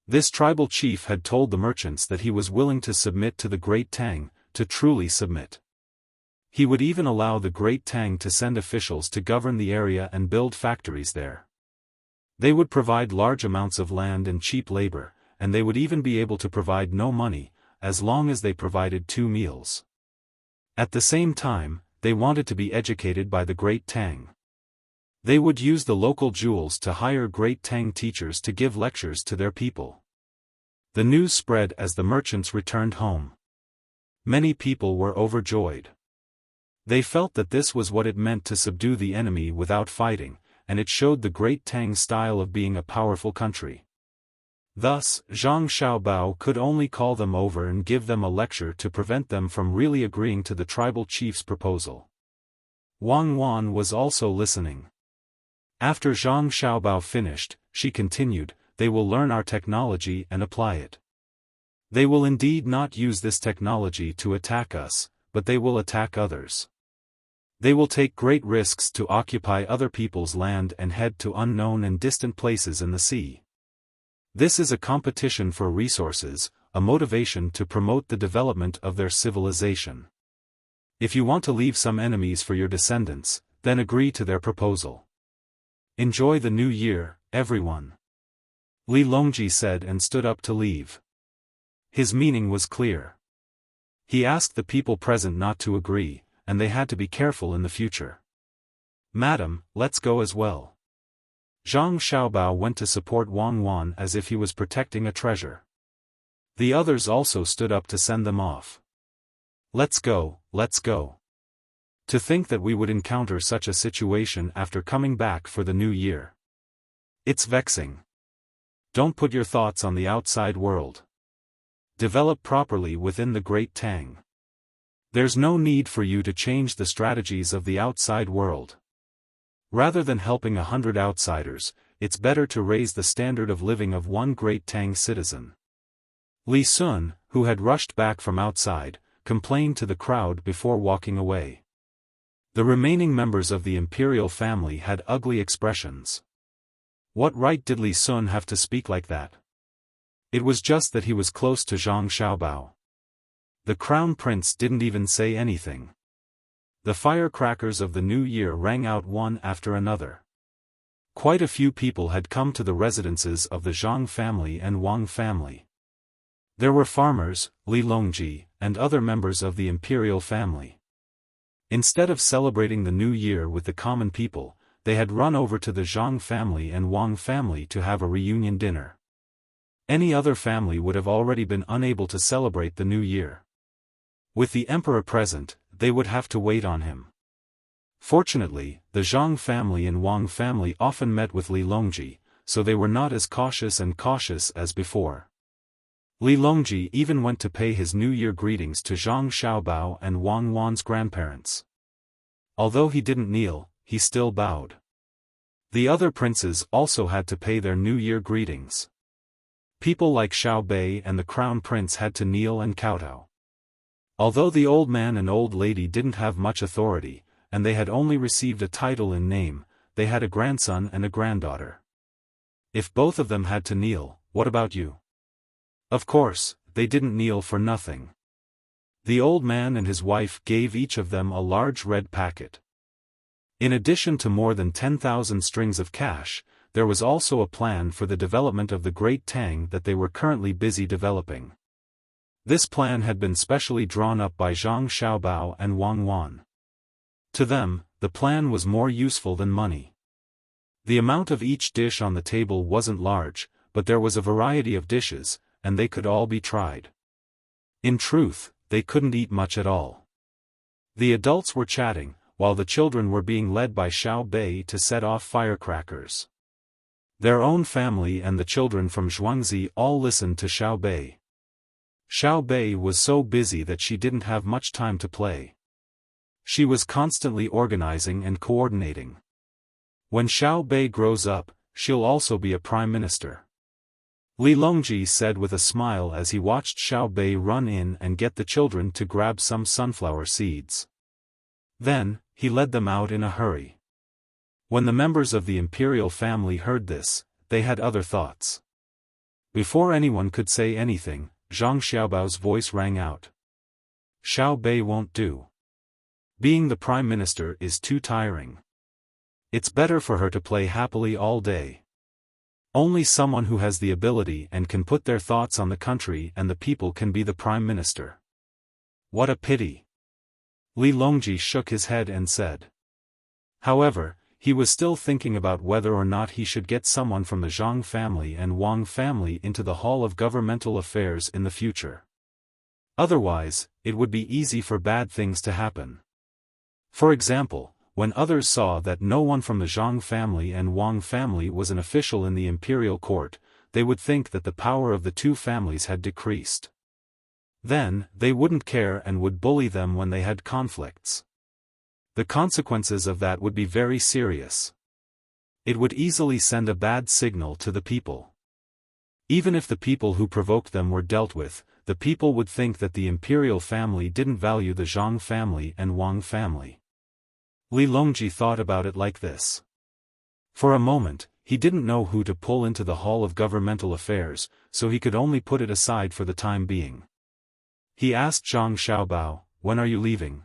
This tribal chief had told the merchants that he was willing to submit to the Great Tang, to truly submit. He would even allow the Great Tang to send officials to govern the area and build factories there. They would provide large amounts of land and cheap labor, and they would even be able to provide no money, as long as they provided 2 meals. At the same time, they wanted to be educated by the Great Tang. They would use the local jewels to hire Great Tang teachers to give lectures to their people. The news spread as the merchants returned home. Many people were overjoyed. They felt that this was what it meant to subdue the enemy without fighting, and it showed the Great Tang style of being a powerful country. Thus, Zhang Xiaobao could only call them over and give them a lecture to prevent them from really agreeing to the tribal chief's proposal. Wang Wan was also listening. After Zhang Xiaobao finished, she continued, "They will learn our technology and apply it. They will indeed not use this technology to attack us, but they will attack others. They will take great risks to occupy other people's land and head to unknown and distant places in the sea. This is a competition for resources, a motivation to promote the development of their civilization. If you want to leave some enemies for your descendants, then agree to their proposal. Enjoy the new year, everyone. Li Longji said and stood up to leave. His meaning was clear. He asked the people present not to agree, and they had to be careful in the future. Madam, let's go as well. Zhang Xiaobao went to support Wang Wan as if he was protecting a treasure. The others also stood up to send them off. Let's go, let's go. To think that we would encounter such a situation after coming back for the new year. It's vexing. Don't put your thoughts on the outside world. Develop properly within the great Tang. There's no need for you to change the strategies of the outside world. Rather than helping 100 outsiders, it's better to raise the standard of living of one great Tang citizen. Li Sun, who had rushed back from outside, complained to the crowd before walking away. The remaining members of the imperial family had ugly expressions. What right did Li Sun have to speak like that? It was just that he was close to Zhang Xiaobao. The crown prince didn't even say anything. The firecrackers of the new year rang out one after another. Quite a few people had come to the residences of the Zhang family and Wang family. There were farmers, Li Longji, and other members of the imperial family. Instead of celebrating the new year with the common people, they had run over to the Zhang family and Wang family to have a reunion dinner. Any other family would have already been unable to celebrate the new year. With the emperor present, they would have to wait on him. Fortunately, the Zhang family and Wang family often met with Li Longji, so they were not as cautious as before. Li Longji even went to pay his New Year greetings to Zhang Xiaobao and Wang Wan's grandparents. Although he didn't kneel, he still bowed. The other princes also had to pay their New Year greetings. People like Xiao Bei and the crown prince had to kneel and kowtow. Although the old man and old lady didn't have much authority, and they had only received a title in name, they had a grandson and a granddaughter. If both of them had to kneel, what about you? Of course, they didn't kneel for nothing. The old man and his wife gave each of them a large red packet. In addition to more than 10,000 strings of cash, there was also a plan for the development of the Great Tang that they were currently busy developing. This plan had been specially drawn up by Zhang Xiaobao and Wang Wan. To them, the plan was more useful than money. The amount of each dish on the table wasn't large, but there was a variety of dishes, and they could all be tried. In truth, they couldn't eat much at all. The adults were chatting, while the children were being led by Xiao Bei to set off firecrackers. Their own family and the children from Zhuangzi all listened to Xiao Bei. Xiao Bei was so busy that she didn't have much time to play. She was constantly organizing and coordinating. When Xiao Bei grows up, she'll also be a prime minister. Li Longji said with a smile as he watched Xiao Bei run in and get the children to grab some sunflower seeds. Then, he led them out in a hurry. When the members of the imperial family heard this, they had other thoughts. Before anyone could say anything, Zhang Xiaobao's voice rang out. Xiao Bei won't do. Being the prime minister is too tiring. It's better for her to play happily all day. Only someone who has the ability and can put their thoughts on the country and the people can be the prime minister. What a pity. Li Longji shook his head and said. However, he was still thinking about whether or not he should get someone from the Zhang family and Wang family into the Hall of Governmental Affairs in the future. Otherwise, it would be easy for bad things to happen. For example, when others saw that no one from the Zhang family and Wang family was an official in the imperial court, they would think that the power of the two families had decreased. Then, they wouldn't care and would bully them when they had conflicts. The consequences of that would be very serious. It would easily send a bad signal to the people. Even if the people who provoked them were dealt with, the people would think that the imperial family didn't value the Zhang family and Wang family. Li Longji thought about it like this. For a moment, he didn't know who to pull into the Hall of Governmental Affairs, so he could only put it aside for the time being. He asked Zhang Xiaobao, "When are you leaving?"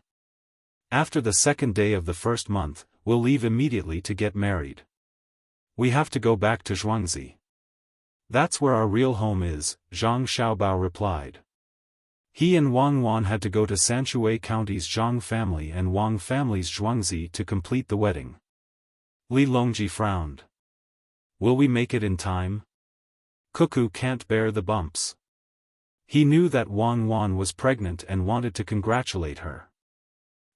"After the second day of the first month, we'll leave immediately to get married. We have to go back to Zhuangzi. That's where our real home is," Zhang Xiaobao replied. He and Wang Wan had to go to Sanshui County's Zhang family and Wang family's Zhuangzi to complete the wedding. Li Longji frowned. "Will we make it in time? Cuckoo can't bear the bumps." He knew that Wang Wan was pregnant and wanted to congratulate her.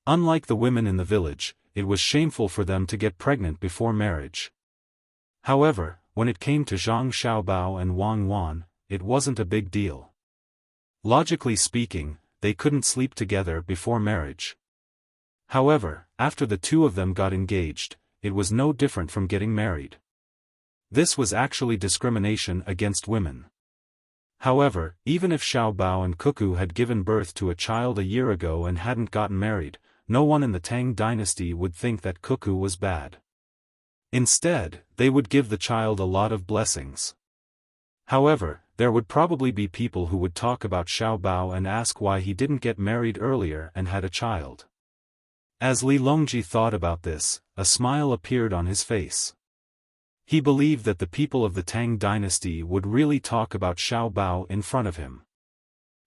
Unlike the women in the village, it was shameful for them to get pregnant before marriage. However, when it came to Zhang Xiaobao and Wang Wan, it wasn't a big deal. Logically speaking, they couldn't sleep together before marriage. However, after the two of them got engaged, it was no different from getting married. This was actually discrimination against women. However, even if Xiaobao and Cuckoo had given birth to a child a year ago and hadn't gotten married, no one in the Tang Dynasty would think that Cuckoo was bad. Instead, they would give the child a lot of blessings. However, there would probably be people who would talk about Xiaobao and ask why he didn't get married earlier and had a child. As Li Longji thought about this, a smile appeared on his face. He believed that the people of the Tang Dynasty would really talk about Xiaobao in front of him.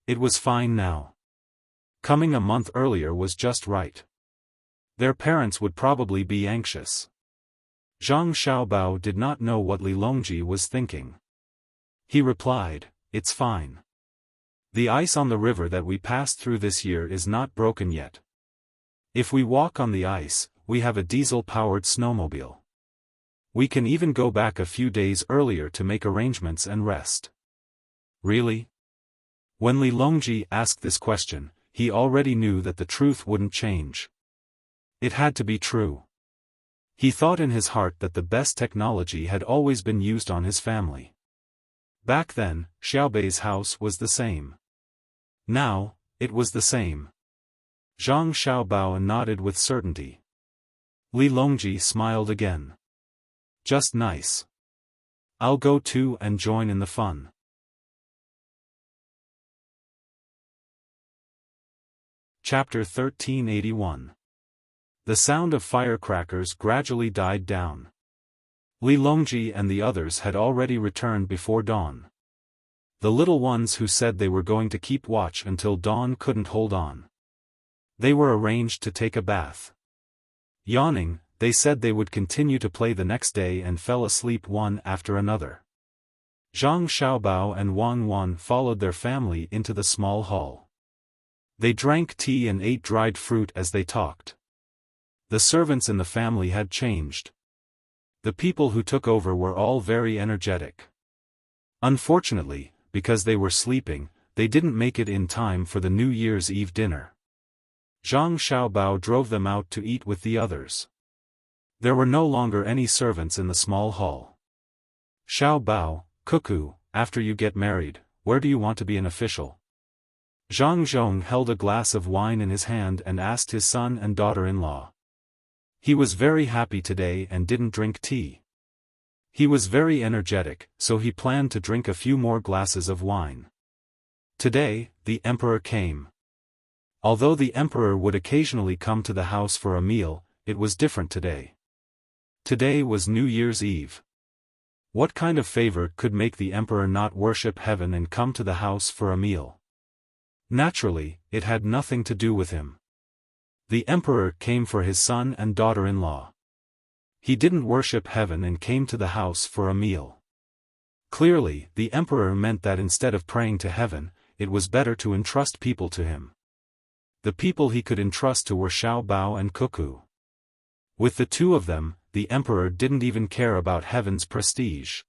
It was fine now. Coming a month earlier was just right. Their parents would probably be anxious. Zhang Xiaobao did not know what Li Longji was thinking. He replied, "It's fine. The ice on the river that we passed through this year is not broken yet. If we walk on the ice, we have a diesel-powered snowmobile. We can even go back a few days earlier to make arrangements and rest." Really? When Li Longji asked this question, he already knew that the truth wouldn't change. It had to be true. He thought in his heart that the best technology had always been used on his family. Back then, Xiaobei's house was the same. Now, it was the same. Zhang Xiaobao nodded with certainty. Li Longji smiled again. "Just nice. I'll go too and join in the fun." Chapter 1381. The sound of firecrackers gradually died down. Li Longji and the others had already returned before dawn. The little ones who said they were going to keep watch until dawn couldn't hold on. They were arranged to take a bath. Yawning, they said they would continue to play the next day and fell asleep one after another. Zhang Xiaobao and Wang Wan followed their family into the small hall. They drank tea and ate dried fruit as they talked. The servants in the family had changed. The people who took over were all very energetic. Unfortunately, because they were sleeping, they didn't make it in time for the New Year's Eve dinner. Zhang Xiaobao drove them out to eat with the others. There were no longer any servants in the small hall. "Xiaobao, Cuckoo, after you get married, where do you want to be an official?" Zhang Zhong held a glass of wine in his hand and asked his son and daughter-in-law. He was very happy today and didn't drink tea. He was very energetic, so he planned to drink a few more glasses of wine. Today, the emperor came. Although the emperor would occasionally come to the house for a meal, it was different today. Today was New Year's Eve. What kind of favor could make the emperor not worship heaven and come to the house for a meal? Naturally, it had nothing to do with him. The emperor came for his son and daughter-in-law. He didn't worship heaven and came to the house for a meal. Clearly, the emperor meant that instead of praying to heaven, it was better to entrust people to him. The people he could entrust to were Xiaobao and Cuckoo. With the two of them, the emperor didn't even care about heaven's prestige.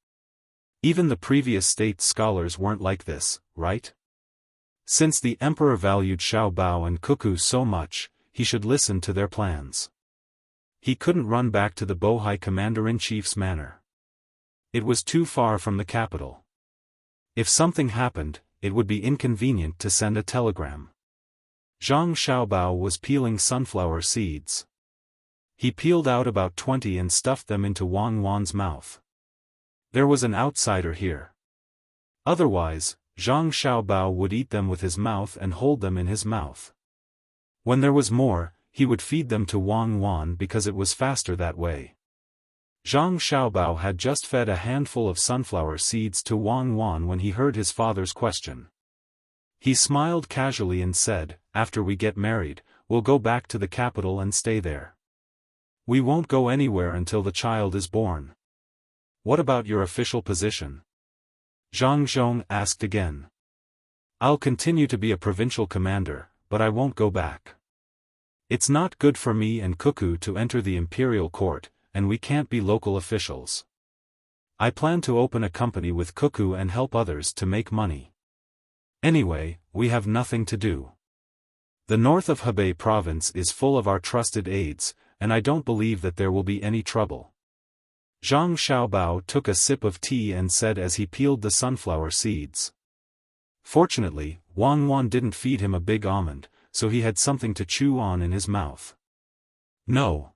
Even the previous state scholars weren't like this, right? Since the emperor valued Xiaobao and Cuckoo so much, he should listen to their plans. He couldn't run back to the Bohai commander-in-chief's manor. It was too far from the capital. If something happened, it would be inconvenient to send a telegram. Zhang Xiaobao was peeling sunflower seeds. He peeled out about 20 and stuffed them into Wang Wan's mouth. There was an outsider here. Otherwise, Zhang Xiaobao would eat them with his mouth and hold them in his mouth. When there was more, he would feed them to Wang Wan because it was faster that way. Zhang Xiaobao had just fed a handful of sunflower seeds to Wang Wan when he heard his father's question. He smiled casually and said, "After we get married, we'll go back to the capital and stay there. We won't go anywhere until the child is born." "What about your official position?" Zhang Zhong asked again. "I'll continue to be a provincial commander, but I won't go back. It's not good for me and Cuckoo to enter the imperial court, and we can't be local officials. I plan to open a company with Cuckoo and help others to make money. Anyway, we have nothing to do. The north of Hebei province is full of our trusted aides, and I don't believe that there will be any trouble." Zhang Xiaobao took a sip of tea and said as he peeled the sunflower seeds. Fortunately, Wang Wan didn't feed him a big almond, so he had something to chew on in his mouth. "No."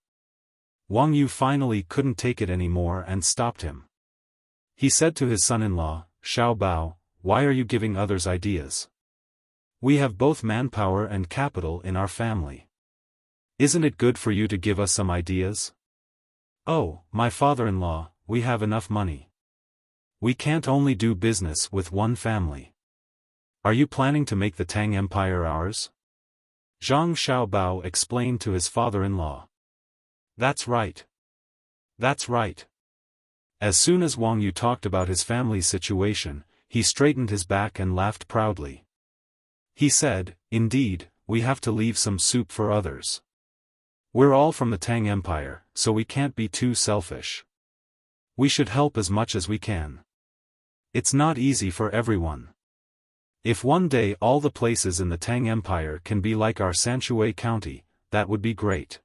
Wang Yu finally couldn't take it anymore and stopped him. He said to his son-in-law, "Xiaobao, why are you giving others ideas? We have both manpower and capital in our family. Isn't it good for you to give us some ideas?" "Oh, my father-in-law, we have enough money. We can't only do business with one family. Are you planning to make the Tang Empire ours?" Zhang Xiaobao explained to his father-in-law. "That's right. That's right." As soon as Wang Yu talked about his family's situation, he straightened his back and laughed proudly. He said, "Indeed, we have to leave some soup for others. We're all from the Tang Empire, so we can't be too selfish. We should help as much as we can. It's not easy for everyone. If one day all the places in the Tang Empire can be like our Sanshui County, that would be great."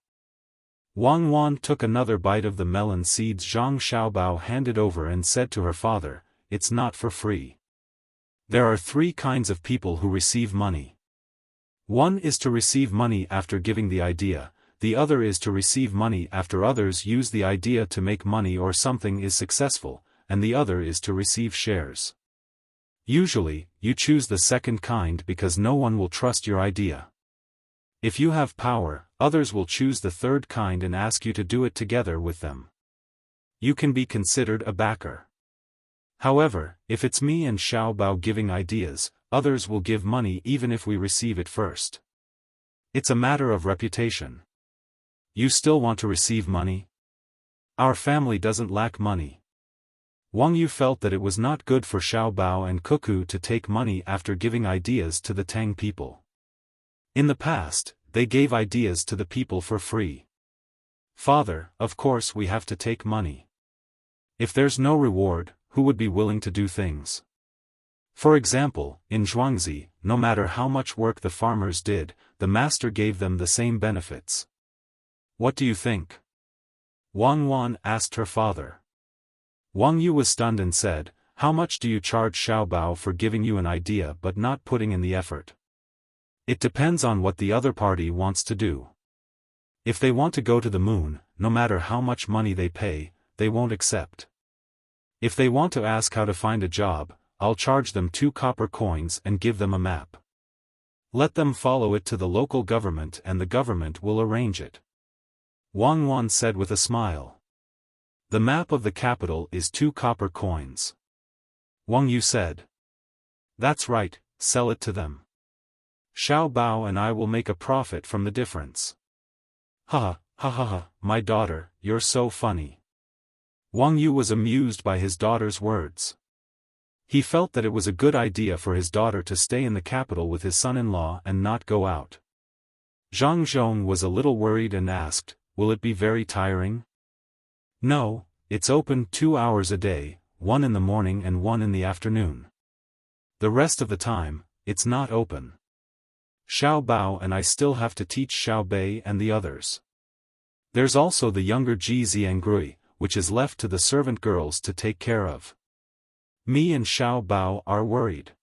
Wang Wan took another bite of the melon seeds Zhang Xiaobao handed over and said to her father, "It's not for free. There are 3 kinds of people who receive money. One is to receive money after giving the idea, the other is to receive money after others use the idea to make money or something is successful, and the other is to receive shares. Usually, you choose the second kind because no one will trust your idea. If you have power, others will choose the third kind and ask you to do it together with them. You can be considered a backer. However, if it's me and Xiaobao giving ideas, others will give money even if we receive it first. It's a matter of reputation. You still want to receive money? Our family doesn't lack money." Wang Yu felt that it was not good for Xiaobao and Cuckoo to take money after giving ideas to the Tang people. In the past, they gave ideas to the people for free. "Father, of course we have to take money. If there's no reward, who would be willing to do things? For example, in Zhuangzi, no matter how much work the farmers did, the master gave them the same benefits. What do you think?" Wang Wan asked her father. Wang Yu was stunned and said, "How much do you charge Xiaobao for giving you an idea but not putting in the effort?" "It depends on what the other party wants to do. If they want to go to the moon, no matter how much money they pay, they won't accept. If they want to ask how to find a job, I'll charge them 2 copper coins and give them a map. Let them follow it to the local government and the government will arrange it." Wang Wan said with a smile. "The map of the capital is 2 copper coins." Wang Yu said. "That's right, sell it to them. Xiaobao and I will make a profit from the difference." "Ha ha ha ha, my daughter, you're so funny." Wang Yu was amused by his daughter's words. He felt that it was a good idea for his daughter to stay in the capital with his son-in-law and not go out. Zhang Zhong was a little worried and asked, "Will it be very tiring?" "No, it's open 2 hours a day, 1 in the morning and 1 in the afternoon. The rest of the time, it's not open. Xiaobao and I still have to teach Xiaobei and the others. There's also the younger Ji Ziangrui, which is left to the servant girls to take care of. Me and Xiaobao are worried.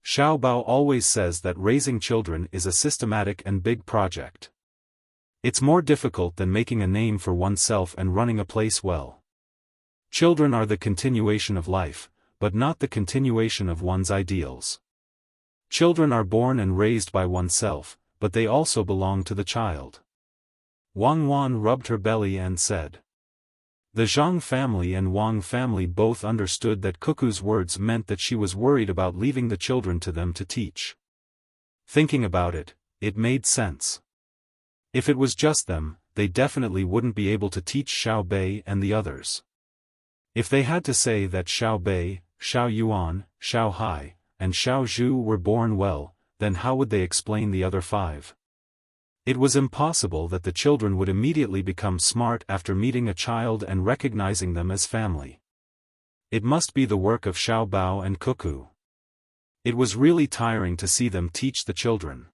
Xiaobao always says that raising children is a systematic and big project. It's more difficult than making a name for oneself and running a place well. Children are the continuation of life, but not the continuation of one's ideals. Children are born and raised by oneself, but they also belong to the child. Wang Wan rubbed her belly and said. The Zhang family and Wang family both understood that Cuckoo's words meant that she was worried about leaving the children to them to teach. Thinking about it, it made sense. If it was just them, they definitely wouldn't be able to teach Xiao Bei and the others. If they had to say that Xiao Bei, Xiao Yuan, Xiao Hai, and Xiao Zhu were born well, then how would they explain the other 5? It was impossible that the children would immediately become smart after meeting a child and recognizing them as family. It must be the work of Xiao Bao and Cuckoo. It was really tiring to see them teach the children.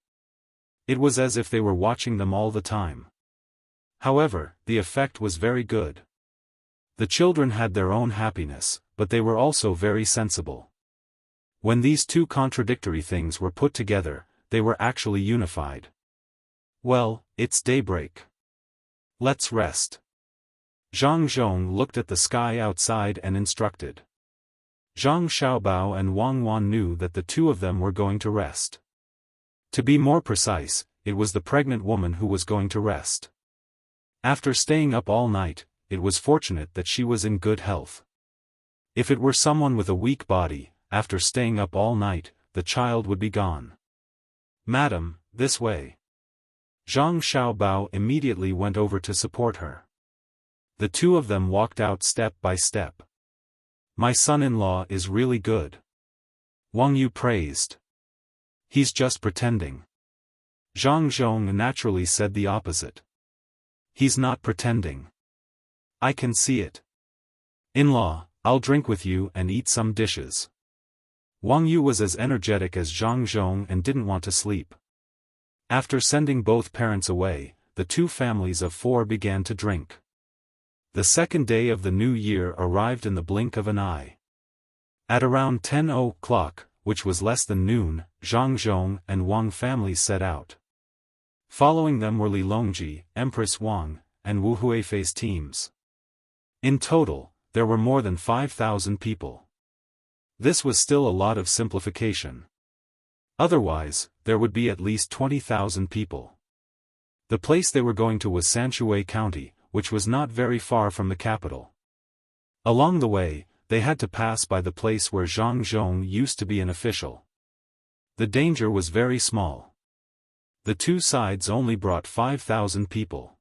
It was as if they were watching them all the time. However, the effect was very good. The children had their own happiness, but they were also very sensible. When these two contradictory things were put together, they were actually unified. Well, it's daybreak. Let's rest. Zhang Zhong looked at the sky outside and instructed. Zhang Xiaobao and Wang Wan knew that the two of them were going to rest. To be more precise, it was the pregnant woman who was going to rest. After staying up all night, it was fortunate that she was in good health. If it were someone with a weak body, after staying up all night, the child would be gone. Madam, this way. Zhang Xiaobao immediately went over to support her. The two of them walked out step by step. My son-in-law is really good. Wang Yu praised. He's just pretending. Zhang Zhong naturally said the opposite. He's not pretending. I can see it. In-law, I'll drink with you and eat some dishes. Wang Yu was as energetic as Zhang Zhong and didn't want to sleep. After sending both parents away, the two families of 4 began to drink. The second day of the new year arrived in the blink of an eye. At around 10 o'clock, which was less than noon, Zhang Zhong and Wang families set out. Following them were Li Longji, Empress Wang, and Wu Huifei's teams. In total, there were more than 5,000 people. This was still a lot of simplification. Otherwise, there would be at least 20,000 people. The place they were going to was Sanshui County, which was not very far from the capital. Along the way, they had to pass by the place where Zhang Zhong used to be an official. The danger was very small. The two sides only brought 5,000 people.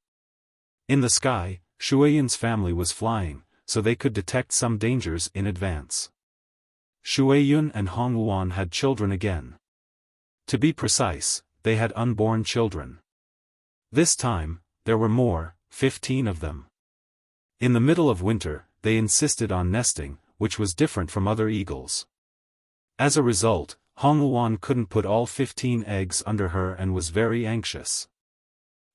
In the sky, Shuiyun's family was flying, so they could detect some dangers in advance. Shuiyun and Hongluan had children again. To be precise, they had unborn children. This time, there were more, 15 of them. In the middle of winter, they insisted on nesting, which was different from other eagles. As a result, Hongluan couldn't put all 15 eggs under her and was very anxious.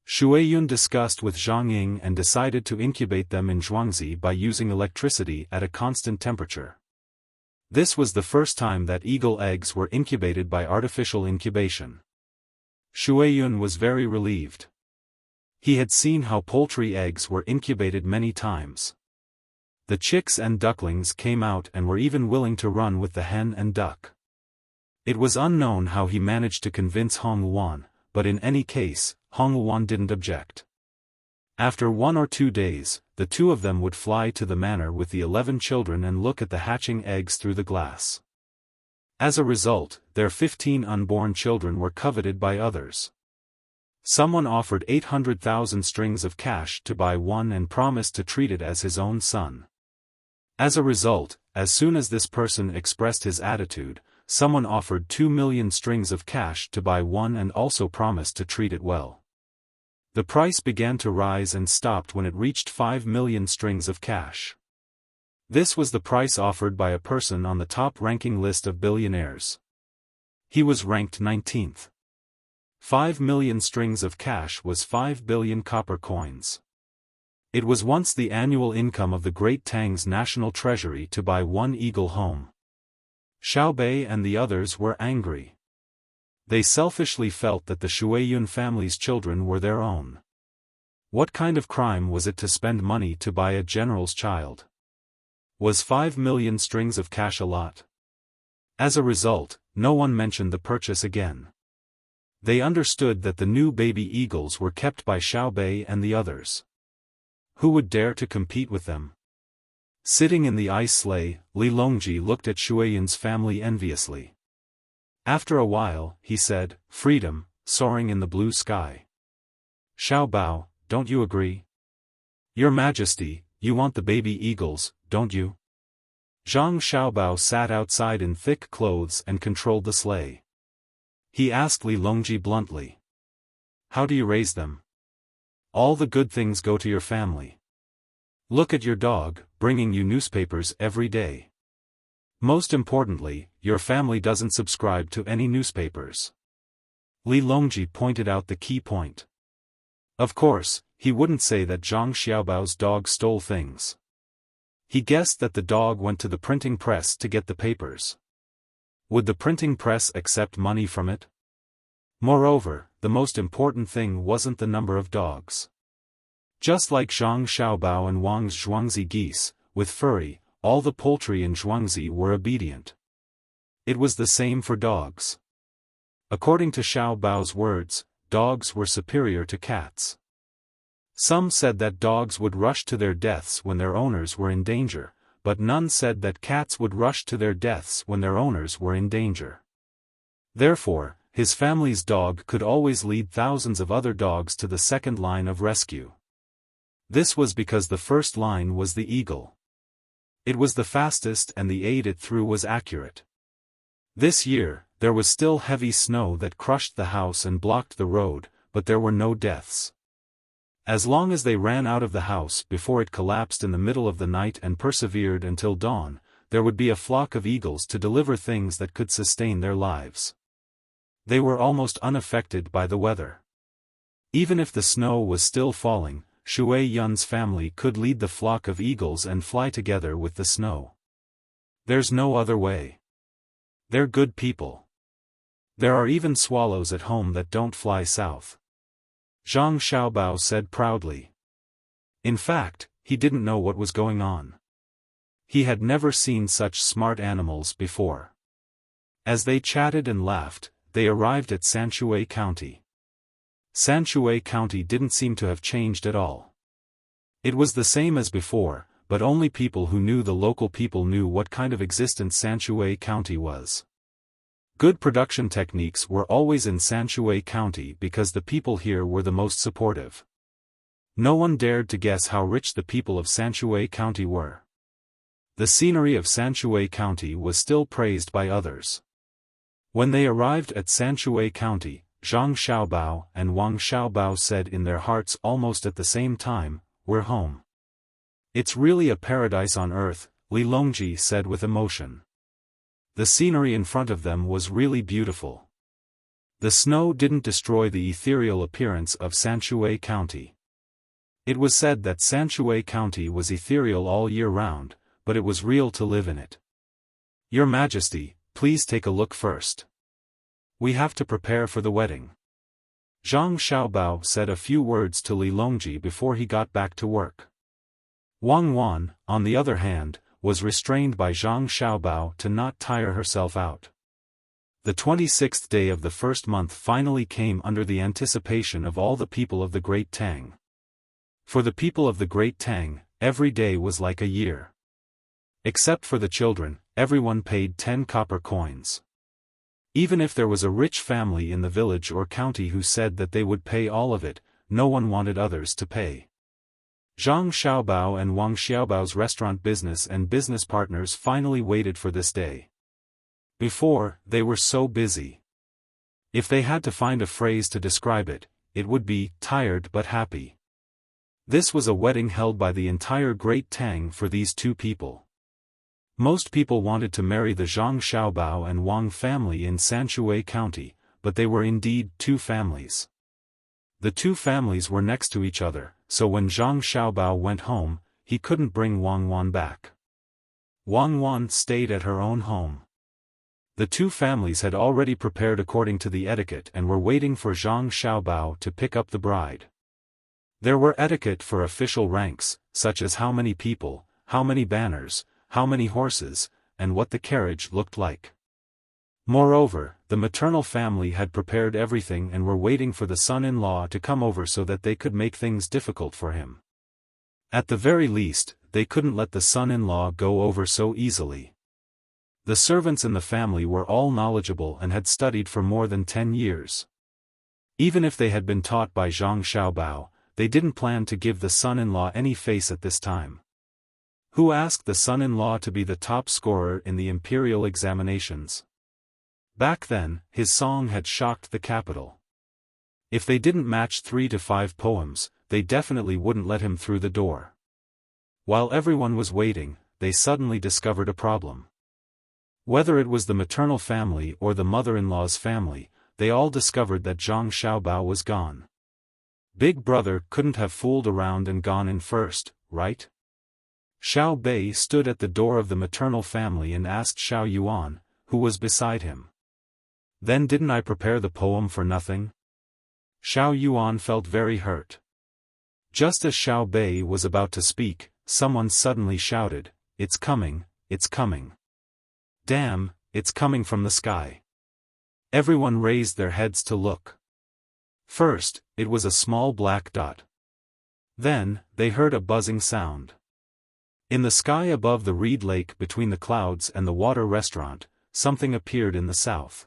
Shuiyun discussed with Zhang Ying and decided to incubate them in Zhuangzi by using electricity at a constant temperature. This was the first time that eagle eggs were incubated by artificial incubation. Shuiyun was very relieved. He had seen how poultry eggs were incubated many times. The chicks and ducklings came out and were even willing to run with the hen and duck. It was unknown how he managed to convince Hongluan, but in any case, Hongluan didn't object. After 1 or 2 days, the two of them would fly to the manor with the 11 children and look at the hatching eggs through the glass. As a result, their 15 unborn children were coveted by others. Someone offered 800,000 strings of cash to buy one and promised to treat it as his own son. As a result, as soon as this person expressed his attitude, someone offered 2 million strings of cash to buy one and also promised to treat it well. The price began to rise and stopped when it reached 5 million strings of cash. This was the price offered by a person on the top-ranking list of billionaires. He was ranked 19th. 5 million strings of cash was 5 billion copper coins. It was once the annual income of the great Tang's national treasury to buy one eagle home. Xiao Bei and the others were angry. They selfishly felt that the Shuiyun family's children were their own. What kind of crime was it to spend money to buy a general's child? Was 5 million strings of cash a lot? As a result, no one mentioned the purchase again. They understood that the new baby eagles were kept by Xiaobei and the others. Who would dare to compete with them? Sitting in the ice sleigh, Li Longji looked at Shuiyan's family enviously. After a while, he said, "Freedom, soaring in the blue sky." "Xiaobao, don't you agree?" "Your Majesty, you want the baby eagles, don't you?" Zhang Xiaobao sat outside in thick clothes and controlled the sleigh. He asked Li Longji bluntly. "How do you raise them? All the good things go to your family. Look at your dog, bringing you newspapers every day. Most importantly, your family doesn't subscribe to any newspapers." Li Longji pointed out the key point. Of course, he wouldn't say that Zhang Xiaobao's dog stole things. He guessed that the dog went to the printing press to get the papers. Would the printing press accept money from it? Moreover, the most important thing wasn't the number of dogs. Just like Zhang Xiaobao and Wang's Zhuangzi geese, with furry, all the poultry in Zhuangzi were obedient. It was the same for dogs. According to Xiaobao's words, dogs were superior to cats. Some said that dogs would rush to their deaths when their owners were in danger, but none said that cats would rush to their deaths when their owners were in danger. Therefore, his family's dog could always lead thousands of other dogs to the second line of rescue. This was because the first line was the eagle. It was the fastest and the aid it threw was accurate. This year, there was still heavy snow that crushed the house and blocked the road, but there were no deaths. As long as they ran out of the house before it collapsed in the middle of the night and persevered until dawn, there would be a flock of eagles to deliver things that could sustain their lives. They were almost unaffected by the weather. Even if the snow was still falling, Shui Yun's family could lead the flock of eagles and fly together with the snow. There's no other way. They're good people. There are even swallows at home that don't fly south. Zhang Xiaobao said proudly. In fact, he didn't know what was going on. He had never seen such smart animals before. As they chatted and laughed, they arrived at Sanshui County. Sanshui County didn't seem to have changed at all. It was the same as before, but only people who knew the local people knew what kind of existence Sanshui County was. Good production techniques were always in Sanshui County because the people here were the most supportive. No one dared to guess how rich the people of Sanshui County were. The scenery of Sanshui County was still praised by others. When they arrived at Sanshui County, Zhang Xiaobao and Wang Xiaobao said in their hearts almost at the same time, "We're home." "It's really a paradise on earth," Li Longji said with emotion. The scenery in front of them was really beautiful. The snow didn't destroy the ethereal appearance of Sanshui County. It was said that Sanshui County was ethereal all year round, but it was real to live in it. "Your Majesty, please take a look first. We have to prepare for the wedding." Zhang Xiaobao said a few words to Li Longji before he got back to work. Wang Wan, on the other hand, was restrained by Zhang Xiaobao to not tire herself out. The 26th day of the first month finally came under the anticipation of all the people of the Great Tang. For the people of the Great Tang, every day was like a year. Except for the children, everyone paid 10 copper coins. Even if there was a rich family in the village or county who said that they would pay all of it, no one wanted others to pay. Zhang Xiaobao and Wang Xiaobao's restaurant business and business partners finally waited for this day. Before, they were so busy. If they had to find a phrase to describe it, it would be, tired but happy. This was a wedding held by the entire Great Tang for these two people. Most people wanted to marry the Zhang Xiaobao and Wang family in Sanshui County, but they were indeed two families. The two families were next to each other, so when Zhang Xiaobao went home, he couldn't bring Wang Wan back. Wang Wan stayed at her own home. The two families had already prepared according to the etiquette and were waiting for Zhang Xiaobao to pick up the bride. There were etiquette for official ranks, such as how many people, how many banners, how many horses, and what the carriage looked like. Moreover, the maternal family had prepared everything and were waiting for the son-in-law to come over so that they could make things difficult for him. At the very least, they couldn't let the son-in-law go over so easily. The servants in the family were all knowledgeable and had studied for more than 10 years. Even if they had been taught by Zhang Xiaobao, they didn't plan to give the son-in-law any face at this time. Who asked the son-in-law to be the top scorer in the imperial examinations? Back then, his song had shocked the capital. If they didn't match 3 to 5 poems, they definitely wouldn't let him through the door. While everyone was waiting, they suddenly discovered a problem. Whether it was the maternal family or the mother-in-law's family, they all discovered that Zhang Xiaobao was gone. Big Brother couldn't have fooled around and gone in first, right? Xiao Bei stood at the door of the maternal family and asked Xiao Yuan, who was beside him. Then didn't I prepare the poem for nothing? Xiao Yuan felt very hurt. Just as Xiao Bei was about to speak, someone suddenly shouted, "It's coming, it's coming. Damn, it's coming from the sky." Everyone raised their heads to look. First, it was a small black dot. Then, they heard a buzzing sound. In the sky above the reed lake between the clouds and the water restaurant, something appeared in the south.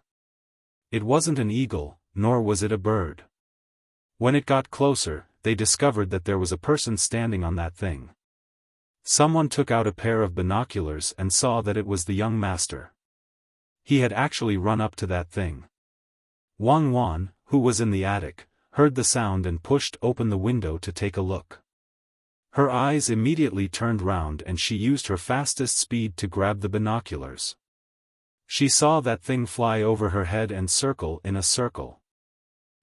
It wasn't an eagle, nor was it a bird. When it got closer, they discovered that there was a person standing on that thing. Someone took out a pair of binoculars and saw that it was the young master. He had actually run up to that thing. Wang Wan, who was in the attic, heard the sound and pushed open the window to take a look. Her eyes immediately turned round and she used her fastest speed to grab the binoculars. She saw that thing fly over her head and circle in a circle.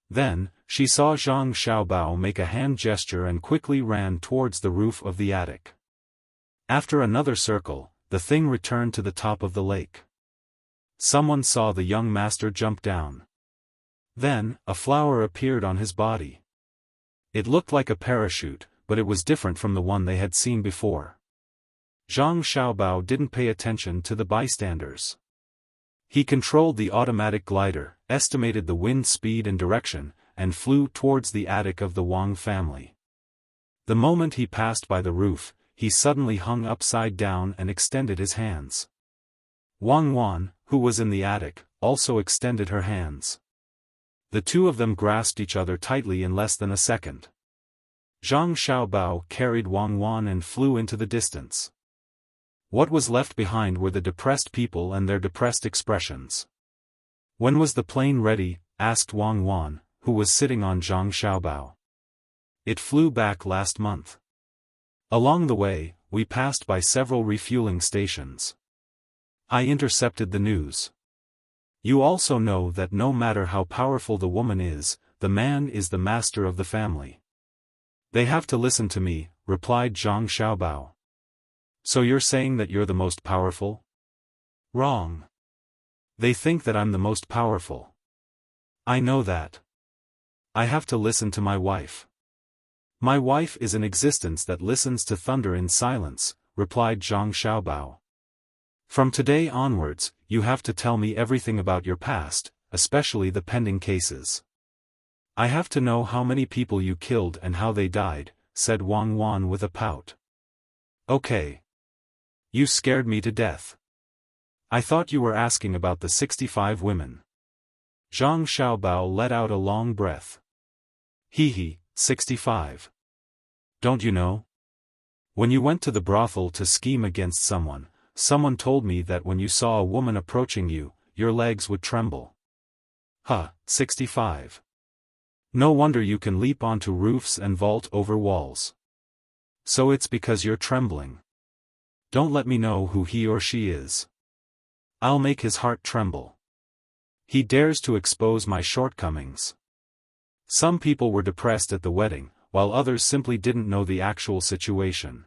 Then, she saw Zhang Xiaobao make a hand gesture and quickly ran towards the roof of the attic. After another circle, the thing returned to the top of the lake. Someone saw the young master jump down. Then, a flower appeared on his body. It looked like a parachute, but it was different from the one they had seen before. Zhang Xiaobao didn't pay attention to the bystanders. He controlled the automatic glider, estimated the wind speed and direction, and flew towards the attic of the Wang family. The moment he passed by the roof, he suddenly hung upside down and extended his hands. Wang Wan, who was in the attic, also extended her hands. The two of them grasped each other tightly in less than a second. Zhang Xiaobao carried Wang Wan and flew into the distance. What was left behind were the depressed people and their depressed expressions. "When was the plane ready?" asked Wang Wan, who was sitting on Zhang Xiaobao. "It flew back last month. Along the way, we passed by several refueling stations. I intercepted the news. You also know that no matter how powerful the woman is, the man is the master of the family." "They have to listen to me," replied Zhang Xiaobao. "So you're saying that you're the most powerful?" "Wrong. They think that I'm the most powerful. I know that. I have to listen to my wife." "My wife is an existence that listens to thunder in silence," replied Zhang Xiaobao. "From today onwards, you have to tell me everything about your past, especially the pending cases. I have to know how many people you killed and how they died," said Wang Wan with a pout. "Okay. You scared me to death. I thought you were asking about the 65 women." Zhang Xiaobao let out a long breath. "Hee, 65. Don't you know? When you went to the brothel to scheme against someone, someone told me that when you saw a woman approaching you, your legs would tremble. 65. No wonder you can leap onto roofs and vault over walls. So it's because you're trembling. Don't let me know who he or she is. I'll make his heart tremble. He dares to expose my shortcomings." Some people were depressed at the wedding, while others simply didn't know the actual situation.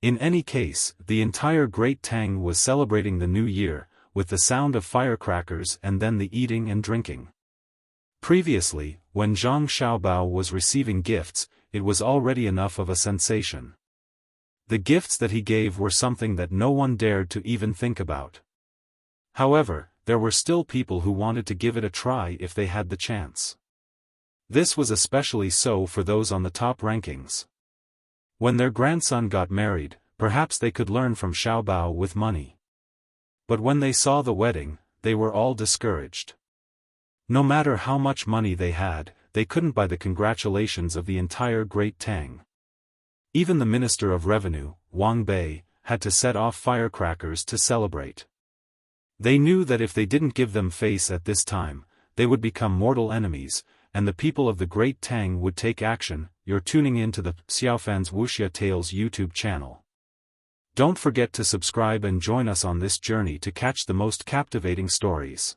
In any case, the entire Great Tang was celebrating the new year, with the sound of firecrackers and then the eating and drinking. Previously, when Zhang Xiaobao was receiving gifts, it was already enough of a sensation. The gifts that he gave were something that no one dared to even think about. However, there were still people who wanted to give it a try if they had the chance. This was especially so for those on the top rankings. When their grandson got married, perhaps they could learn from Xiaobao with money. But when they saw the wedding, they were all discouraged. No matter how much money they had, they couldn't buy the congratulations of the entire great Tang. Even the Minister of Revenue, Wang Bei, had to set off firecrackers to celebrate. They knew that if they didn't give them face at this time, they would become mortal enemies, and the people of the Great Tang would take action. You're tuning in to the Xiaofan's Wuxia Tales YouTube channel. Don't forget to subscribe and join us on this journey to catch the most captivating stories.